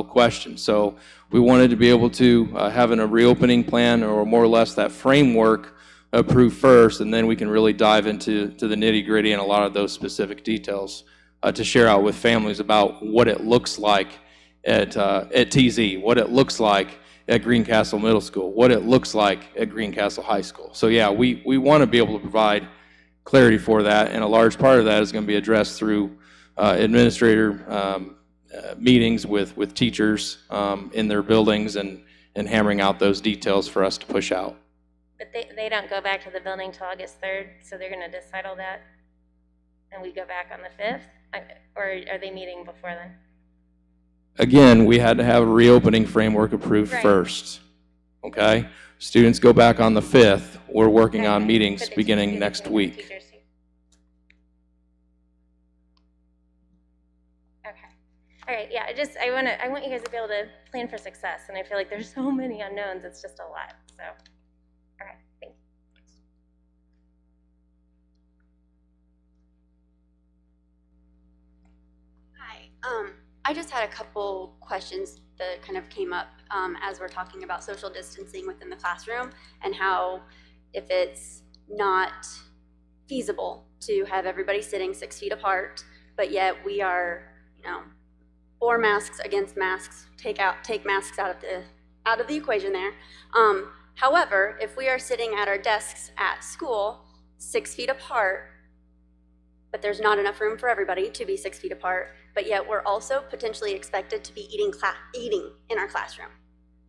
question. So we wanted to be able to have a reopening plan, or more or less that framework, approved first, and then we can really dive into the nitty-gritty and a lot of those specific details to share out with families about what it looks like at TZ, what it looks like at Greencastle Middle School, what it looks like at Greencastle High School. So yeah, we want to be able to provide clarity for that, and a large part of that is going to be addressed through administrator meetings with teachers in their buildings and hammering out those details for us to push out. But they don't go back to the building till August 3rd, so they're going to decide all that, and we go back on the 5th? Or are they meeting before then? Again, we had to have a reopening framework approved first, okay? Students go back on the 5th. We're working on meetings beginning next week. Okay. All right, yeah, I want you guys to be able to plan for success, and I feel like there's so many unknowns, it's just a lot, so. All right, thank you. Hi. I just had a couple questions that kind of came up as we're talking about social distancing within the classroom, and how if it's not feasible to have everybody sitting 6 feet apart, but yet we are, for masks against masks, take masks out of the equation there. However, if we are sitting at our desks at school 6 feet apart, but there's not enough room for everybody to be 6 feet apart, but yet we're also potentially expected to be eating in our classroom.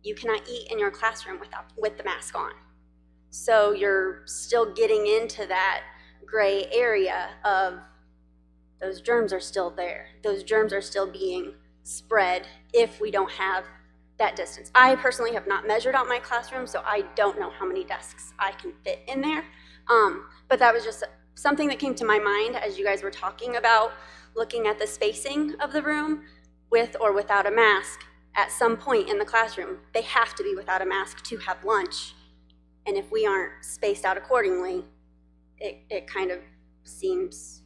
You cannot eat in your classroom with the mask on. So you're still getting into that gray area of those germs are still there. Those germs are still being spread if we don't have that distance. I personally have not measured out my classroom, so I don't know how many desks I can fit in there. But that was just something that came to my mind as you guys were talking about looking at the spacing of the room with or without a mask. At some point in the classroom, they have to be without a mask to have lunch. And if we aren't spaced out accordingly, it kind of seems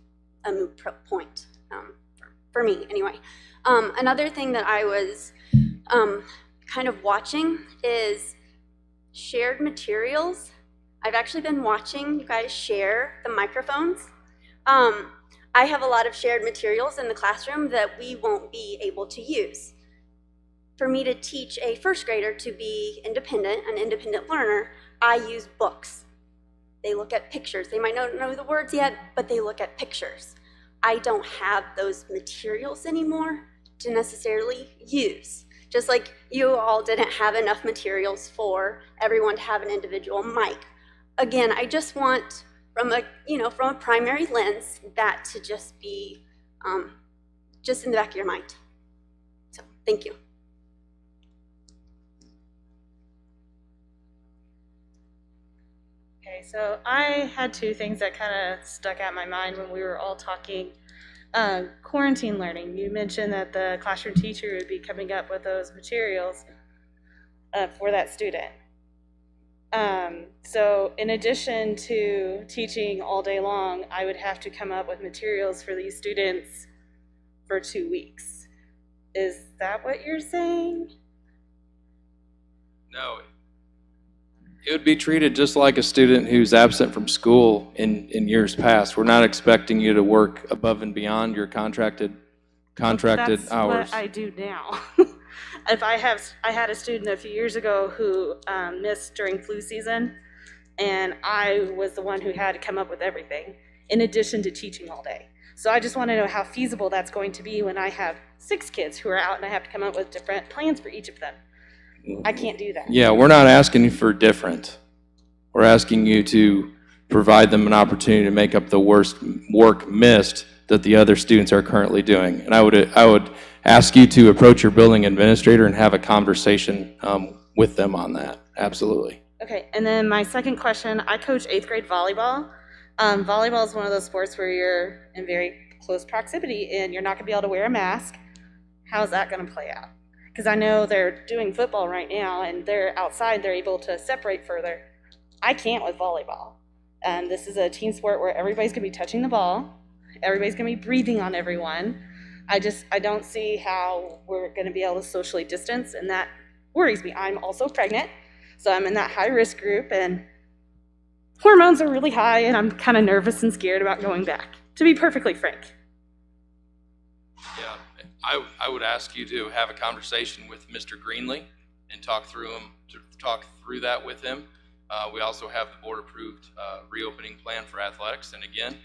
a moot point, for me anyway. Another thing that I was kind of watching is shared materials. I've actually been watching you guys share the microphones. I have a lot of shared materials in the classroom that we won't be able to use. For me to teach a first grader to be independent, an independent learner, I use books. They look at pictures. They might not know the words yet, but they look at pictures. I don't have those materials anymore to necessarily use. Just like you all didn't have enough materials for everyone to have an individual mic. Again, I just want, from a primary lens, that to just be just in the back of your mind. So, thank you. Okay, so I had two things that kind of stuck out in my mind when we were all talking. Quarantine learning. You mentioned that the classroom teacher would be coming up with those materials for that student. So in addition to teaching all day long, I would have to come up with materials for these students for 2 weeks. Is that what you're saying? No. It would be treated just like a student who's absent from school in years past. We're not expecting you to work above and beyond your contracted That's hours. what I do now. If I had a student a few years ago who missed during flu season, and I was the one who had to come up with everything, in addition to teaching all day. So I just want to know how feasible that's going to be when I have 6 kids who are out and I have to come up with different plans for each of them. I can't do that. Yeah, we're not asking you for different. We're asking you to provide them an opportunity to make up the worst work missed that the other students are currently doing. And I would ask you to approach your building administrator and have a conversation with them on that. Absolutely. Okay, and then my second question, I coach 8th grade volleyball. Volleyball is one of those sports where you're in very close proximity and you're not gonna be able to wear a mask. How's that gonna play out? Because I know they're doing football right now and they're outside, they're able to separate further. I can't with volleyball. And this is a team sport where everybody's gonna be touching the ball, everybody's gonna be breathing on everyone. I don't see how we're gonna be able to socially distance, and that worries me. I'm also pregnant, so I'm in that high risk group, and hormones are really high, and I'm kind of nervous and scared about going back, to be perfectly frank. Yeah, I would ask you to have a conversation with Mr. Greenlee and talk through that with him. We also have the board approved reopening plan for athletics, and again,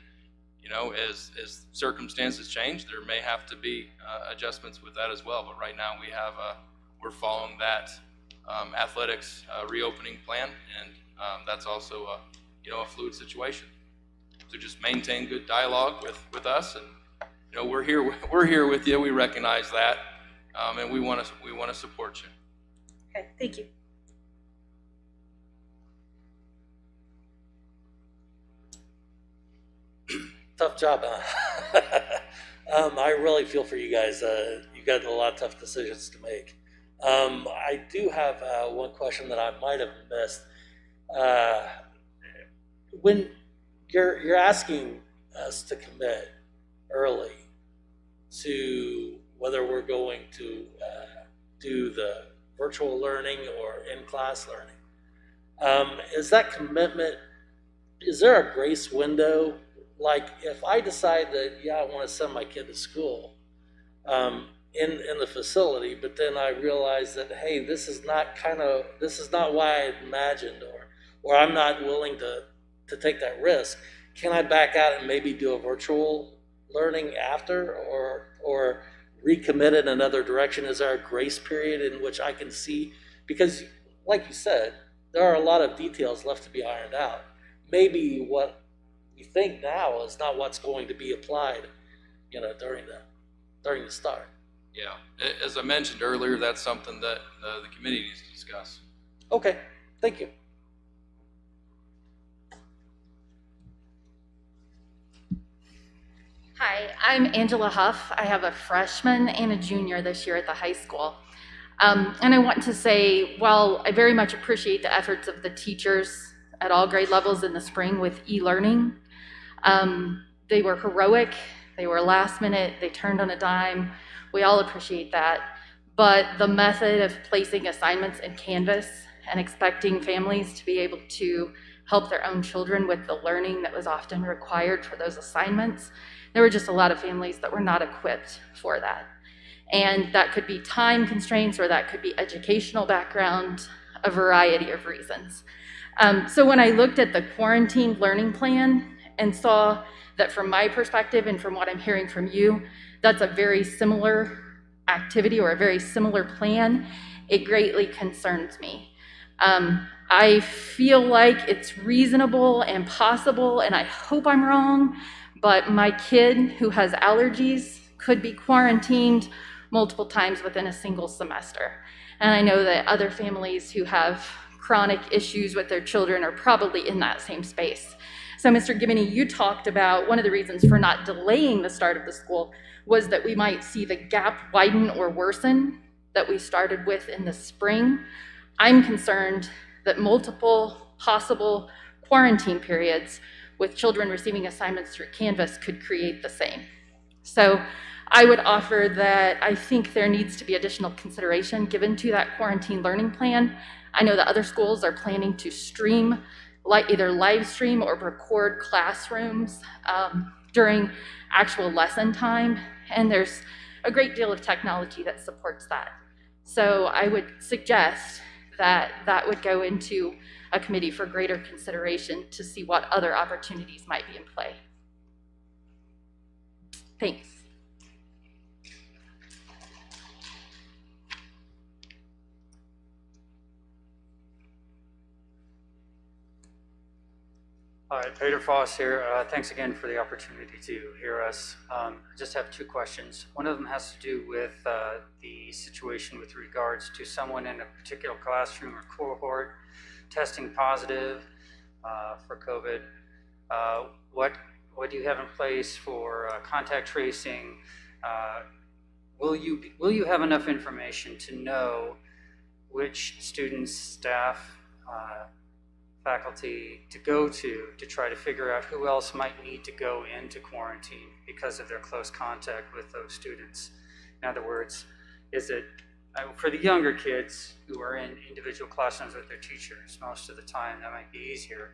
you know, as circumstances change, there may have to be adjustments with that as well. But right now, we're following that athletics reopening plan, and that's also a fluid situation. So just maintain good dialogue with us, and you know, we're here with you. We recognize that, and we want to support you. Okay, thank you. Tough job, huh? I really feel for you guys. You got a lot of tough decisions to make. I do have one question that I might have missed. When you're asking us to commit early to whether we're going to do the virtual learning or in-class learning, is that commitment, is there a grace window? Like if I decide that, yeah, I want to send my kid to school in the facility, but then I realize that, hey, this is not what I had imagined, or I'm not willing to take that risk. Can I back out and maybe do a virtual learning after, or recommit in another direction? Is there a grace period in which I can see? Because like you said, there are a lot of details left to be ironed out. Maybe what we think now is not what's going to be applied, during the start. Yeah, as I mentioned earlier, that's something that the committee needs to discuss. Okay, thank you. Hi, I'm Angela Huff. I have a freshman and a junior this year at the high school. And I want to say, while I very much appreciate the efforts of the teachers at all grade levels in the spring with e-learning, They were heroic, they were last minute, they turned on a dime. We all appreciate that. But the method of placing assignments in Canvas and expecting families to be able to help their own children with the learning that was often required for those assignments, there were just a lot of families that were not equipped for that. And that could be time constraints, or that could be educational background, a variety of reasons. So when I looked at the quarantine learning plan and saw that from my perspective and from what I'm hearing from you, that's a very similar activity or a very similar plan, it greatly concerns me. I feel like it's reasonable and possible, and I hope I'm wrong, but my kid who has allergies could be quarantined multiple times within a single semester. And I know that other families who have chronic issues with their children are probably in that same space. So Mr. Gibney, you talked about one of the reasons for not delaying the start of the school was that we might see the gap widen or worsen that we started with in the spring. I'm concerned that multiple possible quarantine periods with children receiving assignments through Canvas could create the same. So I would offer that I think there needs to be additional consideration given to that quarantine learning plan. I know that other schools are planning to stream, either live stream or record classrooms during actual lesson time, and there's a great deal of technology that supports that. So I would suggest that that would go into a committee for greater consideration to see what other opportunities might be in play. Thanks. Hi, Peter Foss here. Thanks again for the opportunity to hear us. I just have two questions. One of them has to do with the situation with regards to someone in a particular classroom or cohort testing positive for COVID. What do you have in place for contact tracing? Will you have enough information to know which students, staff, faculty to go to try to figure out who else might need to go into quarantine because of their close contact with those students? In other words, is it for the younger kids who are in individual classrooms with their teachers, most of the time that might be easier.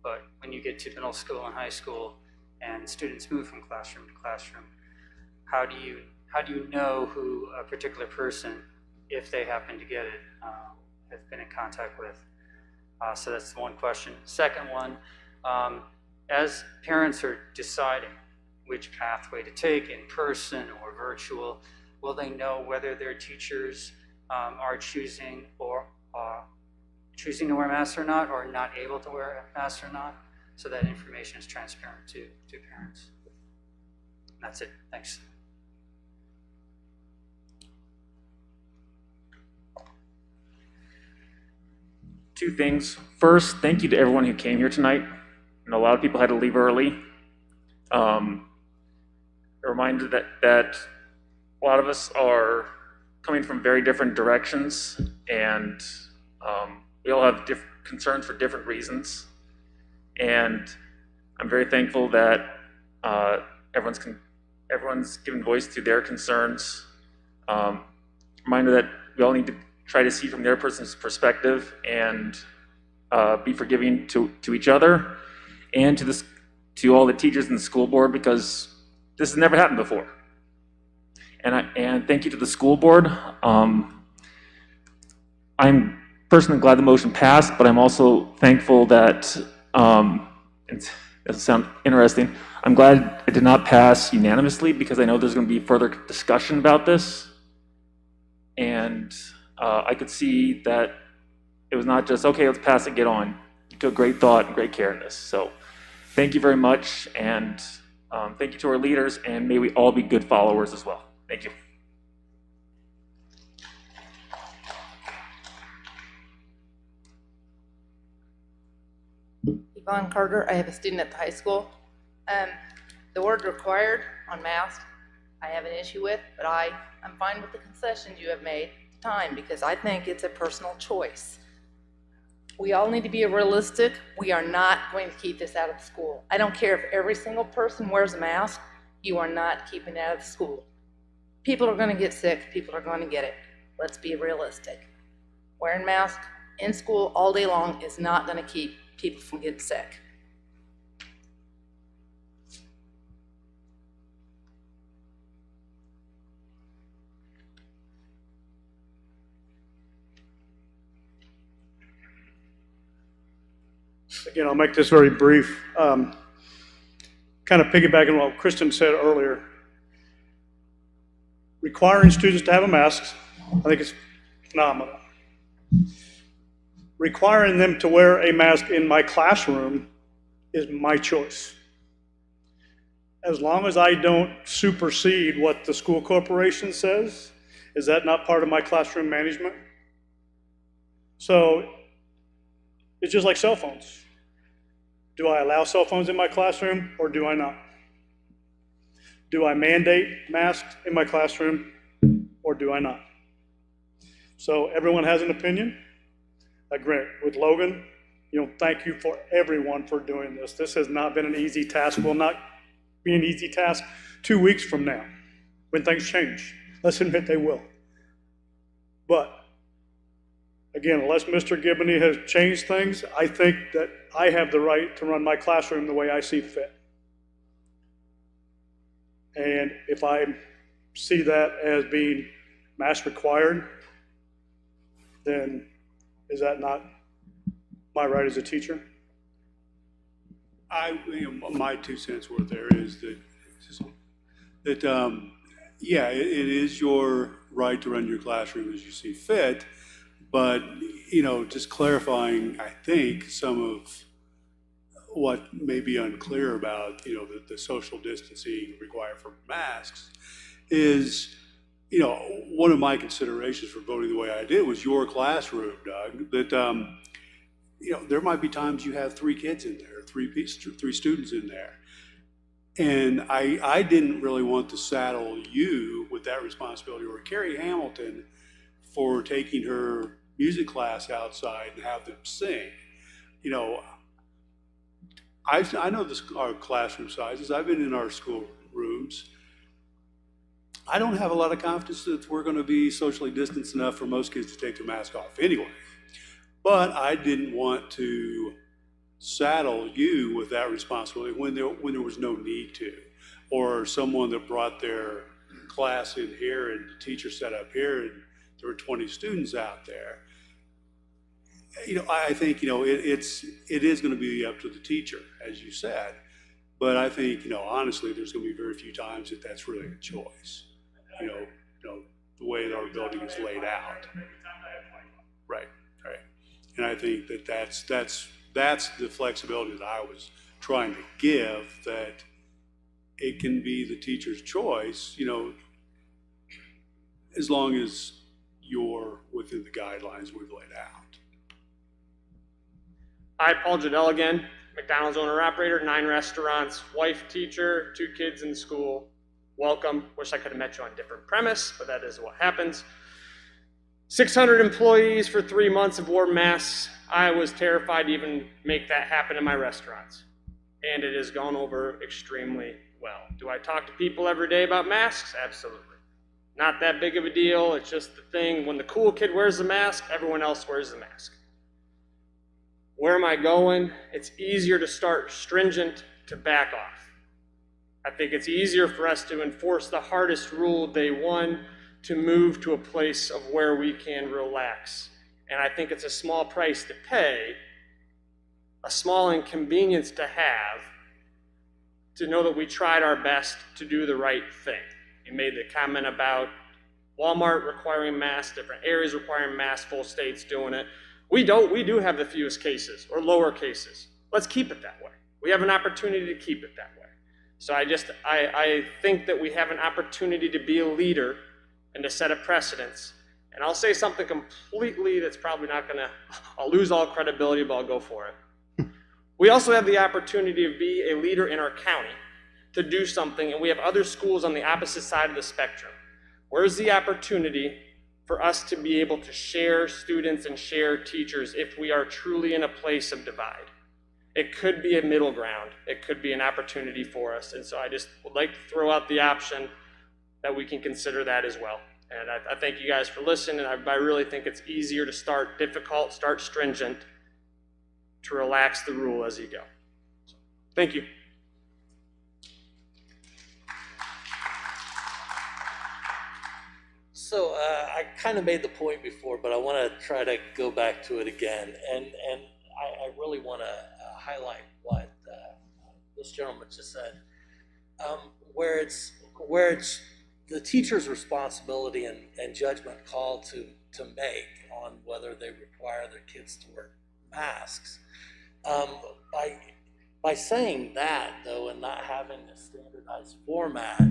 But when you get to middle school and high school and students move from classroom to classroom, how do you know who a particular person, if they happen to get it, has been in contact with? So that's one question. Second one, as parents are deciding which pathway to take, in person or virtual, will they know whether their teachers are choosing to wear masks or not, or not able to wear masks or not? So that information is transparent to parents. And that's it. Thanks. Two things. First, thank you to everyone who came here tonight. And a lot of people had to leave early. A reminder that a lot of us are coming from very different directions, and we all have different concerns for different reasons. And I'm very thankful that everyone's given voice to their concerns. Reminder that we all need to try to see from their person's perspective and be forgiving to each other and to all the teachers in the school board, because this has never happened before. And thank you to the school board. I'm personally glad the motion passed, but I'm also thankful that, it doesn't sound interesting, I'm glad it did not pass unanimously, because I know there's going to be further discussion about this. And I could see that it was not just, okay, let's pass it, get on. You took great thought and great care in this. So thank you very much, and thank you to our leaders, and may we all be good followers as well. Thank you. Yvonne Carter, I have a student at the high school. The word required on masks, I have an issue with, but I'm fine with the concessions you have made time, because I think it's a personal choice. We all need to be realistic. We are not going to keep this out of the school. I don't care if every single person wears a mask, you are not keeping it out of the school. People are going to get sick. People are going to get it. Let's be realistic. Wearing masks in school all day long is not going to keep people from getting sick. Again, I'll make this very brief. Kind of piggybacking on what Kristen said earlier. Requiring students to have a mask, I think it's phenomenal. Requiring them to wear a mask in my classroom is my choice. As long as I don't supersede what the school corporation says, is that not part of my classroom management? So it's just like cell phones. Do I allow cell phones in my classroom or do I not? Do I mandate masks in my classroom or do I not? So everyone has an opinion. I agree with Logan. Thank you for everyone for doing this. This has not been an easy task. Will not be an easy task 2 weeks from now when things change. Let's admit they will. But again, unless Mr. Gibney has changed things, I think that I have the right to run my classroom the way I see fit. And if I see that as being mask required, then is that not my right as a teacher? My 2 cents worth there is that yeah, it is your right to run your classroom as you see fit, but just clarifying, I think, some of what may be unclear about the social distancing required for masks is one of my considerations for voting the way I did was your classroom, Doug, that there might be times you have 3 kids in there, 3 students in there. And I didn't really want to saddle you with that responsibility or Carrie Hamilton for taking her music class outside and have them sing. I know our classroom sizes. I've been in our school rooms. I don't have a lot of confidence that we're going to be socially distanced enough for most kids to take their mask off anyway. But I didn't want to saddle you with that responsibility when there was no need to, or someone that brought their class in here and the teacher set up here and there were 20 students out there. I think it is going to be up to the teacher, as you said, but I think honestly there's going to be very few times that that's really a choice. The way our building is laid out. Right. And I think that that's the flexibility that I was trying to give, that it can be the teacher's choice, as long as you're within the guidelines we've laid out. Hi, Paul Jadell again, McDonald's owner-operator, 9 restaurants, wife, teacher, 2 kids in school. Welcome. Wish I could have met you on a different premise, but that is what happens. 600 employees for 3 months have worn masks. I was terrified to even make that happen in my restaurants. And it has gone over extremely well. Do I talk to people every day about masks? Absolutely. Not that big of a deal. It's just the thing. When the cool kid wears the mask, everyone else wears the mask. Where am I going? It's easier to start stringent to back off. I think it's easier for us to enforce the hardest rule day one to move to a place of where we can relax. And I think it's a small price to pay, a small inconvenience to have, to know that we tried our best to do the right thing. You made the comment about Walmart requiring masks, different areas requiring masks, full states doing it. We do have the fewest cases or lower cases. Let's keep it that way. We have an opportunity to keep it that way. So I think that we have an opportunity to be a leader and to set a precedence. And I'll say something completely that's probably not gonna, I'll lose all credibility, but I'll go for it. We also have the opportunity to be a leader in our county, to do something, and we have other schools on the opposite side of the spectrum. Where's the opportunity for us to be able to share students and share teachers if we are truly in a place of divide. It could be a middle ground. It could be an opportunity for us. And so I just would like to throw out the option that we can consider that as well. And I thank you guys for listening. I really think it's easier to start difficult, start stringent, to relax the rule as you go. So, thank you. So I kind of made the point before, but I want to try to go back to it again. And I really want to highlight what this gentleman just said, where it's the teacher's responsibility and judgment call to make on whether they require their kids to wear masks. By saying that, though, and not having a standardized format,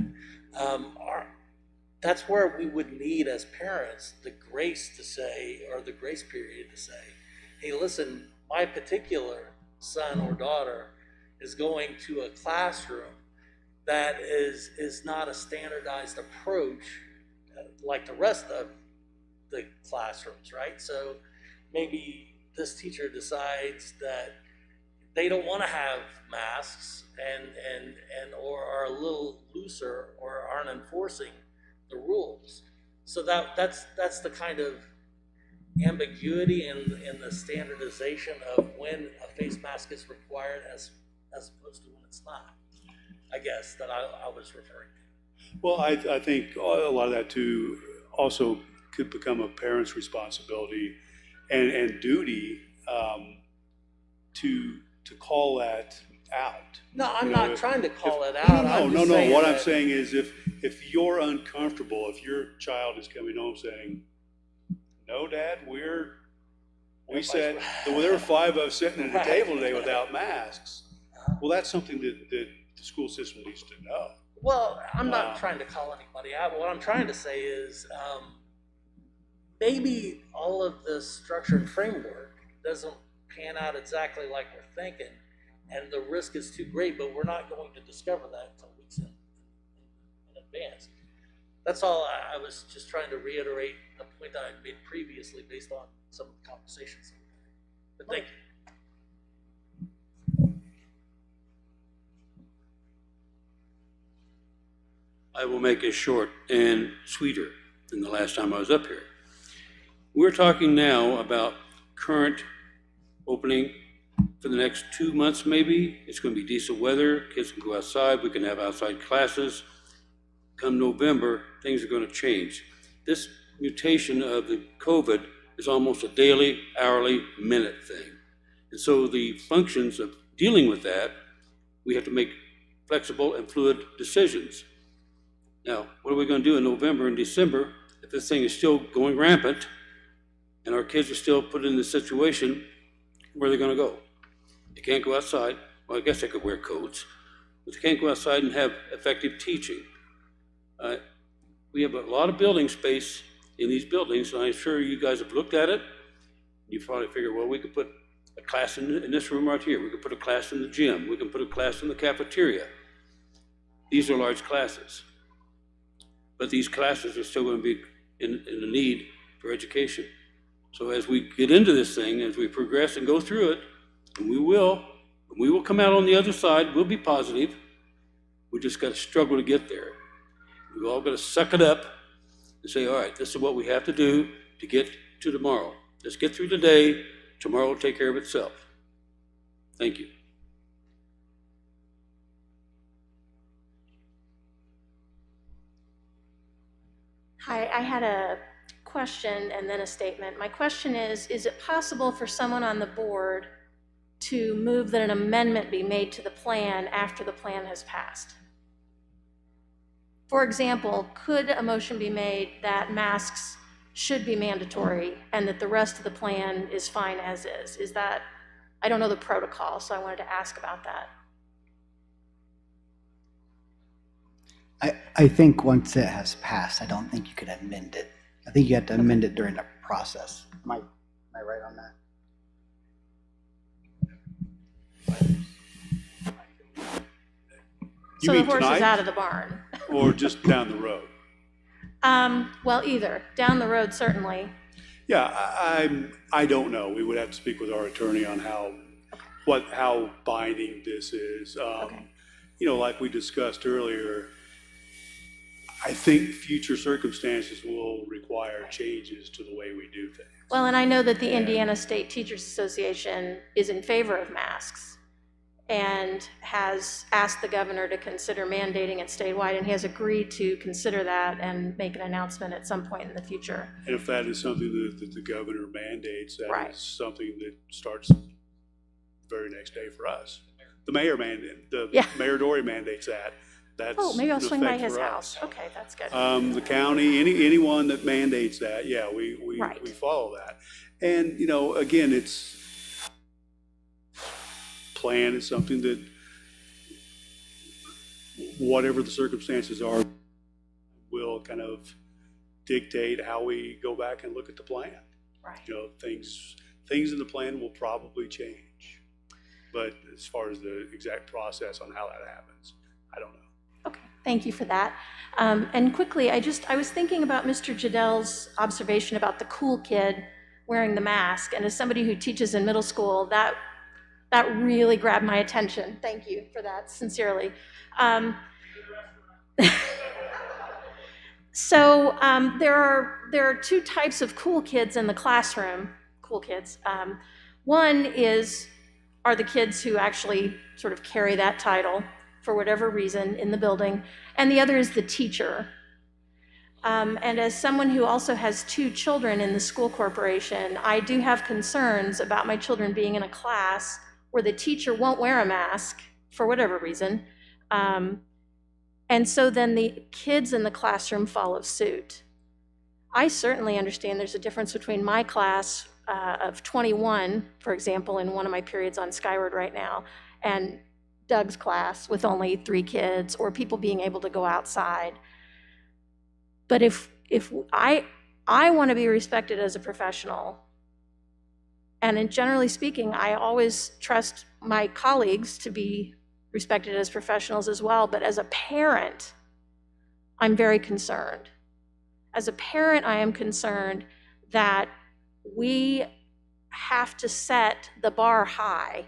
that's where we would need, as parents, the grace to say, or the grace period to say, hey, listen, my particular son or daughter is going to a classroom that is not a standardized approach like the rest of the classrooms, right? So maybe this teacher decides that they don't want to have masks and or are a little looser or aren't enforcing the rules. So that's the kind of ambiguity in the standardization of when a face mask is required as opposed to when it's not, I guess, that I was referring to. Well, I think a lot of that too also could become a parent's responsibility and duty to call that out. No, I'm not trying to call it out. No. What I'm saying is if you're uncomfortable, if your child is coming home saying, no, Dad, we said, there were 5 of us sitting at the table today without masks. Well, that's something that the school system needs to know. Well, I'm not trying to call anybody out. What I'm trying to say is maybe all of this structure and framework doesn't pan out exactly like we're thinking, and the risk is too great, but we're not going to discover that until weeks in advance. That's all. I was just trying to reiterate the point that I made previously based on some of the conversations. But thank you. I will make it short and sweeter than the last time I was up here. We're talking now about current opening for the next 2 months maybe. It's going to be decent weather. Kids can go outside. We can have outside classes. Come November, things are going to change. This mutation of the COVID is almost a daily, hourly, minute thing. And so the functions of dealing with that, we have to make flexible and fluid decisions. Now, what are we going to do in November and December if this thing is still going rampant and our kids are still put in this situation? Where are they going to go? They can't go outside. Well, I guess they could wear coats, but they can't go outside and have effective teaching. We have a lot of building space in these buildings, and I'm sure you guys have looked at it. You probably figure, well, we could put a class in this room right here. We could put a class in the gym. We can put a class in the cafeteria. These are large classes. But these classes are still going to be in the need for education. So as we get into this thing, as we progress and go through it, and we will come out on the other side, we'll be positive. We just got to struggle to get there. We've all got to suck it up and say, all right, this is what we have to do to get to tomorrow. Let's get through today. Tomorrow will take care of itself. Thank you. Hi, I had a question and then a statement. My question is it possible for someone on the board to move that an amendment be made to the plan after the plan has passed? For example, could a motion be made that masks should be mandatory and that the rest of the plan is fine as is? Is that, I don't know the protocol, so I wanted to ask about that. I think once it has passed, I don't think you could amend it. I think you have to amend it during the process. Am I right on that? You So mean the horse is tonight? out of the barn. Or just down the road? Well, either, down the road, certainly. Yeah, I don't know. We would have to speak with our attorney on how binding this is. You know, like we discussed earlier, I think future circumstances will require changes to the way we do things. Well, and I know that the Indiana State Teachers Association is in favor of masks and has asked the governor to consider mandating it statewide, and he has agreed to consider that and make an announcement at some point in the future. And if that is something that the governor mandates, that is something that starts the very next day for us. The mayor Mayor Dory mandates that. That's maybe I'll in swing by effect his for us. house. Okay, that's good. The county, anyone that mandates that, yeah, we follow that. And, you know, again, it's plan is something that whatever the circumstances are will kind of dictate how we go back and look at the plan. Right. You know, things in the plan will probably change. But as far as the exact process on how that happens, I don't know. Okay, thank you for that. And quickly, I was thinking about Mr. Jadell's observation about the cool kid wearing the mask. And as somebody who teaches in middle school, that really grabbed my attention. Thank you for that, sincerely. So there are two types of cool kids in the classroom, cool kids. One are the kids who actually sort of carry that title for whatever reason in the building, and the other is the teacher. And as someone who also has 2 children in the school corporation, I do have concerns about my children being in a class where the teacher won't wear a mask for whatever reason. And so then the kids in the classroom follow suit. I certainly understand there's a difference between my class of 21, for example, in one of my periods on Skyward right now, and Doug's class with only 3 kids, or people being able to go outside. But if I want to be respected as a professional, and generally speaking, I always trust my colleagues to be respected as professionals as well, but as a parent, I'm very concerned. As a parent, I am concerned that we have to set the bar high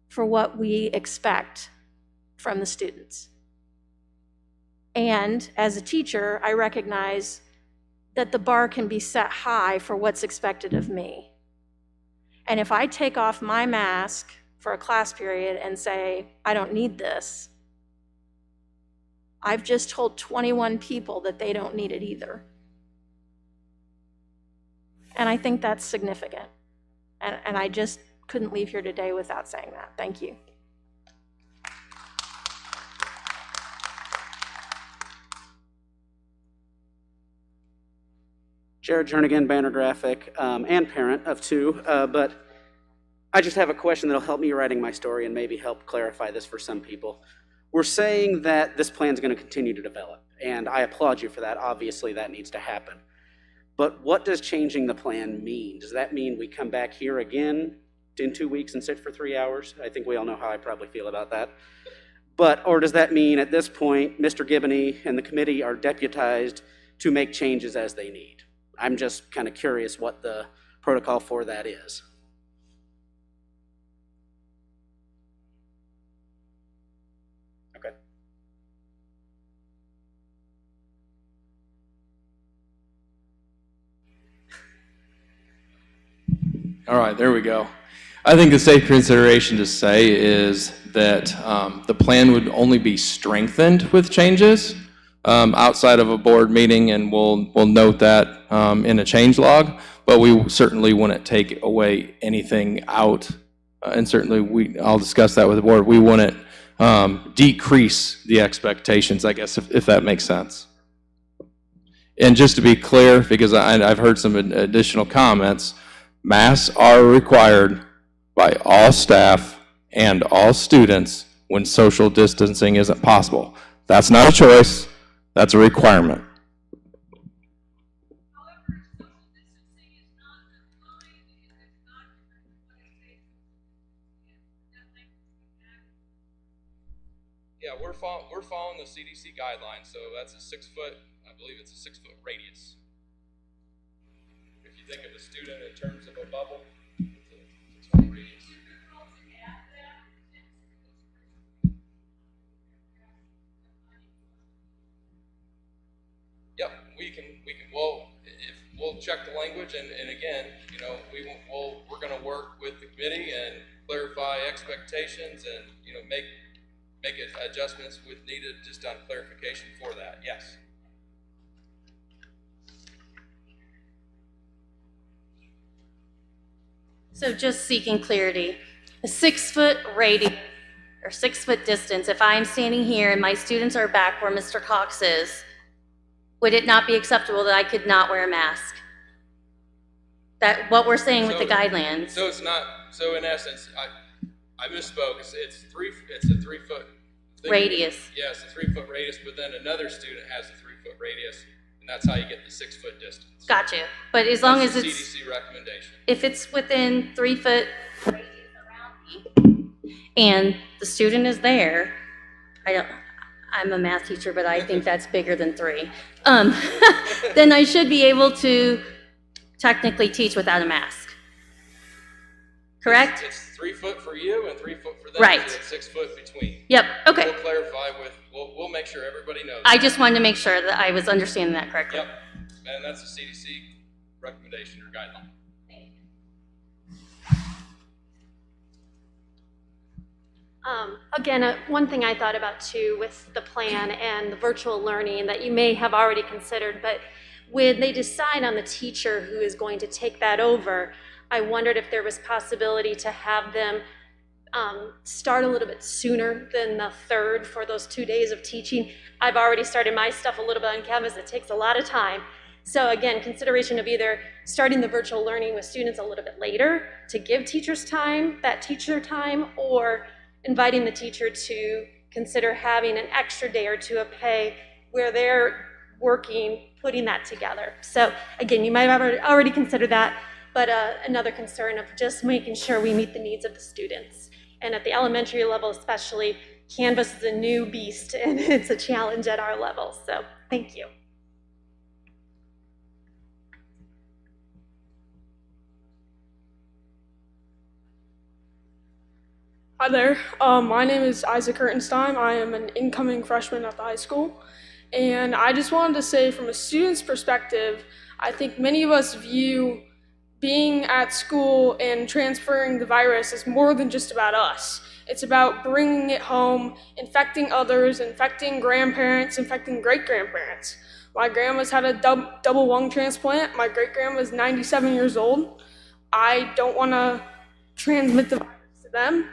for what we expect from the students. And as a teacher, I recognize that the bar can be set high for what's expected of me. And if I take off my mask for a class period and say, I don't need this, I've just told 21 people that they don't need it either. And I think that's significant. And I just couldn't leave here today without saying that. Thank you. Jared Jernigan, banner graphic, and parent of 2, but I just have a question that'll help me writing my story and maybe help clarify this for some people. We're saying that this plan's going to continue to develop, and I applaud you for that. Obviously, that needs to happen. But what does changing the plan mean? Does that mean we come back here again in 2 weeks and sit for 3 hours? I think we all know how I probably feel about that. Or does that mean at this point, Mr. Gibney and the committee are deputized to make changes as they need? I'm just kind of curious what the protocol for that is. Okay. All right, there we go. I think the safe consideration to say is that the plan would only be strengthened with changes outside of a board meeting, and we'll note that in a change log, but we certainly wouldn't take away anything out, and certainly I'll discuss that with the board. We wouldn't decrease the expectations, I guess, if that makes sense. And just to be clear, because I've heard some additional comments, masks are required by all staff and all students when social distancing isn't possible. That's not a choice, that's a requirement. Yeah, we're following the CDC guidelines, so that's a 6 foot I believe it's a 6-foot radius. If you think of a student in terms of a bubble, it's a 6-foot radius. Yep, we'll check the language, and again, you know, we're going to work with the committee and clarify expectations, and you know, make adjustments with needed just on clarification for that. Yes. So just seeking clarity, a 6-foot radius or 6-foot distance, if I'm standing here and my students are back where Mr. Cox is, would it not be acceptable that I could not wear a mask? That what we're saying with the guidelines. So it's not, so in essence, I misspoke. It's a 3-foot radius. Yes, a 3-foot radius, but then another student has a 3-foot radius, and that's how you get the 6-foot distance. Gotcha. But as long as That's the it's CDC recommendation. if it's within 3-foot radius around me and the student is there, I'm a math teacher, but I think that's bigger than 3. Then I should be able to technically teach without a mask. Correct? It's 3 foot for you and 3 foot for them. Right. So it's 6 foot between. Yep. Okay. We'll clarify we'll make sure everybody knows. I just wanted to make sure that I was understanding that correctly. Yep. And that's the CDC recommendation or guideline. Again, one thing I thought about too with the plan and the virtual learning that you may have already considered, but when they decide on the teacher who is going to take that over, I wondered if there was possibility to have them start a little bit sooner than the 3rd for those 2 days of teaching. I've already started my stuff a little bit on Canvas. It takes a lot of time. So again, consideration of either starting the virtual learning with students a little bit later to give teachers time, that teacher time, or inviting the teacher to consider having an extra day or 2 of pay where they're working, putting that together. So again, you might have already considered that, but another concern of just making sure we meet the needs of the students. And at the elementary level especially, Canvas is a new beast and it's a challenge at our level. So thank you. Hi there. My name is Isaac Hertenstein. I am an incoming freshman at the high school. And I just wanted to say from a student's perspective, I think many of us view being at school and transferring the virus as more than just about us. It's about bringing it home, infecting others, infecting grandparents, infecting great-grandparents. My grandma's had a double lung transplant. My great-grandma is 97 years old. I don't want to transmit the virus to them.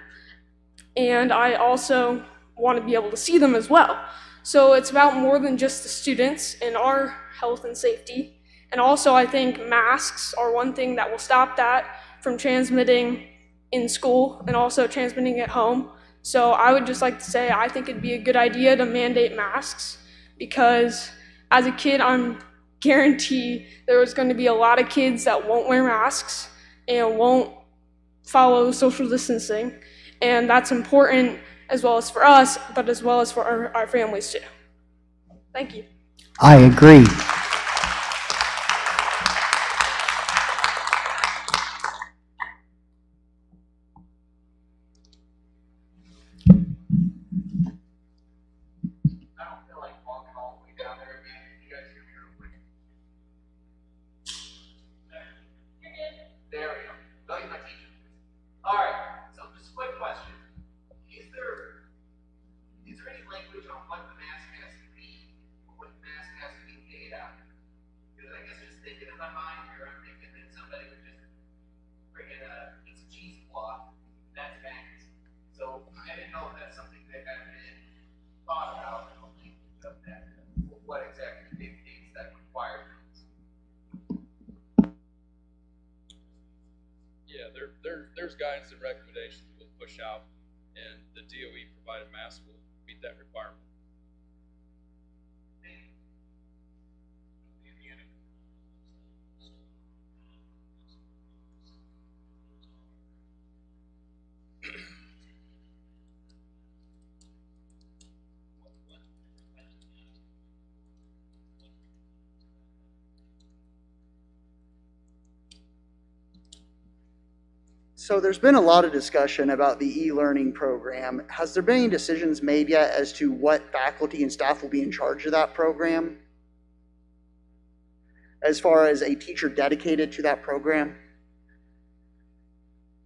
And I also want to be able to see them as well. So it's about more than just the students and our health and safety. And also I think masks are one thing that will stop that from transmitting in school and also transmitting at home. So I would just like to say I think it'd be a good idea to mandate masks because as a kid I'm guarantee there was going to be a lot of kids that won't wear masks and won't follow social distancing. And that's important as well as for us, but as well as for our families too. Thank you. I agree. There we go. Go get my teacher. All right. So just a quick question. Is there any language on what the mask has to be or what the mask has to be made out of? Because I guess just thinking in my mind here, I'm thinking that somebody would just bring in a piece of cheesecloth. That's mask. So I didn't know if that's something that had been thought about in the language of that. What exactly dictates that requirement? Yeah, there's guidance and recommendations we'll push out, and the DOE provided mask will meet that requirement. So there's been a lot of discussion about the e-learning program. Has there been any decisions made yet as to what faculty and staff will be in charge of that program? As far as a teacher dedicated to that program?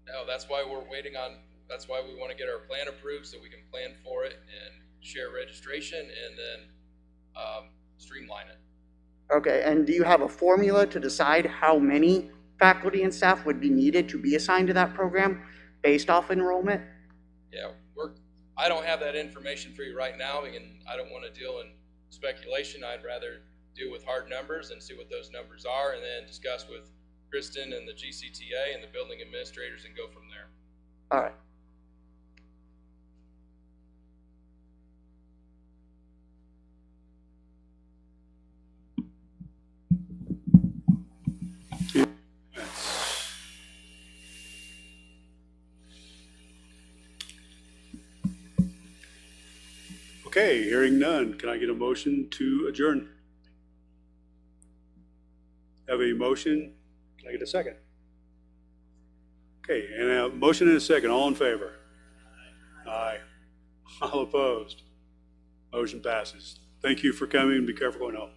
No, that's why we want to get our plan approved so we can plan for it and share registration and then streamline it. Okay, and do you have a formula to decide how many faculty and staff would be needed to be assigned to that program based off enrollment? Yeah, I don't have that information for you right now, and I don't want to deal in speculation. I'd rather deal with hard numbers and see what those numbers are, and then discuss with Kristen and the GCTA and the building administrators and go from there. All right. Okay, hearing none, can I get a motion to adjourn? Have a motion? Can I get a second? Okay, and a motion and a second. All in favor? Aye. All opposed? Motion passes. Thank you for coming. Be careful going home.